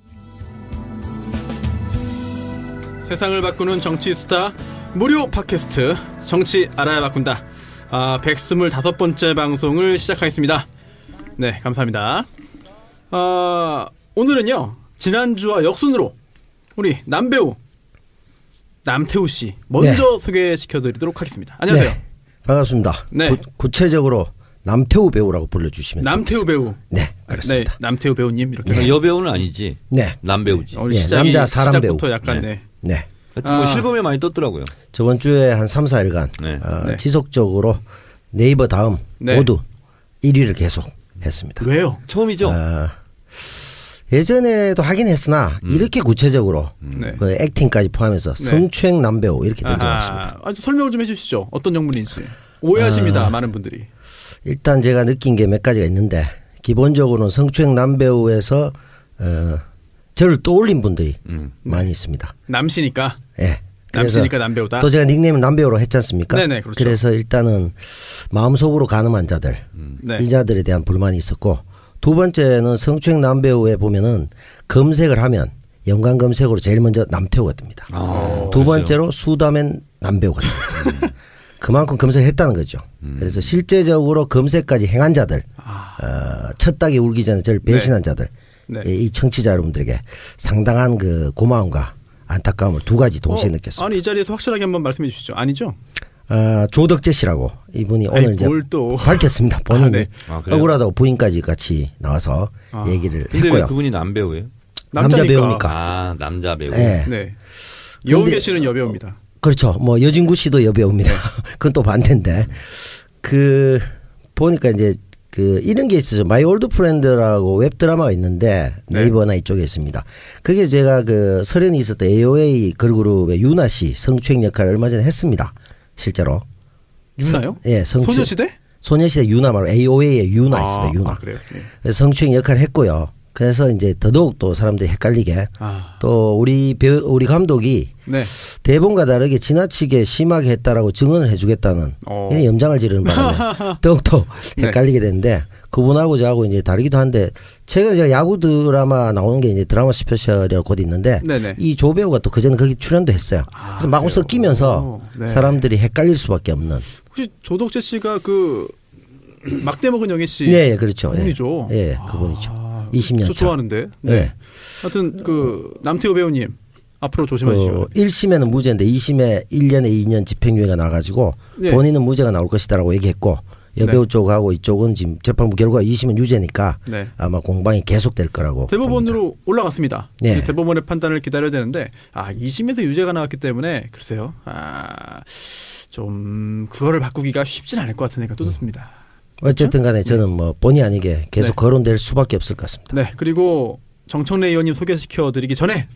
세상을 바꾸는 정치 수다 무료 팟캐스트 정치 알아야 바꾼다. 125번째 방송을 시작하겠습니다. 네, 감사합니다. 오늘은요, 지난주와 역순으로 우리 남배우 남태우 씨 먼저 소개시켜드리도록 하겠습니다. 안녕하세요. 네, 반갑습니다. 네. 구체적으로 남태우 배우라고 불러주시면 남태우 배우. 네, 그렇습니다. 네, 남태우 배우님 이렇게. 여배우는 아니지. 네. 남배우지. 오늘 시작이, 남자 사람 배우. 시작부터 약간 네. 하여튼 뭐 실검에 많이 떴더라고요. 저번 주에 한 3, 4일간 지속적으로 네이버 다음 모두 1위를 계속 했습니다. 왜요? 처음이죠? 예전에도 하긴 했으나 이렇게 구체적으로 그 액팅까지 포함해서 성추행 남배우 이렇게 된 적은 없습니다. 설명을 좀 해주시죠. 어떤 영문인지. 오해하십니다. 많은 분들이. 일단 제가 느낀 게 몇 가지가 있는데 기본적으로는 성추행 남배우에서 저를 떠올린 분들이 많이 있습니다. 남시니까. 네. 남시니까 남배우다. 또 제가 닉네임은 남배우로 했지 않습니까? 네네, 그렇죠. 그래서 일단은 마음속으로 가늠한 자들, 이 자들에 대한 불만이 있었고, 두 번째는 성추행 남배우에 보면은 검색을 하면 연관 검색으로 제일 먼저 남태우가 뜹니다. 두 번째로 수다맨 남배우가 뜹니다. 그만큼 검색을 했다는 거죠. 그래서 실제적으로 검색까지 행한 자들, 첫 닭이 울기 전에 저를 배신한 자들, 이 청취자 여러분들에게 상당한 그 고마움과 안타까움을 두 가지 동시에 느꼈습니다. 아니, 이 자리에서 확실하게 한번 말씀해 주시죠. 아니죠? 조덕재 씨라고 이분이 오늘 이제 밝혔습니다. 본인이 억울하다고 부인까지 같이 나와서 얘기를 근데 했고요. 왜 그분이 남배우예요? 남자 배우니까. 남자 배우. 네. 여운계 씨는 여배우입니다. 그렇죠. 뭐 여진구 씨도 여배우입니다. 그건 또 반대인데 그 보니까 이제 그 이런 게 있어요. 마이 올드 프렌드라고 웹 드라마가 있는데 네이버나 이쪽에 있습니다. 그게 제가 그 설현이 있었던 AOA 걸그룹의 유나 씨 성추행 역할을 얼마 전에 했습니다. 실제로. 유나요? 예, 소녀시대? 소녀시대 유나 말고 AOA의 유나 있습니다. 유나. 그래요? 그래서 성추행 역할을 했고요. 그래서 이제 더더욱 또 사람들이 헷갈리게 또 우리 감독이 대본과 다르게 지나치게 심하게 했다라고 증언을 해주겠다는 이런 염장을 지르는 바람에 더욱더 헷갈리게 되는데 그분하고 저하고 이제 다르기도 한데 최근에 제가 야구 드라마 나오는 게 이제 드라마 스페셜이라고 곧 있는데 이 조 배우가 또 그전에 거기 출연도 했어요. 그래서 마구 섞이면서 사람들이 헷갈릴 수밖에 없는. 혹시 조덕재 씨가 그 막대 먹은 영애 씨? 네, 그렇죠. 그분이죠. 예, 그분이죠. 20년 저 좋아하는데. 네. 하여튼 그 남태우 배우님 앞으로 조심하시죠. 1심에는 무죄인데 2심에 1년에 2년 집행유예가 나가지고 본인은 무죄가 나올 것이다라고 얘기했고 여배우 쪽하고 이쪽은 지금 재판부 결과 2심은 유죄니까 아마 공방이 계속될 거라고. 대법원으로 봅니다. 올라갔습니다. 대법원의 판단을 기다려야 되는데 2심에서 유죄가 나왔기 때문에 글쎄요. 좀 그거를 바꾸기가 쉽진 않을 것 같은 생각도 듭니다. 어쨌든 간에 저는 뭐 본의 아니게 계속 거론될 수밖에 없을 것 같습니다. 네. 그리고 정청래 의원님 소개시켜드리기 전에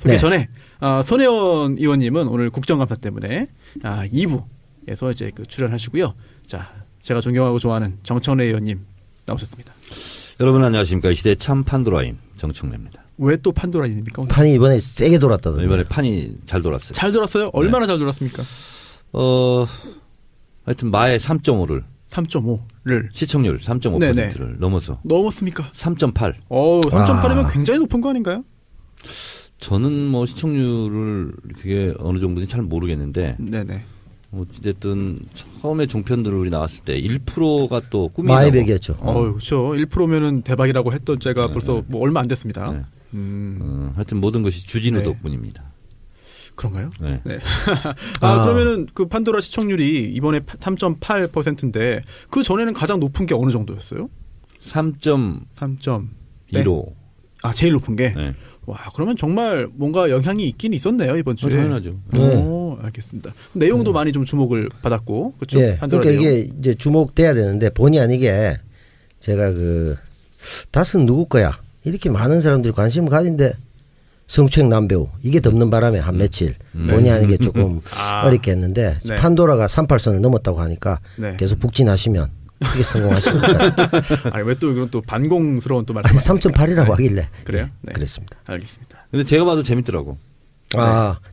손혜원 의원님은 오늘 국정감사 때문에 2부에서 이제 그 출연하시고요. 자, 제가 존경하고 좋아하는 정청래 의원님 나오셨습니다. 여러분 안녕하십니까. 이 시대 참 판도라인 정청래입니다. 왜 또 판도라입니까? 오늘? 판이 이번에 세게 돌았다던데. 이번에 판이 잘 돌았어요. 잘 돌았어요? 얼마나 잘 돌았습니까? 하여튼 마의 3.5를 3.5를 시청률 3.5%를 넘어서 넘었습니까? 3.8. 3.8이면 굉장히 높은 거 아닌가요? 저는 뭐 시청률을 그게 어느 정도인지 잘 모르겠는데. 네네. 어쨌든 처음에 종편들이 나왔을 때 1%가 또 꿈이라고. 마이백이었죠. 그렇죠. 1%면은 대박이라고 했던 제가 벌써 뭐 얼마 안 됐습니다. 네. 하여튼 모든 것이 주진우 덕분입니다. 그런가요? 네. 네. 그러면은 그 판도라 시청률이 이번에 3.8%인데 그 전에는 가장 높은 게 어느 정도였어요? 3.15. 제일 높은 게. 네. 와, 그러면 정말 뭔가 영향이 있긴 있었네요 이번 주에. 당연하죠. 알겠습니다. 내용도 많이 좀 주목을 받았고, 그렇죠? 네. 그러니까 이게 이제 주목돼야 되는데 본의 아니게 제가 그 닷은 누구 거야 이렇게 많은 사람들이 관심을 가진데 성추행 남배우 이게 덮는 바람에 한 며칠 본의 아니게 조금 어렵게 했는데 판도라가 38선을 넘었다고 하니까 계속 북진하시면 이게 성공하실 것 같습니다. 아니 왜 또 이건 또 반공스러운 또 말씀? 3.8이라고 하길래. 그래요? 네. 그랬습니다. 알겠습니다. 근데 제가 봐도 재밌더라고.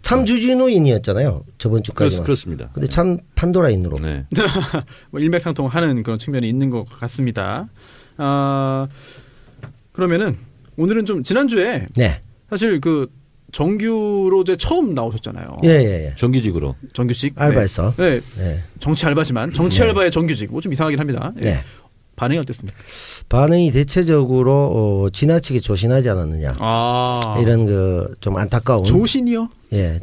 참 주진우인이었잖아요 저번 주까지만. 그렇습니다. 근데 참 판도라인으로. 네. 뭐 일맥상통하는 그런 측면이 있는 것 같습니다. 그러면은 오늘은 좀 지난주에 사실 그 정규로 이제 처음 나오셨잖아요. 예. 정규직으로. 정규직. 알바에서. 네. 정치 알바지만 정치 알바의 정규직. 뭐 좀 이상하긴 합니다. 네. 반응이 어땠습니까? 반응이 대체적으로 지나치게 조신하지 않았느냐. 이런 그 좀 안타까운. 조신이요? 예.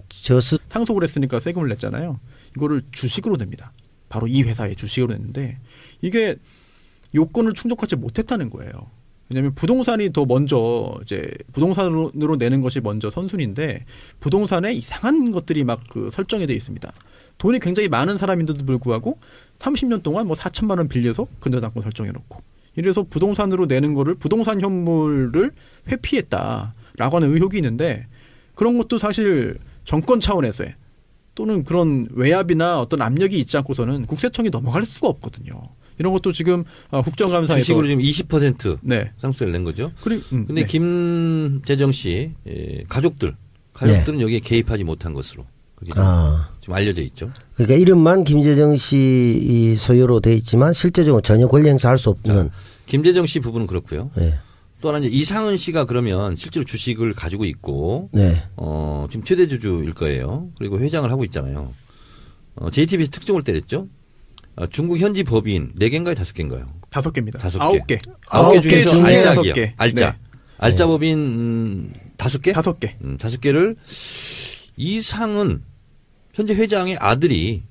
상속을 했으니까 세금을 냈잖아요. 이거를 주식으로 냅니다. 바로 이 회사의 주식으로 냈는데 이게 요건을 충족하지 못했다는 거예요. 왜냐하면 부동산이 더 먼저 이제 부동산으로 내는 것이 먼저 선순위인데 부동산에 이상한 것들이 막 그 설정이 돼 있습니다. 돈이 굉장히 많은 사람인데도 불구하고 30년 동안 뭐 4천만 원 빌려서 근저당권 설정해 놓고 이래서 부동산으로 내는 거를 부동산 현물을 회피했다라고 하는 의혹이 있는데 그런 것도 사실 정권 차원에서의 또는 그런 외압이나 어떤 압력이 있지 않고서는 국세청이 넘어갈 수가 없거든요. 이런 것도 지금 국정감사에서 주식으로 지금 20% 상속세를 낸 거죠. 그런데 김재정 씨 가족들은 여기에 개입하지 못한 것으로 그게 지금 알려져 있죠. 그러니까 이름만 김재정 씨 소유로 돼 있지만 실제적으로 전혀 권리 행사할 수 없는. 김재정 씨 부분은 그렇고요. 또 하나 이제 이상은 씨가 그러면 실제로 주식을 가지고 있고 지금 최대 주주일 거예요. 그리고 회장을 하고 있잖아요. JTBC 특종을 때렸죠. 중국 현지 법인 4개인가요? 5개인가요? 5개입니다. 5개. 9개 중에서 알짜기요. 5개. 알짜. 알짜 법인 5개? 5개. 5개를 이상은 현재 회장의 아들이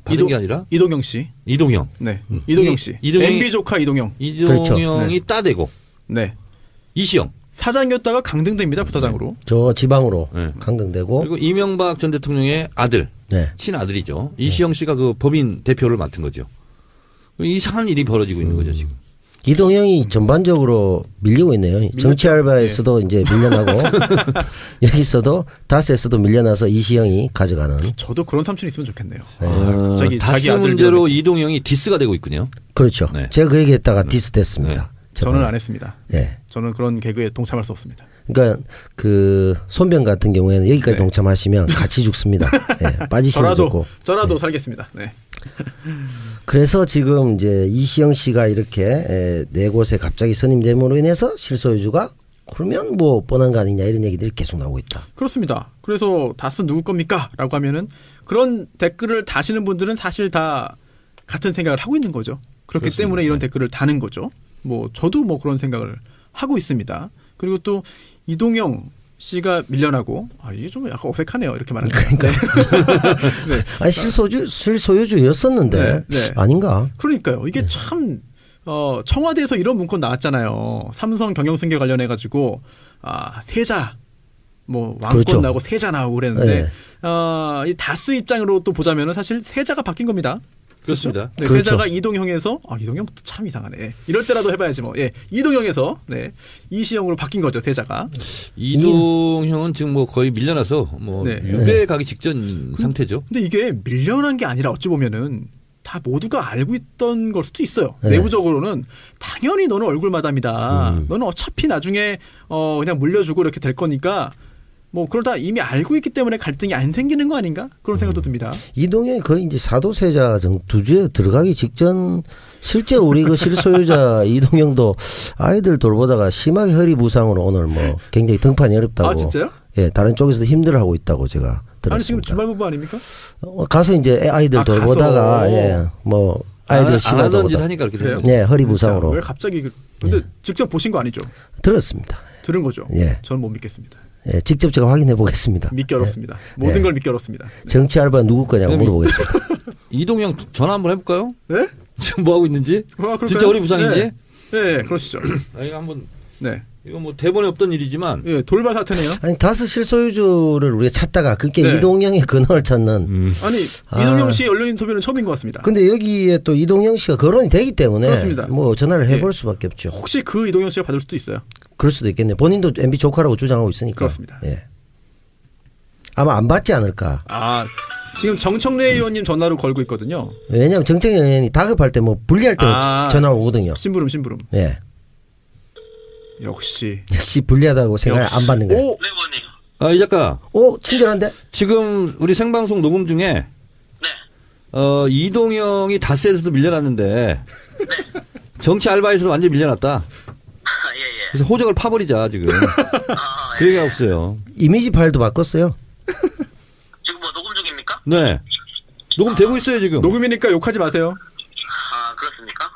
받은 게 아니라 이동영 씨. 이동영. 네. 이동영 씨. MB 조카 이동영. 이동영이 따대고. 네. 이시영. 사장이었다가 강등됩니다. 부사장으로. 저 지방으로 강등되고. 그리고 이명박 전 대통령의 아들. 친아들이죠. 이시영 씨가 그 법인 대표를 맡은 거죠. 이상한 일이 벌어지고 있는 거죠, 지금. 이동영이 전반적으로 밀리고 있네요. 정치 알바에서도 이제 밀려나고 여기서도 다스에서도 밀려나서 이시영이 가져가는. 저도 그런 삼촌이 있으면 좋겠네요. 다스 문제로 이동영이 디스가 되고 있군요. 그렇죠. 제가 그 얘기했다가 디스 됐습니다. 저는 안 했습니다. 네. 저는 그런 개그에 동참할 수 없습니다. 그러니까 그 손병 같은 경우에는 여기까지 동참하시면 같이 죽습니다. 빠지시면 좋고. 저라도 살겠습니다. 네. 그래서 지금 이제 이시영 씨가 이렇게 4곳에 갑자기 선임됨으로 인해서 실소유주가 그러면 뭐 뻔한 거 아니냐 이런 얘기들이 계속 나오고 있다. 그렇습니다. 그래서 다스 누구 겁니까? 라고 하면은 그런 댓글을 다시는 분들은 사실 다 같은 생각을 하고 있는 거죠. 그렇기 그렇습니다. 때문에 이런 댓글을 다는 거죠. 뭐 저도 뭐 그런 생각을 하고 있습니다. 그리고 또 이동영 씨가 밀려나고 이게 좀 약간 어색하네요. 이렇게 말하는 그러니까. 네. 아니 실소유주였었는데 아닌가? 그러니까요. 이게 참 청와대에서 이런 문건 나왔잖아요. 삼성 경영승계 관련해 가지고 세자 뭐 왕권 나오고 세자 나오고 그랬는데 이 다스 입장으로 또 보자면은 사실 세자가 바뀐 겁니다. 그렇습니다. 네, 세자가 이동형에서 이동형 참 이상하네. 이럴 때라도 해봐야지 뭐. 이동형에서 이시영으로 바뀐 거죠 세자가. 이동형은 지금 뭐 거의 밀려나서 뭐 유배 가기 직전 상태죠. 근데 이게 밀려난 게 아니라 어찌 보면은 다 모두가 알고 있던 걸 수도 있어요. 네. 내부적으로는 당연히 너는 얼굴 마담이다. 너는 어차피 나중에 그냥 물려주고 이렇게 될 거니까 뭐 그러다 이미 알고 있기 때문에 갈등이 안 생기는 거 아닌가? 그런 생각도 듭니다. 이동영이 거의 이제 사도세자 두주에 들어가기 직전 실제 우리 그 실소유자 이동영도 아이들 돌보다가 심하게 허리 부상으로 오늘 뭐 굉장히 등판이 어렵다고. 아 진짜요? 예, 다른 쪽에서도 힘들어하고 있다고 제가 들었습니다. 아니 지금 주말부부 아닙니까? 가서 이제 아이들 돌보다가 가서. 예, 뭐 아이들 안 하던 짓 하니까 그렇게 되는 거죠. 네, 허리 부상으로. 왜 갑자기 근데 직접 보신 거 아니죠? 들었습니다. 들은 거죠? 예. 저는 못 믿겠습니다. 예, 직접 제가 확인해 보겠습니다. 믿기 어렵습니다. 모든 걸 믿기 어렵습니다. 정치 알바 누구 거냐고 물어보겠습니다. 이동영 전화 한번 해볼까요? 네? 지금 뭐 하고 있는지? 진짜 허리 부상인지? 네, 그러시죠. 이거 한번. 네. 이거 뭐 대본에 없던 일이지만. 예, 돌발 사태네요. 아니 다스 실소유주를 우리가 찾다가 그게 네. 이동영의 근원을 찾는. 아니 이동영 씨 언론 인터뷰는 처음인 것 같습니다. 근데 여기에 또 이동영 씨가 거론이 되기 때문에 그렇습니다. 뭐 전화를 해볼 수밖에 없죠. 혹시 그 이동영 씨가 받을 수도 있어요. 그럴 수도 있겠네요. 본인도 MB 조카라고 주장하고 있으니까. 그렇습니다. 예. 아마 안 받지 않을까. 아 지금 정청래 의원님 전화로 걸고 있거든요. 왜냐하면 정청래 의원이 다급할 때 뭐 불리할 때 전화 오거든요. 심부름. 예. 역시 불리하다고 생각을 안 받는 거예요. 이 작가. 친절한데? 지금 우리 생방송 녹음 중에 이동영이 다스에서도 밀려났는데 정치 알바에서도 완전히 밀려났다. 그래서 호적을 파버리자 지금. 그 얘기가 없어요. 이미지 파일도 바꿨어요. 지금 뭐 녹음 중입니까? 네. 녹음되고 있어요 지금. 녹음이니까 욕하지 마세요. 아 그렇습니까?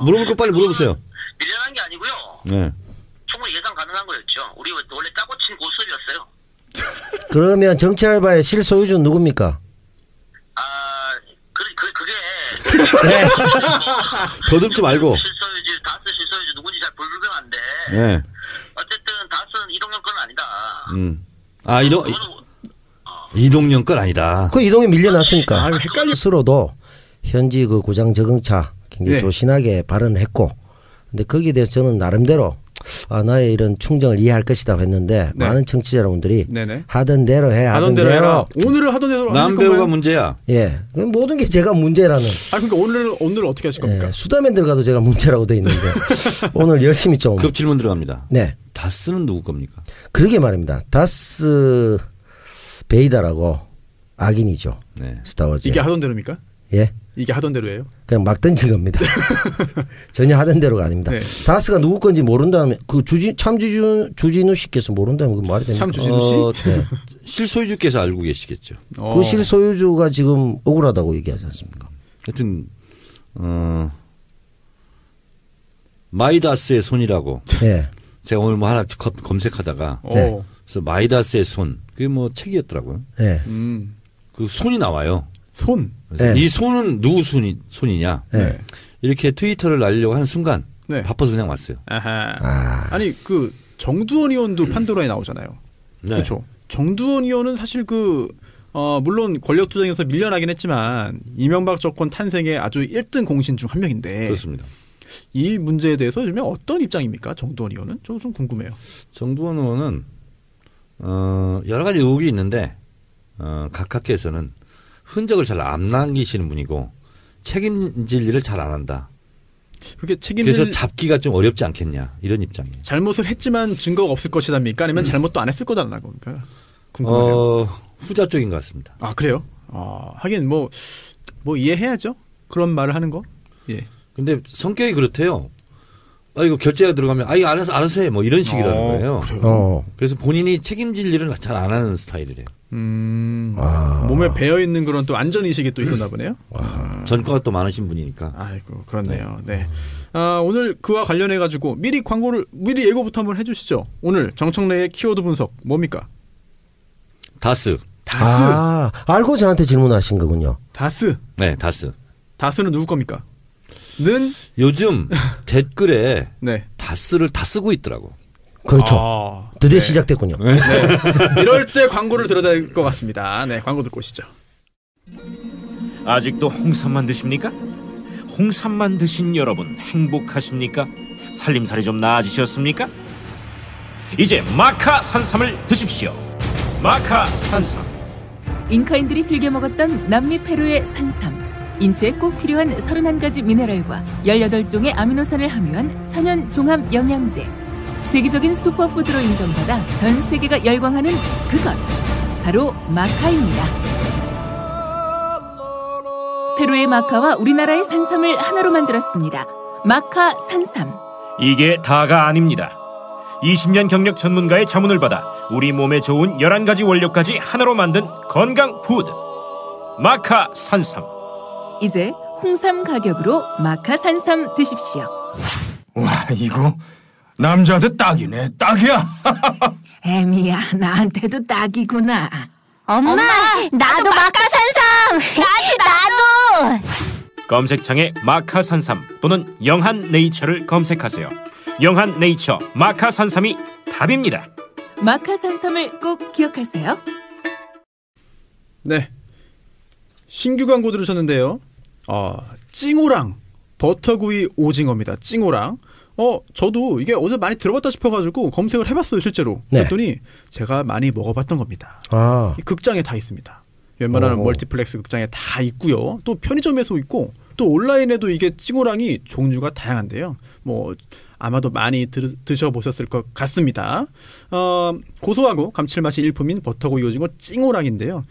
물어볼 거 빨리 물어보세요. 밀려난 게 아니고요. 네. 충분히 예상 가능한 거였죠. 우리 원래 짜고 친 고수업이었어요. 그러면 정치 알바의 실소유주는 누굽니까? 그게 더듬지 말고. 실소유주, 다스 실소유주 누군지 잘 불분명한데. 네. 어쨌든 다스는 이동영 건 아니다. 이동영 건 아니다. 그 이동이 밀려났으니까. 헷갈려. 스스로도 현지 그 구장 적응차 굉장히 네. 조신하게 발언을 했고, 근데 거기에 대해서 저는 나름대로 나의 이런 충정을 이해할 것이다 했는데 네. 많은 청취자 여러분들이 네네. 하던 대로 해. 하던 대로 해라. 오늘은 하던 대로 남배우가 문제야. 예, 모든 게 제가 문제라는. 그러니까 오늘 어떻게 하실 겁니까? 수다맨 들어가도 제가 문제라고 돼 있는데 오늘 열심히 좀. 급 질문 들어갑니다. 네. 다스는 누구 겁니까? 그러게 말입니다. 다스 베이다라고 악인이죠. 네. 스타워즈. 이게 하던 대로입니까? 예. 이게 하던 대로예요? 그냥 막 던진 겁니다. 전혀 하던 대로가 아닙니다. 네. 다스가 누구 건지 모른다면 그 주진우 씨께서 모른다면 그 말이 됩니까? 참 주진우 씨? 네. 실소유주께서 알고 계시겠죠. 그 실소유주가 지금 억울하다고 얘기하지 않습니까? 하여튼 마이다스의 손이라고. 네. 제가 오늘 뭐 하나 검색하다가 네. 그래서 마이다스의 손 그게 뭐 책이었더라고요. 네. 그 손이 나와요. 손. 네. 네. 이 손은 누구 손이냐? 네. 이렇게 트위터를 날리려고 하는 순간 네. 바빠서 그냥 왔어요. 아하. 아니 그 정두원 의원도 판도라에 나오잖아요. 네. 그렇죠. 정두원 의원은 사실 물론 권력 투쟁에서 밀려나긴 했지만 이명박 정권 탄생의 아주 1등 공신 중 한 명인데. 그렇습니다. 이 문제에 대해서 요즘에 어떤 입장입니까? 정두원 의원은 좀 궁금해요. 정두원 의원은 여러 가지 의혹이 있는데 각하께서는 흔적을 잘 안 남기시는 분이고 책임질 일을 잘 안 한다. 그게 책임질 그래서 잡기가 좀 어렵지 않겠냐 이런 입장이에요. 잘못을 했지만 증거가 없을 것이답니까? 아니면 잘못도 안 했을 거다라는 겁니까? 궁금해요. 후자 쪽인 것 같습니다. 아 그래요? 하긴 뭐 이해해야죠. 그런 말을 하는 거. 예. 근데 성격이 그렇대요. 이거 결제가 들어가면 이거 알아서 해 뭐 이런 식이라는 거예요. 그래요? 그래서 본인이 책임질 일을 잘 안 하는 스타일이래요. 몸에 배어 있는 그런 또 안전 의식이 또 있었나 보네요. 전과가 또 많으신 분이니까. 아이고 그렇네요. 네. 오늘 그와 관련해 가지고 미리 예고부터 한번 해주시죠. 오늘 정청래의 키워드 분석 뭡니까? 다스. 알고 저한테 질문하신 거군요. 다스. 네, 다스. 다스는 누구 겁니까? 는 요즘 댓글에 네. 다스를 다 쓰고 있더라고. 그렇죠. 드디어 시작됐군요. 네. 이럴 때 광고를 들어야 될 것 같습니다. 네, 광고 듣고 오시죠. 아직도 홍삼만 드십니까? 홍삼만 드신 여러분 행복하십니까? 살림살이 좀 나아지셨습니까? 이제 마카 산삼을 드십시오. 마카 산삼. 잉카인들이 즐겨 먹었던 남미 페루의 산삼. 인체에 꼭 필요한 31가지 미네랄과 18종의 아미노산을 함유한 천연 종합 영양제. 세계적인 슈퍼푸드로 인정받아 전 세계가 열광하는 그것. 바로 마카입니다. 페루의 마카와 우리나라의 산삼을 하나로 만들었습니다. 마카 산삼. 이게 다가 아닙니다. 20년 경력 전문가의 자문을 받아 우리 몸에 좋은 11가지 원료까지 하나로 만든 건강 푸드. 마카 산삼. 이제 홍삼 가격으로 마카 산삼 드십시오. 와, 이거 남자한테 딱이네. 딱이야. 애미야, 나한테도 딱이구나. 엄마, 나도 마카산삼. 나도. 검색창에 마카 산삼 또는 영한 네이처를 검색하세요. 영한 네이처 마카 산삼이 답입니다. 마카 산삼을 꼭 기억하세요. 네. 신규 광고 들으셨는데요. 찡오랑 버터구이 오징어입니다. 찡오랑. 저도 이게 어디서 많이 들어봤다 싶어가지고 검색을 해봤어요, 실제로. 네. 그랬더니 제가 많이 먹어봤던 겁니다. 아. 이 극장에 다 있습니다. 웬만한 멀티플렉스 극장에 다 있고요. 또 편의점에서 있고 또 온라인에도 이게 찡오랑이 종류가 다양한데요. 뭐 아마도 많이 드셔보셨을 것 같습니다. 고소하고 감칠맛이 일품인 버터구이 오징어 찡오랑인데요.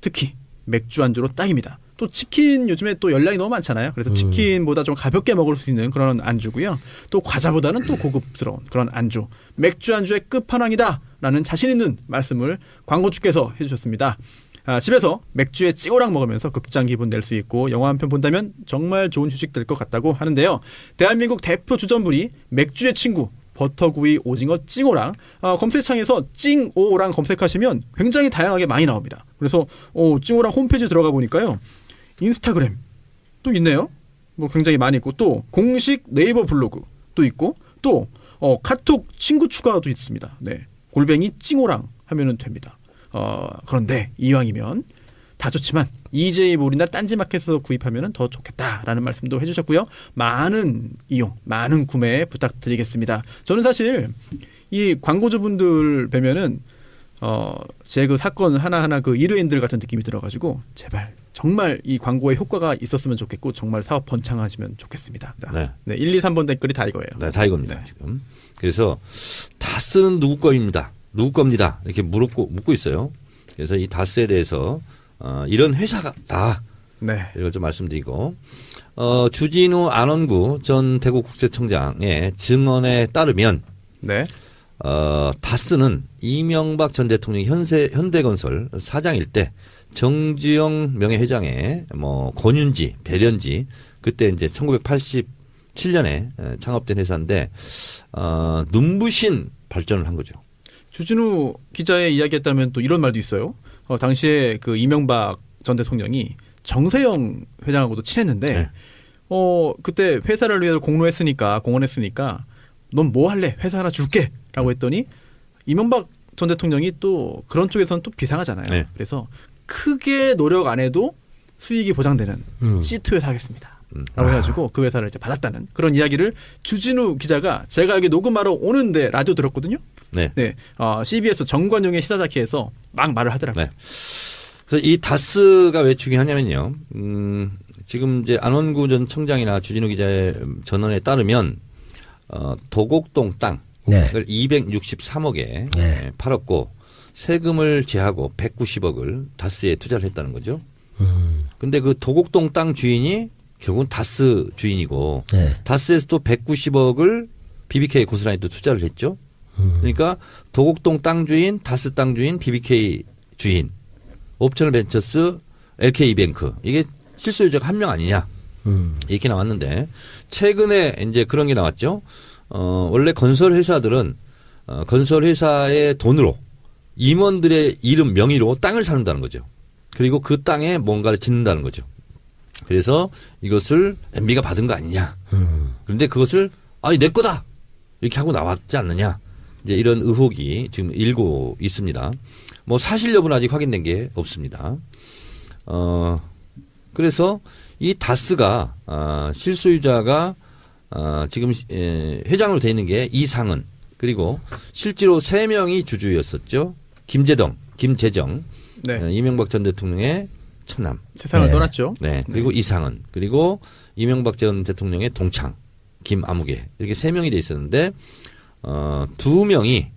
특히 맥주 안주로 딱입니다. 또 치킨 요즘에 또 열량이 너무 많잖아요. 그래서 치킨보다 좀 가볍게 먹을 수 있는 그런 안주고요. 또 과자보다는 또 고급스러운 그런 안주. 맥주 안주의 끝판왕이다라는 자신 있는 말씀을 광고주께서 해주셨습니다. 집에서 맥주에 찌오랑 먹으면서 극장 기분 낼 수 있고 영화 한 편 본다면 정말 좋은 휴식 될 것 같다고 하는데요. 대한민국 대표 주전부리 맥주의 친구 버터구이 오징어 찡오랑 검색창에서 찡오랑 검색하시면 굉장히 다양하게 많이 나옵니다. 그래서 찡오랑 홈페이지 들어가 보니까요. 인스타그램 또 있네요. 뭐 굉장히 많이 있고 또 공식 네이버 블로그 또 있고 또 카톡 친구 추가도 있습니다. 네. 골뱅이 찡오랑 하면은 됩니다. 그런데 이왕이면 다 좋지만 EJ몰이나 딴지마켓에서 구입하면 더 좋겠다라는 말씀도 해주셨고요. 많은 이용, 많은 구매 부탁드리겠습니다. 저는 사실 이 광고주분들 뵈면은 제 그 사건 하나하나 그 의뢰인들 같은 느낌이 들어가지고 제발 정말 이 광고에 효과가 있었으면 좋겠고 정말 사업 번창하시면 좋겠습니다. 네. 네, 1, 2, 3번 댓글이 다 이거예요. 네, 다 이겁니다. 네. 지금. 그래서 다스는 누구 거입니다. 누구 겁니다. 이렇게 묻고 있어요. 그래서 이 다스에 대해서 이런 회사가 다 네. 이걸 좀 말씀드리고 주진우 안원구 전 대구국세청장의 증언에 따르면 네. 다스는 이명박 전 대통령이 현대건설 사장일 때 정주영 명예회장의 뭐 권윤지, 배련지 그때 이제 1987년에 창업된 회사인데 눈부신 발전을 한 거죠. 주진우 기자의 이야기에 따르면 또 이런 말도 있어요. 당시에 그 이명박 전 대통령이 정세영 회장하고도 친했는데 네. 그때 회사를 위해서 공헌했으니까 넌 뭐 할래? 회사 하나 줄게라고 했더니 이명박 전 대통령이 또 그런 쪽에서는 또 비상하잖아요. 네. 그래서 크게 노력 안 해도 수익이 보장되는 시트 회사 하겠습니다. 라고 해가지고 그 회사를 이제 받았다는 그런 이야기를 주진우 기자가 제가 여기 녹음하러 오는데 라디오 들었거든요. 네. 네. CBS 정관용의 시사자키에서 막 말을 하더라고요. 네. 그래서 이 다스가 왜 중요하냐면요. 지금 이제 안원구 전 청장이나 주진우 기자의 전언에 따르면 도곡동 땅을 네. 263억에 네. 팔았고 세금을 제하고 190억을 다스에 투자를 했다는 거죠. 근데 그 도곡동 땅 주인이 결국은 다스 주인이고 네. 다스에서 또 190억을 BBK 고스란히 또 투자를 했죠. 그러니까 도곡동 땅 주인, 다스 땅 주인, BBK 주인, 옵셔널 벤처스, LK이뱅크 이게 실소유자가 한 명 아니냐 이렇게 나왔는데 최근에 이제 그런 게 나왔죠. 원래 건설 회사들은 건설 회사의 돈으로 임원들의 이름 명의로 땅을 사는다는 거죠. 그리고 그 땅에 뭔가를 짓는다는 거죠. 그래서 이것을 MB가 받은 거 아니냐. 그런데 그것을 내 거다 이렇게 하고 나왔지 않느냐. 이제 이런 의혹이 지금 일고 있습니다. 뭐 사실 여부는 아직 확인된 게 없습니다. 그래서 이 다스가 실소유자가 지금 회장으로 돼 있는 게 이상은 그리고 실제로 3명이 주주였었죠. 김재정, 네. 이명박 전 대통령의 천남. 세상을 떠났죠. 네. 그리고 이상은 그리고 이명박 전 대통령의 동창 김아무개 이렇게 3명이 돼 있었는데 2명이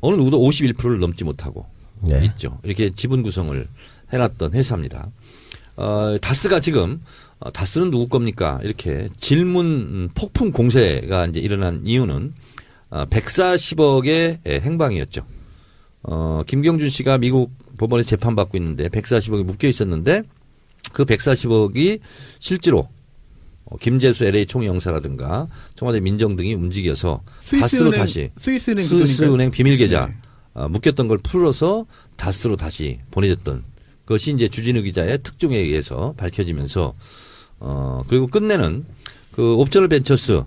어느 누구도 51%를 넘지 못하고 있죠. 이렇게 지분 구성을 해놨던 회사입니다. 다스가 지금 다스는 누구 겁니까? 이렇게 질문 폭풍 공세가 이제 일어난 이유는 140억의 행방이었죠. 김경준 씨가 미국 법원에서 재판받고 있는데 140억이 묶여 있었는데 그 140억이 실제로 김재수 LA 총영사라든가 청와대 민정 등이 움직여서 다스로 다시 스위스은행 비밀 계좌 묶였던 걸 풀어서 다스로 다시 보내줬던 것이 이제 주진우 기자의 특종에 의해서 밝혀지면서 그리고 끝내는 그 옵셔널 벤처스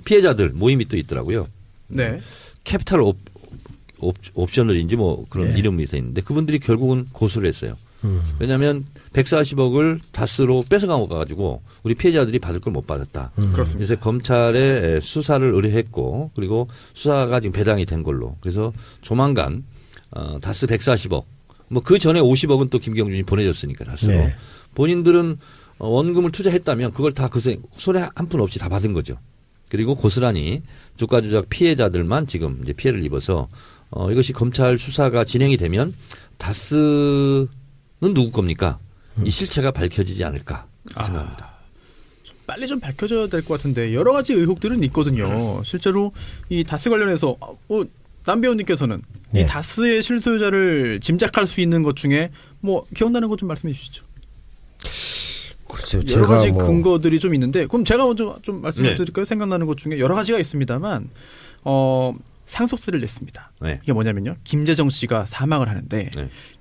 피해자들 모임이 또 있더라고요. 네. 캐피탈 옵셔널인지 뭐 그런 이름이 돼 있는데 그분들이 결국은 고소를 했어요. 왜냐하면 140억을 다스로 뺏어가 가지고 우리 피해자들이 받을 걸 못 받았다. 그렇습니다. 그래서 검찰에 수사를 의뢰했고 그리고 수사가 지금 배당이 된 걸로. 그래서 조만간 다스 140억 뭐 그 전에 50억은 또 김경준이 보내줬으니까 다스로. 네. 본인들은 원금을 투자했다면 그걸 다 그 손에 한 푼 없이 다 받은 거죠. 그리고 고스란히 주가 조작 피해자들만 지금 이제 피해를 입어서 이것이 검찰 수사가 진행이 되면 다스는 누구 겁니까? 이 실체가 밝혀지지 않을까 생각합니다. 빨리 좀 밝혀져야 될 것 같은데 여러 가지 의혹들은 있거든요. 실제로 이 다스 관련해서 남 배우님께서는 이 다스의 실소유자를 짐작할 수 있는 것 중에 뭐 기억나는 것 좀 말씀해 주시죠. 글쎄요, 여러 가지 근거들이 좀 있는데 그럼 제가 먼저 좀 말씀해 드릴까요? 생각나는 것 중에 여러 가지가 있습니다만 상속세를 냈습니다. 이게 뭐냐면요. 김재정 씨가 사망을 하는데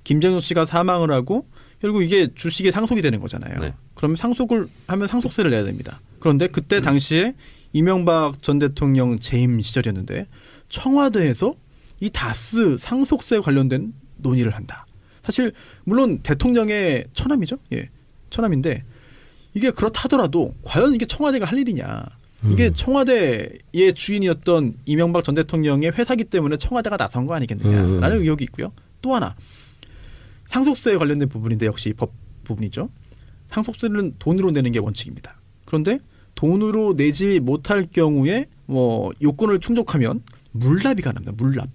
김재정 씨가 사망을 하고 결국 이게 주식이 상속이 되는 거잖아요. 그러면 상속을 하면 상속세를 내야 됩니다. 그런데 그때 당시에 이명박 전 대통령 재임 시절이었는데 청와대에서 이 다스 상속세 관련된 논의를 한다. 사실 물론 대통령의 처남이죠. 처남인데 이게 그렇다 하더라도 과연 이게 청와대가 할 일이냐. 이게 청와대의 주인이었던 이명박 전 대통령의 회사기 때문에 청와대가 나선 거 아니겠느냐라는 의혹이 있고요. 또 하나 상속세에 관련된 부분인데 역시 법 부분이죠. 상속세는 돈으로 내는 게 원칙입니다. 그런데 돈으로 내지 못할 경우에 뭐 요건을 충족하면 물납이 가능합니다. 물납.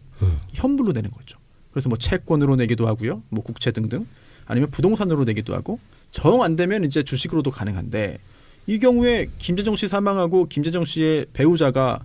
현물로 내는 거죠. 그래서 뭐 채권으로 내기도 하고요. 뭐 국채 등등 아니면 부동산으로 내기도 하고 정 안 되면 이제 주식으로도 가능한데 이 경우에 김재정 씨 사망하고 김재정 씨의 배우자가